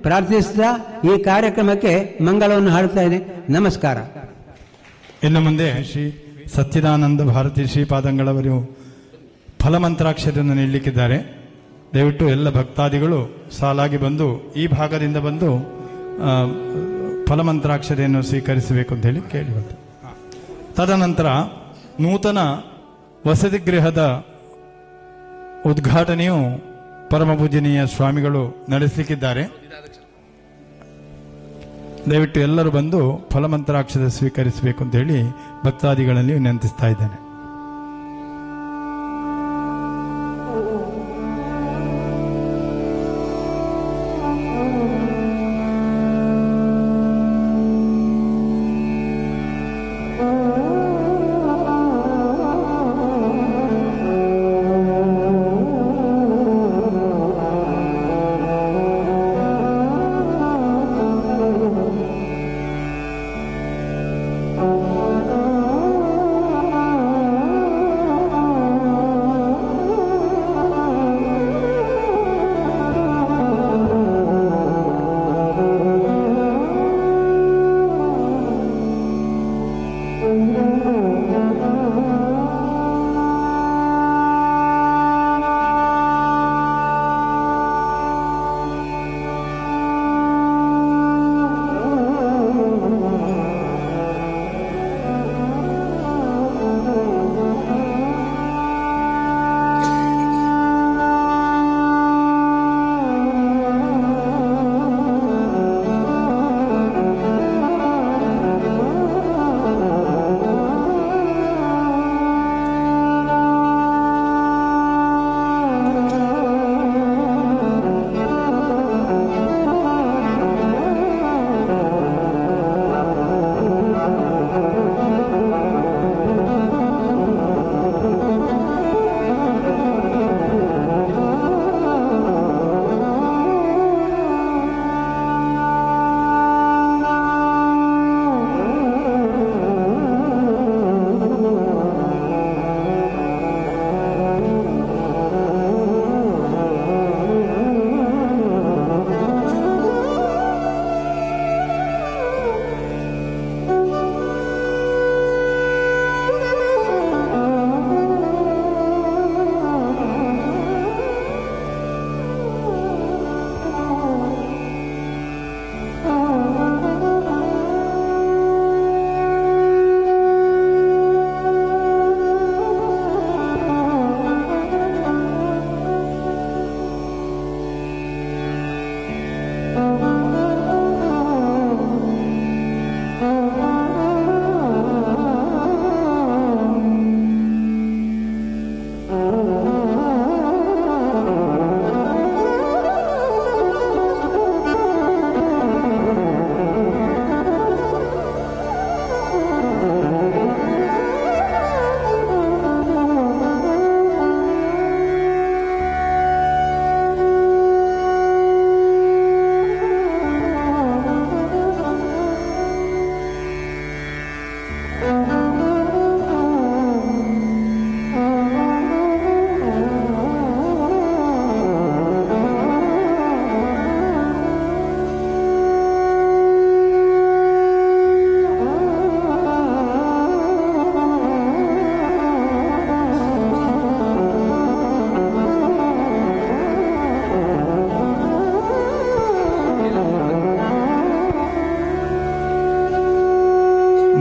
ಪ್ರಾರ್ಥಿಸ್ತಾ ಈ ಕಾರ್ಯಕ್ರಮಕ್ಕೆ ಮಂಗಳವನ್ನು ಹಾಡುತ್ತಾ ಇದೆ. ನಮಸ್ಕಾರ. ಇನ್ನು ಮುಂದೆ ಶ್ರೀ ಸಚ್ಚಿದಾನಂದ ಭಾರತಿ ಶ್ರೀಪಾದಂಗಳವರು ಫಲಮಂತ್ರಾಕ್ಷರಿಯನ್ನು ನೀಡಲಿಕ್ಕಿದ್ದಾರೆ. ದಯವಿಟ್ಟು ಎಲ್ಲ ಭಕ್ತಾದಿಗಳು ಸಾಲಾಗಿ ಬಂದು ಈ ಭಾಗದಿಂದ ಬಂದು ಫಲಮಂತ್ರಾಕ್ಷರಿಯನ್ನು ಸ್ವೀಕರಿಸಬೇಕು ಅಂತ ಹೇಳಿ ಕೇಳಿಬಂತು. ತದನಂತರ ನೂತನ ವಸತಿ ಗೃಹದ ಉದ್ಘಾಟನೆಯು ಪರಮಪೂಜನೀಯ ಸ್ವಾಮಿಗಳು ನಡೆಸಲಿಕ್ಕಿದ್ದಾರೆ. ದಯವಿಟ್ಟು ಎಲ್ಲರೂ ಬಂದು ಫಲಮಂತ್ರಾಕ್ಷರ ಸ್ವೀಕರಿಸಬೇಕು ಅಂತ ಹೇಳಿ ಭಕ್ತಾದಿಗಳಲ್ಲಿ ವಿನಂತಿಸ್ತಾ ಇದ್ದೇನೆ.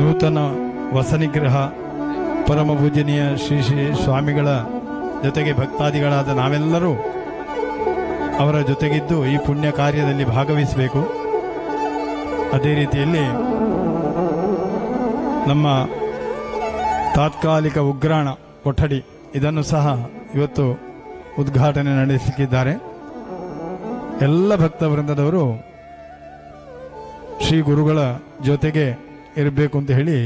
ನೂತನ ವಸನಿಗ್ರಹ ಪರಮ ಪೂಜನೀಯ ಶ್ರೀ ಶ್ರೀ ಸ್ವಾಮಿಗಳ ಜೊತೆಗೆ ಭಕ್ತಾದಿಗಳಾದ ನಾವೆಲ್ಲರೂ ಅವರ ಜೊತೆಗಿದ್ದು ಈ ಪುಣ್ಯ ಕಾರ್ಯದಲ್ಲಿ ಭಾಗವಹಿಸಬೇಕು. ಅದೇ ರೀತಿಯಲ್ಲಿ ನಮ್ಮ ತಾತ್ಕಾಲಿಕ ಉಗ್ರಾಣ ಕೊಠಡಿ ಇದನ್ನು ಸಹ ಇವತ್ತು ಉದ್ಘಾಟನೆ ನಡೆಸಲಿದ್ದಾರೆ. ಎಲ್ಲ ಭಕ್ತ ವೃಂದದವರು ಶ್ರೀ ಗುರುಗಳ ಜೊತೆಗೆ ಇರಬೇಕು ಅಂತ ಹೇಳಿ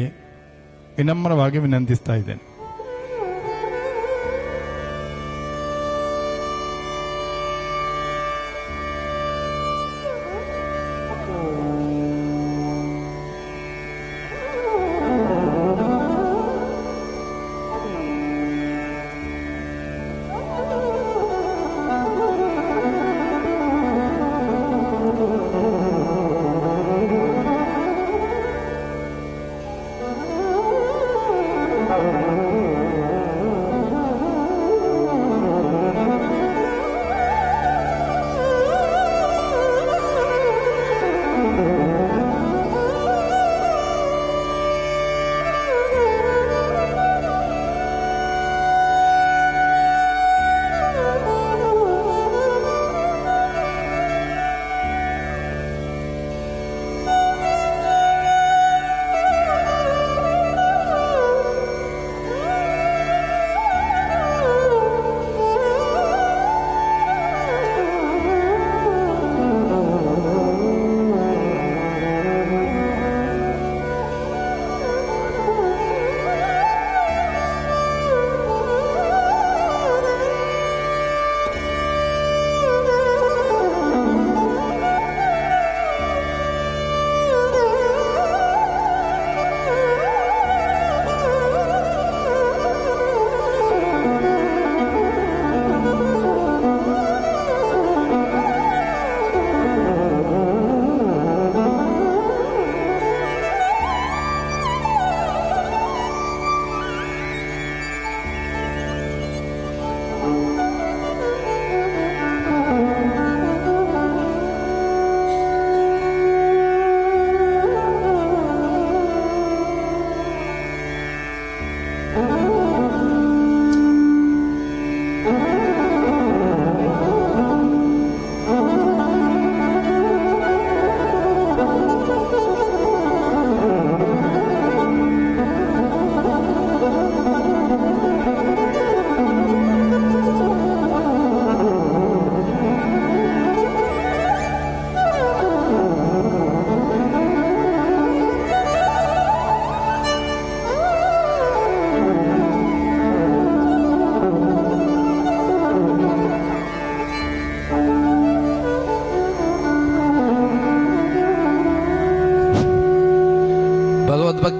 ವಿನಮ್ರವಾಗಿ ವಿನಂತಿಸ್ತಾ ಇದ್ದೇನೆ. Oh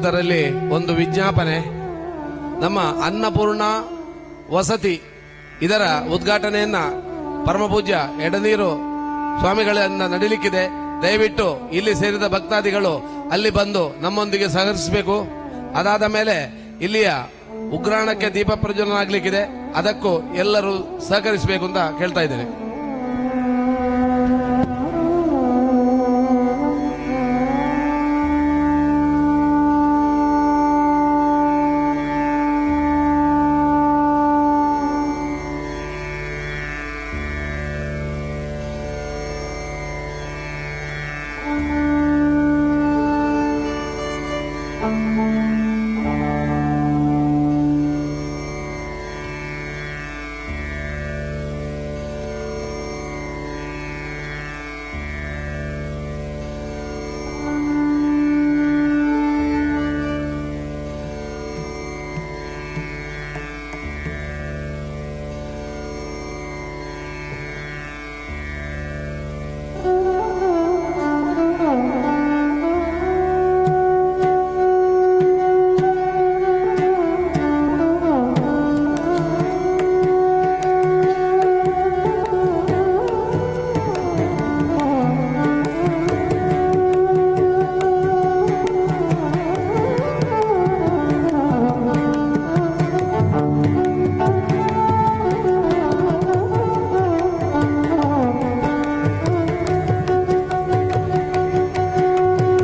ಅದರಲ್ಲಿ ಒಂದು ವಿಜ್ಞಾಪನೆ. ನಮ್ಮ ಅನ್ನಪೂರ್ಣ ವಸತಿ ಇದರ ಉದ್ಘಾಟನೆಯನ್ನ ಪರಮಪೂಜ್ಯ ಎಡನೀರು ಸ್ವಾಮಿಗಳಿಂದ ನಡೀಲಿಕ್ಕಿದೆ. ದಯವಿಟ್ಟು ಇಲ್ಲಿ ಸೇರಿದ ಭಕ್ತಾದಿಗಳು ಅಲ್ಲಿ ಬಂದು ನಮ್ಮೊಂದಿಗೆ ಸಹಕರಿಸಬೇಕು. ಅದಾದ ಮೇಲೆ ಇಲ್ಲಿಯ ಉಗ್ರಾಣಕ್ಕೆ ದೀಪ ಪ್ರಜ್ವಲನ ಆಗ್ಲಿಕ್ಕಿದೆ, ಅದಕ್ಕೂ ಎಲ್ಲರೂ ಸಹಕರಿಸಬೇಕು ಅಂತ ಕೇಳ್ತಾ ಇದ್ದೇನೆ.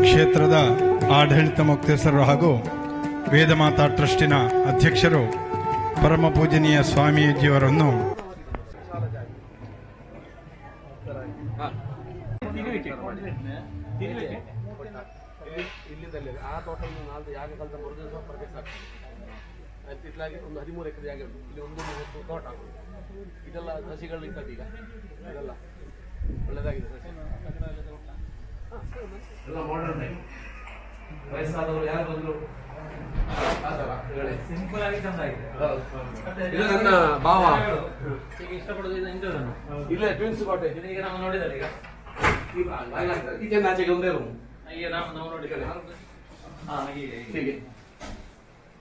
ಕ್ಷೇತ್ರದ ಆಡಳಿತ ಮುಕ್ತೇಶ್ವರರು ಹಾಗೂ ವೇದಮಾತಾ ಟ್ರಸ್ಟಿನ ಅಧ್ಯಕ್ಷರು ಪರಮ ಪೂಜನೀಯ ಸ್ವಾಮೀಜಿಯವರನ್ನು ಒಂದು 13 ಎಕರೆ ಜಾಗ ಉಂಟು. ಇಲ್ಲಿ 1 ತೋಟ ಇದೆಲ್ಲ ಸಸಿಗಳು ಇರ್ತದೆ. ಈಗ ಇದೆಲ್ಲ ಒಳ್ಳೆದಾಗಿದೆ. ಎಲ್ಲ ಮಾಡರ್ನ್ ವಯಸ್ಸಾದವರು ಯಾರು ಬಂದ್ರು ಸಿಂಪಲ್ ಆಗಿ ಚಂದ ಆಗಿದೆ. ಇದು ನನ್ನ ಭಾವ ಇಷ್ಟಪಡೋದು ಇಲ್ಲೇ ಟ್ವಿನ್ಸ್ ಕೋಟೆ. ಈಗ ನಾವು ನೋಡಿದರೆ ಈಗ ಆಚೆಗೆ ಒಂದೇ ರೂಮ್ ನಾವು ನೋಡಿದರೆ ಹೀಗೆ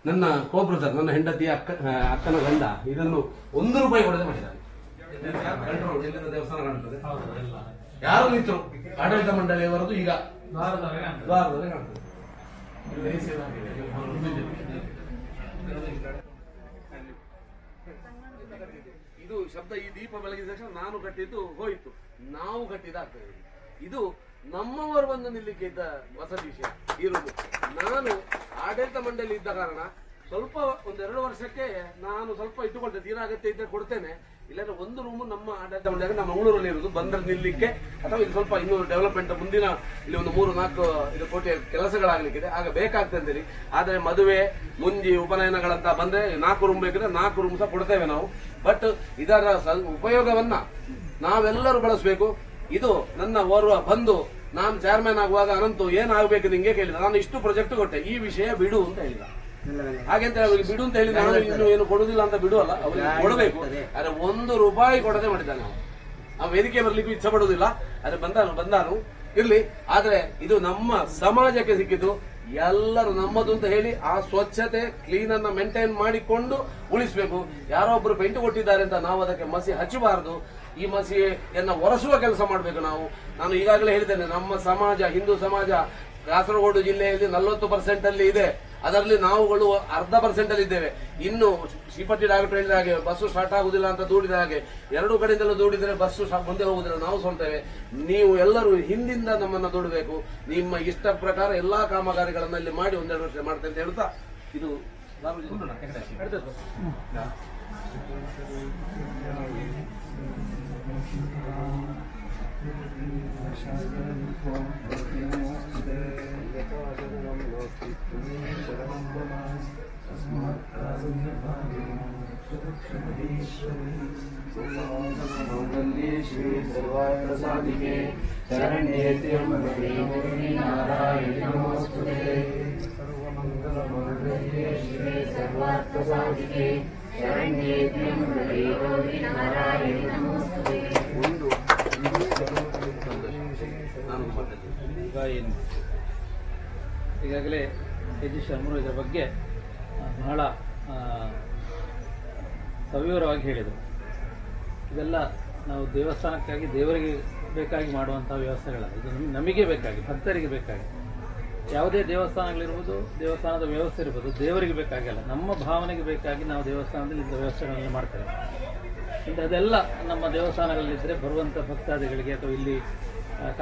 ನನ್ನ ಬ್ರದರ್, ನನ್ನ ಹೆಂಡತಿಯ ಅಕ್ಕನ ಗಂಡ ಇದನ್ನು 1 ರೂಪಾಯಿ ಕೊಡದೆ ಮಾಡಿದ್ದಾರೆ. ದೇವಸ್ಥಾನ ಕಾಣ್ತದೆ, ಯಾರು ನಿಂತರು ಆಡಳಿತ ಮಂಡಳಿಯವರದು ಈಗ ದ್ವಾರದವರೆಗೆ ಕಾಣ್ತದೆ. ಇದು ಶಬ್ದ ಈ ದೀಪ ಬೆಳಗಿದ ತಕ್ಷಣ ನಾನು ಕಟ್ಟಿದ್ದು ಹೋಯಿತು, ನಾವು ಕಟ್ಟಿದಾಗ್ತದೆ. ಇದು ನಮ್ಮವರು ಬಂದು ನಿಲ್ಲಿಕ್ಕೆ ಇದ್ದ ವಸತಿ ವಿಷಯ ಇರುವುದು. ನಾನು ಆಡಳಿತ ಮಂಡಳಿ ಇದ್ದ ಕಾರಣ ಸ್ವಲ್ಪ 1-2 ವರ್ಷಕ್ಕೆ ನಾನು ಸ್ವಲ್ಪ ಇಟ್ಟುಕೊಳ್ತೇನೆ. ತೀರಾ ಅಗತ್ಯ ಇದ್ದರೆ ಕೊಡ್ತೇನೆ. ಇಲ್ಲಾಂದ್ರೆ 1 ರೂಮು ನಮ್ಮ ಆಡಳಿತ ಮಂಡಳಿ ನಮ್ಮ ಮಂಗಳೂರಲ್ಲಿ ಇರುವುದು. ಬಂದ್ರೆ ನಿಲ್ಲಿಕ್ಕೆ ಅಥವಾ ಇದು ಸ್ವಲ್ಪ ಇನ್ನೂ ಡೆವಲಪ್ಮೆಂಟ್ ಮುಂದಿನ ಇಲ್ಲಿ 3-4 ಕೋಟಿ ಕೆಲಸಗಳಾಗ್ಲಿಕ್ಕಿದೆ, ಆಗ ಬೇಕಾಗ್ತದೆ ಅಂತೇಳಿ. ಆದ್ರೆ ಮದುವೆ ಮುಂಜಿ ಉಪನಯನಗಳಂತ ಬಂದ್ರೆ 4 ರೂಮ್ ಬೇಕಿದ್ರೆ 4 ರೂಮ್ ಸಹ ಕೊಡ್ತೇವೆ ನಾವು. ಬಟ್ ಇದರ ಉಪಯೋಗವನ್ನ ನಾವೆಲ್ಲರೂ ಬಳಸಬೇಕು. ಇದು ನನ್ನ ಓರ್ವ ಬಂದು ನಾನು ಚೇರ್ಮನ್ ಆಗುವಾಗ ಅನಂತು ಏನಾಗಬೇಕು ನಿಂಗೆ ಕೇಳಿದ. ನಾನು ಇಷ್ಟು ಪ್ರಾಜೆಕ್ಟ್ ಕೊಟ್ಟೆ, ಈ ವಿಷಯ ಬಿಡು ಅಂತ ಹೇಳಿದ. ಹಾಗೆಂತ ಅವ್ರಿಗೆ ಬಿಡು ಅಂತ ಹೇಳಿ ನಾನು ಇನ್ನು ಏನು ಕೊಡುದಿಲ್ಲ ಅಂತ ಬಿಡುವಲ್ಲ, ಅವ್ರಿಗೆ ಕೊಡಬೇಕು. ಆದ್ರೆ 1 ರೂಪಾಯಿ ಕೊಡದೆ ಮಾಡಿದ್ದಾನೆ ನಾವು. ಆ ವೇದಿಕೆ ಬರ್ಲಿಕ್ಕೆ ಇಚ್ಛೆ ಪಡುವುದಿಲ್ಲ, ಆದ್ರೆ ಬಂದಾನು ಇರ್ಲಿ. ಆದ್ರೆ ಇದು ನಮ್ಮ ಸಮಾಜಕ್ಕೆ ಸಿಕ್ಕಿದ್ದು. ಎಲ್ಲರೂ ನಮ್ಮದು ಅಂತ ಹೇಳಿ ಆ ಸ್ವಚ್ಛತೆ ಕ್ಲೀನ್ ಅನ್ನ ಮೇಂಟೈನ್ ಮಾಡಿಕೊಂಡು ಉಳಿಸಬೇಕು. ಯಾರೋ ಒಬ್ರು ಪೆಂಟು ಕೊಟ್ಟಿದ್ದಾರೆ ಅಂತ ನಾವು ಅದಕ್ಕೆ ಮಸಿ ಹಚ್ಚಬಾರದು. ಈ ಮಸಿಯನ್ನ ಒರೆಸುವ ಕೆಲಸ ಮಾಡಬೇಕು ನಾವು. ನಾನು ಈಗಾಗಲೇ ಹೇಳಿದ್ದೇನೆ, ನಮ್ಮ ಸಮಾಜ ಹಿಂದೂ ಸಮಾಜ ಕಾಸರಗೋಡು ಜಿಲ್ಲೆಯಲ್ಲಿ 40% ಅಲ್ಲಿ ಇದೆ. ಅದರಲ್ಲಿ ನಾವುಗಳು 1/2% ಅಲ್ಲಿ ಇದ್ದೇವೆ. ಇನ್ನು ಶ್ರೀಪಟ್ಟಿ ಡಾಕ್ಟರ್ ಹೇಳಿದ ಹಾಗೆ ಬಸ್ಸು ಸ್ಟಾರ್ಟ್ ಆಗುದಿಲ್ಲ ಅಂತ ದೂಡಿದ ಹಾಗೆ 2 ಕಡೆಯಿಂದಲೂ ದೂಡಿದರೆ ಬಸ್ಸು ಮುಂದೆ ಹೋಗುದಿಲ್ಲ, ನಾವು ಸೋಲ್ತೇವೆ. ನೀವು ಎಲ್ಲರೂ ಹಿಂದಿಂದ ನಮ್ಮನ್ನ ದೂಡಬೇಕು. ನಿಮ್ಮ ಇಷ್ಟ ಪ್ರಕಾರ ಎಲ್ಲಾ ಕಾಮಗಾರಿಗಳನ್ನ ಇಲ್ಲಿ ಮಾಡಿ 1-2 ವರ್ಷ ಮಾಡ್ತೇವೆ ಅಂತ ಹೇಳ್ತಾ ಇದು श्री सर्वाय प्रसादिके शरण्ये त्र्यंबके नारायणे नमोस्तुते सर्वमंगलमांगल्ये शिवे सर्वार्थसाधिके शरण्ये त्र्यंबके नारायणे नमोस्तुते. ಈಗಾಗಲೇ ಕೆ.ಜಿ. ಶರ್ಮರು ಇದರ ಬಗ್ಗೆ ಬಹಳ ಸವಿವರವಾಗಿ ಹೇಳಿದರು. ಇದೆಲ್ಲ ನಾವು ದೇವಸ್ಥಾನಕ್ಕಾಗಿ ದೇವರಿಗೆ ಬೇಕಾಗಿ ಮಾಡುವಂಥ ವ್ಯವಸ್ಥೆಗಳಲ್ಲ, ಇದು ನಮಗೆ ಬೇಕಾಗಿ, ಭಕ್ತರಿಗೆ ಬೇಕಾಗಿ. ಯಾವುದೇ ದೇವಸ್ಥಾನಗಳಿರ್ಬೋದು, ದೇವಸ್ಥಾನದ ವ್ಯವಸ್ಥೆ ಇರ್ಬೋದು, ದೇವರಿಗೆ ಬೇಕಾಗಿಲ್ಲ, ನಮ್ಮ ಭಾವನೆಗೆ ಬೇಕಾಗಿ ನಾವು ದೇವಸ್ಥಾನದಲ್ಲಿ ಇಂಥ ವ್ಯವಸ್ಥೆಗಳನ್ನ ಮಾಡ್ತೇವೆ. ಇಂಥದ್ದೆಲ್ಲ ನಮ್ಮ ದೇವಸ್ಥಾನಗಳಲ್ಲಿದ್ದರೆ ಬರುವಂಥ ಭಕ್ತಾದಿಗಳಿಗೆ ಅಥವಾ ಇಲ್ಲಿ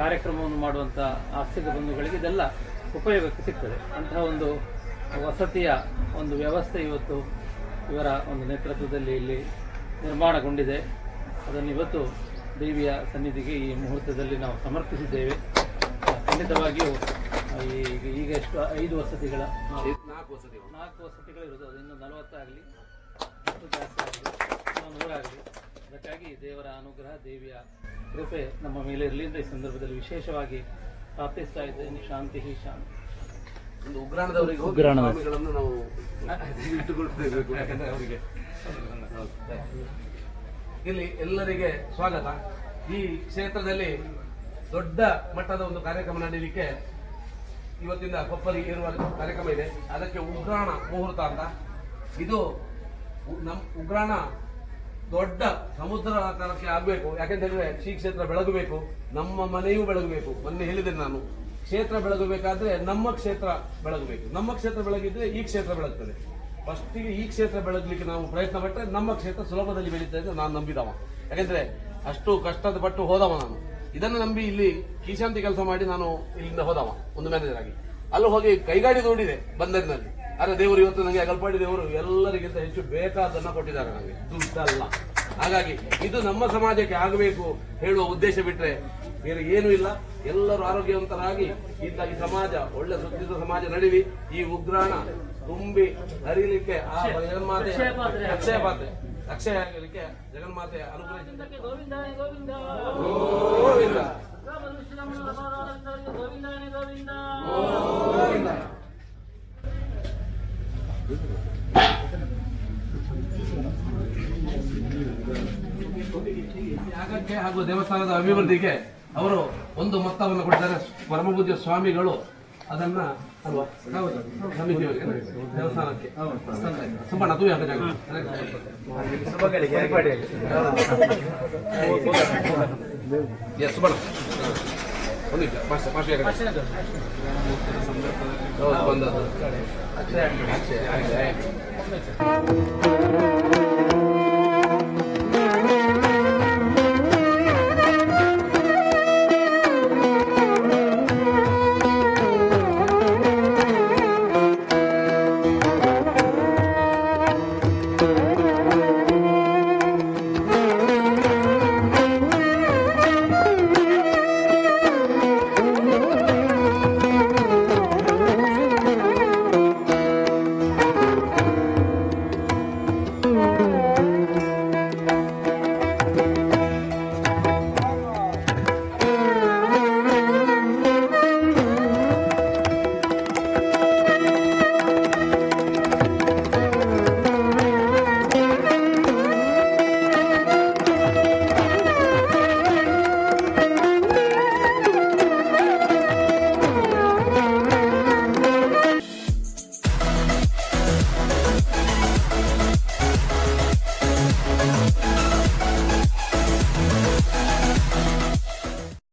ಕಾರ್ಯಕ್ರಮವನ್ನು ಮಾಡುವಂಥ ಆಸ್ತಿಕ ಬಂಧುಗಳಿಗೆ ಇದೆಲ್ಲ ಉಪಯೋಗಕ್ಕೆ ಸಿಗ್ತದೆ. ಅಂತಹ ಒಂದು ವಸತಿಯ ಒಂದು ವ್ಯವಸ್ಥೆ ಇವತ್ತು ಇವರ ಒಂದು ನೇತೃತ್ವದಲ್ಲಿ ಇಲ್ಲಿ ನಿರ್ಮಾಣಗೊಂಡಿದೆ. ಅದನ್ನು ಇವತ್ತು ದೇವಿಯ ಸನ್ನಿಧಿಗೆ ಈ ಮುಹೂರ್ತದಲ್ಲಿ ನಾವು ಸಮರ್ಪಿಸಿದ್ದೇವೆ. ಖಂಡಿತವಾಗಿಯೂ ಈಗ ಎಷ್ಟು 5 ವಸತಿಗಳ 4 ವಸತಿಗಳಿರೋದು, ಅದು ಇನ್ನೂ 40 ಆಗಲಿ, ಜಾಸ್ತಿ ಆಗಲಿ, 100 ಆಗಲಿ. ಅದಕ್ಕಾಗಿ ದೇವರ ಅನುಗ್ರಹ, ದೇವಿಯ ಕೃಪೆ ನಮ್ಮ ಮೇಲೆ ಇರಲಿ ಅಂತ ಈ ಸಂದರ್ಭದಲ್ಲಿ ವಿಶೇಷವಾಗಿ ಪ್ರಾರ್ಥಿಸ್ತಾ ಇದ್ದೇನೆ. ಶಾಂತಿ ಶಾಂತಿ. ಒಂದು ಉಗ್ರಾಣದವರಿಗೆ ನಾವು ಇಟ್ಟುಕೊಳ್ಬೇಕು, ಯಾಕಂದ್ರೆ ಅವರಿಗೆ ಇಲ್ಲಿ ಎಲ್ಲರಿಗೆ ಸ್ವಾಗತ. ಈ ಕ್ಷೇತ್ರದಲ್ಲಿ ದೊಡ್ಡ ಮಟ್ಟದ ಒಂದು ಕಾರ್ಯಕ್ರಮ ನಡೆಯಲಿಕ್ಕೆ ಇವತ್ತಿಂದ ಕೊಪ್ಪಲಿ ಏರುವ ಕಾರ್ಯಕ್ರಮ ಇದೆ. ಅದಕ್ಕೆ ಉಗ್ರಾಣ ಮುಹೂರ್ತ ಅಂತ. ಇದು ಉಗ್ರಾಣ ದೊಡ್ಡ ಸಮುದ್ರ ಆಕಾರಕ್ಕೆ ಆಗಬೇಕು. ಯಾಕೆಂತಂದ್ರೆ ಶ್ರೀ ಕ್ಷೇತ್ರ ಬೆಳಗಬೇಕು, ನಮ್ಮ ಮನೆಯೂ ಬೆಳಗಬೇಕು. ಮೊನ್ನೆ ಹೇಳಿದ್ದೇನೆ ನಾನು, ಕ್ಷೇತ್ರ ಬೆಳಗಬೇಕಾದ್ರೆ ನಮ್ಮ ಕ್ಷೇತ್ರ ಬೆಳಗಬೇಕು. ನಮ್ಮ ಕ್ಷೇತ್ರ ಬೆಳಗಿದ್ರೆ ಈ ಕ್ಷೇತ್ರ ಬೆಳಗ್ತದೆ. ಫಸ್ಟಿಗೆ ಈ ಕ್ಷೇತ್ರ ಬೆಳಗಲಿಕ್ಕೆ ನಾವು ಪ್ರಯತ್ನ ಪಟ್ಟರೆ ನಮ್ಮ ಕ್ಷೇತ್ರ ಸುಲಭದಲ್ಲಿ ಬೆಳೀತದೆ ಅಂತ ನಾನು ನಂಬಿದವ. ಯಾಕೆಂದ್ರೆ ಅಷ್ಟು ಕಷ್ಟದ ಪಟ್ಟು ಹೋದವ ನಾನು. ಇದನ್ನು ನಂಬಿ ಇಲ್ಲಿ ಕೀಶಾಂತಿ ಕೆಲಸ ಮಾಡಿ ನಾನು ಇಲ್ಲಿಂದ ಹೋದವ ಒಂದು ಮ್ಯಾನೇಜರ್ ಆಗಿ. ಅಲ್ಲಿ ಹೋಗಿ ಕೈಗಾಡಿ ನೋಡಿದೆ ಬಂದರಿನಲ್ಲಿ. ಆದ್ರೆ ದೇವರು ಇವತ್ತು ನನಗೆ ಅಗಲ್ಪಾಡಿ ದೇವರು ಎಲ್ಲರಿಗಿಂತ ಹೆಚ್ಚು ಬೇಕಾದನ್ನ ಕೊಟ್ಟಿದ್ದಾರೆ ನನಗೆ, ದುಡ್ಡಲ್ಲ. ಹಾಗಾಗಿ ಇದು ನಮ್ಮ ಸಮಾಜಕ್ಕೆ ಆಗಬೇಕು ಹೇಳುವ ಉದ್ದೇಶ ಬಿಟ್ರೆ ಬೇರೆ ಏನೂ ಇಲ್ಲ. ಎಲ್ಲರೂ ಆರೋಗ್ಯವಂತರಾಗಿ ಈ ಸಮಾಜ ಒಳ್ಳೆ ಸುತ್ತಿದ ಸಮಾಜ ನಡೀಲಿ. ಈ ಉಗ್ರಾಣ ತುಂಬಿ ಹರಿಲಿಕ್ಕೆ ಆ ಜಗನ್ಮಾತೆ ಅಕ್ಷಯ ಪಾತ್ರೆ ಅಕ್ಷಯ ಆಗಲಿಕ್ಕೆ ಜಗನ್ಮಾತೆ ಅನುಗ್ರಹಿಸಿದ್ದಕ್ಕೆ ಗೋವಿಂದ ಗೋವಿಂದ ಗೋವಿಂದ. ಯಾಗಕ್ಕೆ ಹಾಗೂ ದೇವಸ್ಥಾನದ ಅಭಿವೃದ್ಧಿಗೆ ಅವರು ಒಂದು ಮೊತ್ತವನ್ನು ಕೊಟ್ಟಿದ್ದಾರೆ. ಪರಮಪೂಜ್ಯ ಸ್ವಾಮಿಗಳು ಅದನ್ನ ಅಲ್ವಾ ಸಮಿತಿಯವರಿಗೆ ದೇವಸ್ಥಾನಕ್ಕೆ ಸುಬ್ಬಣ್ಣ ತೂ ಯಾಕೆ ಜಾಗ ಸುಬ್ಬಣ್ಣ ಬಂದದ್ದು ಅಕ್ಷಯ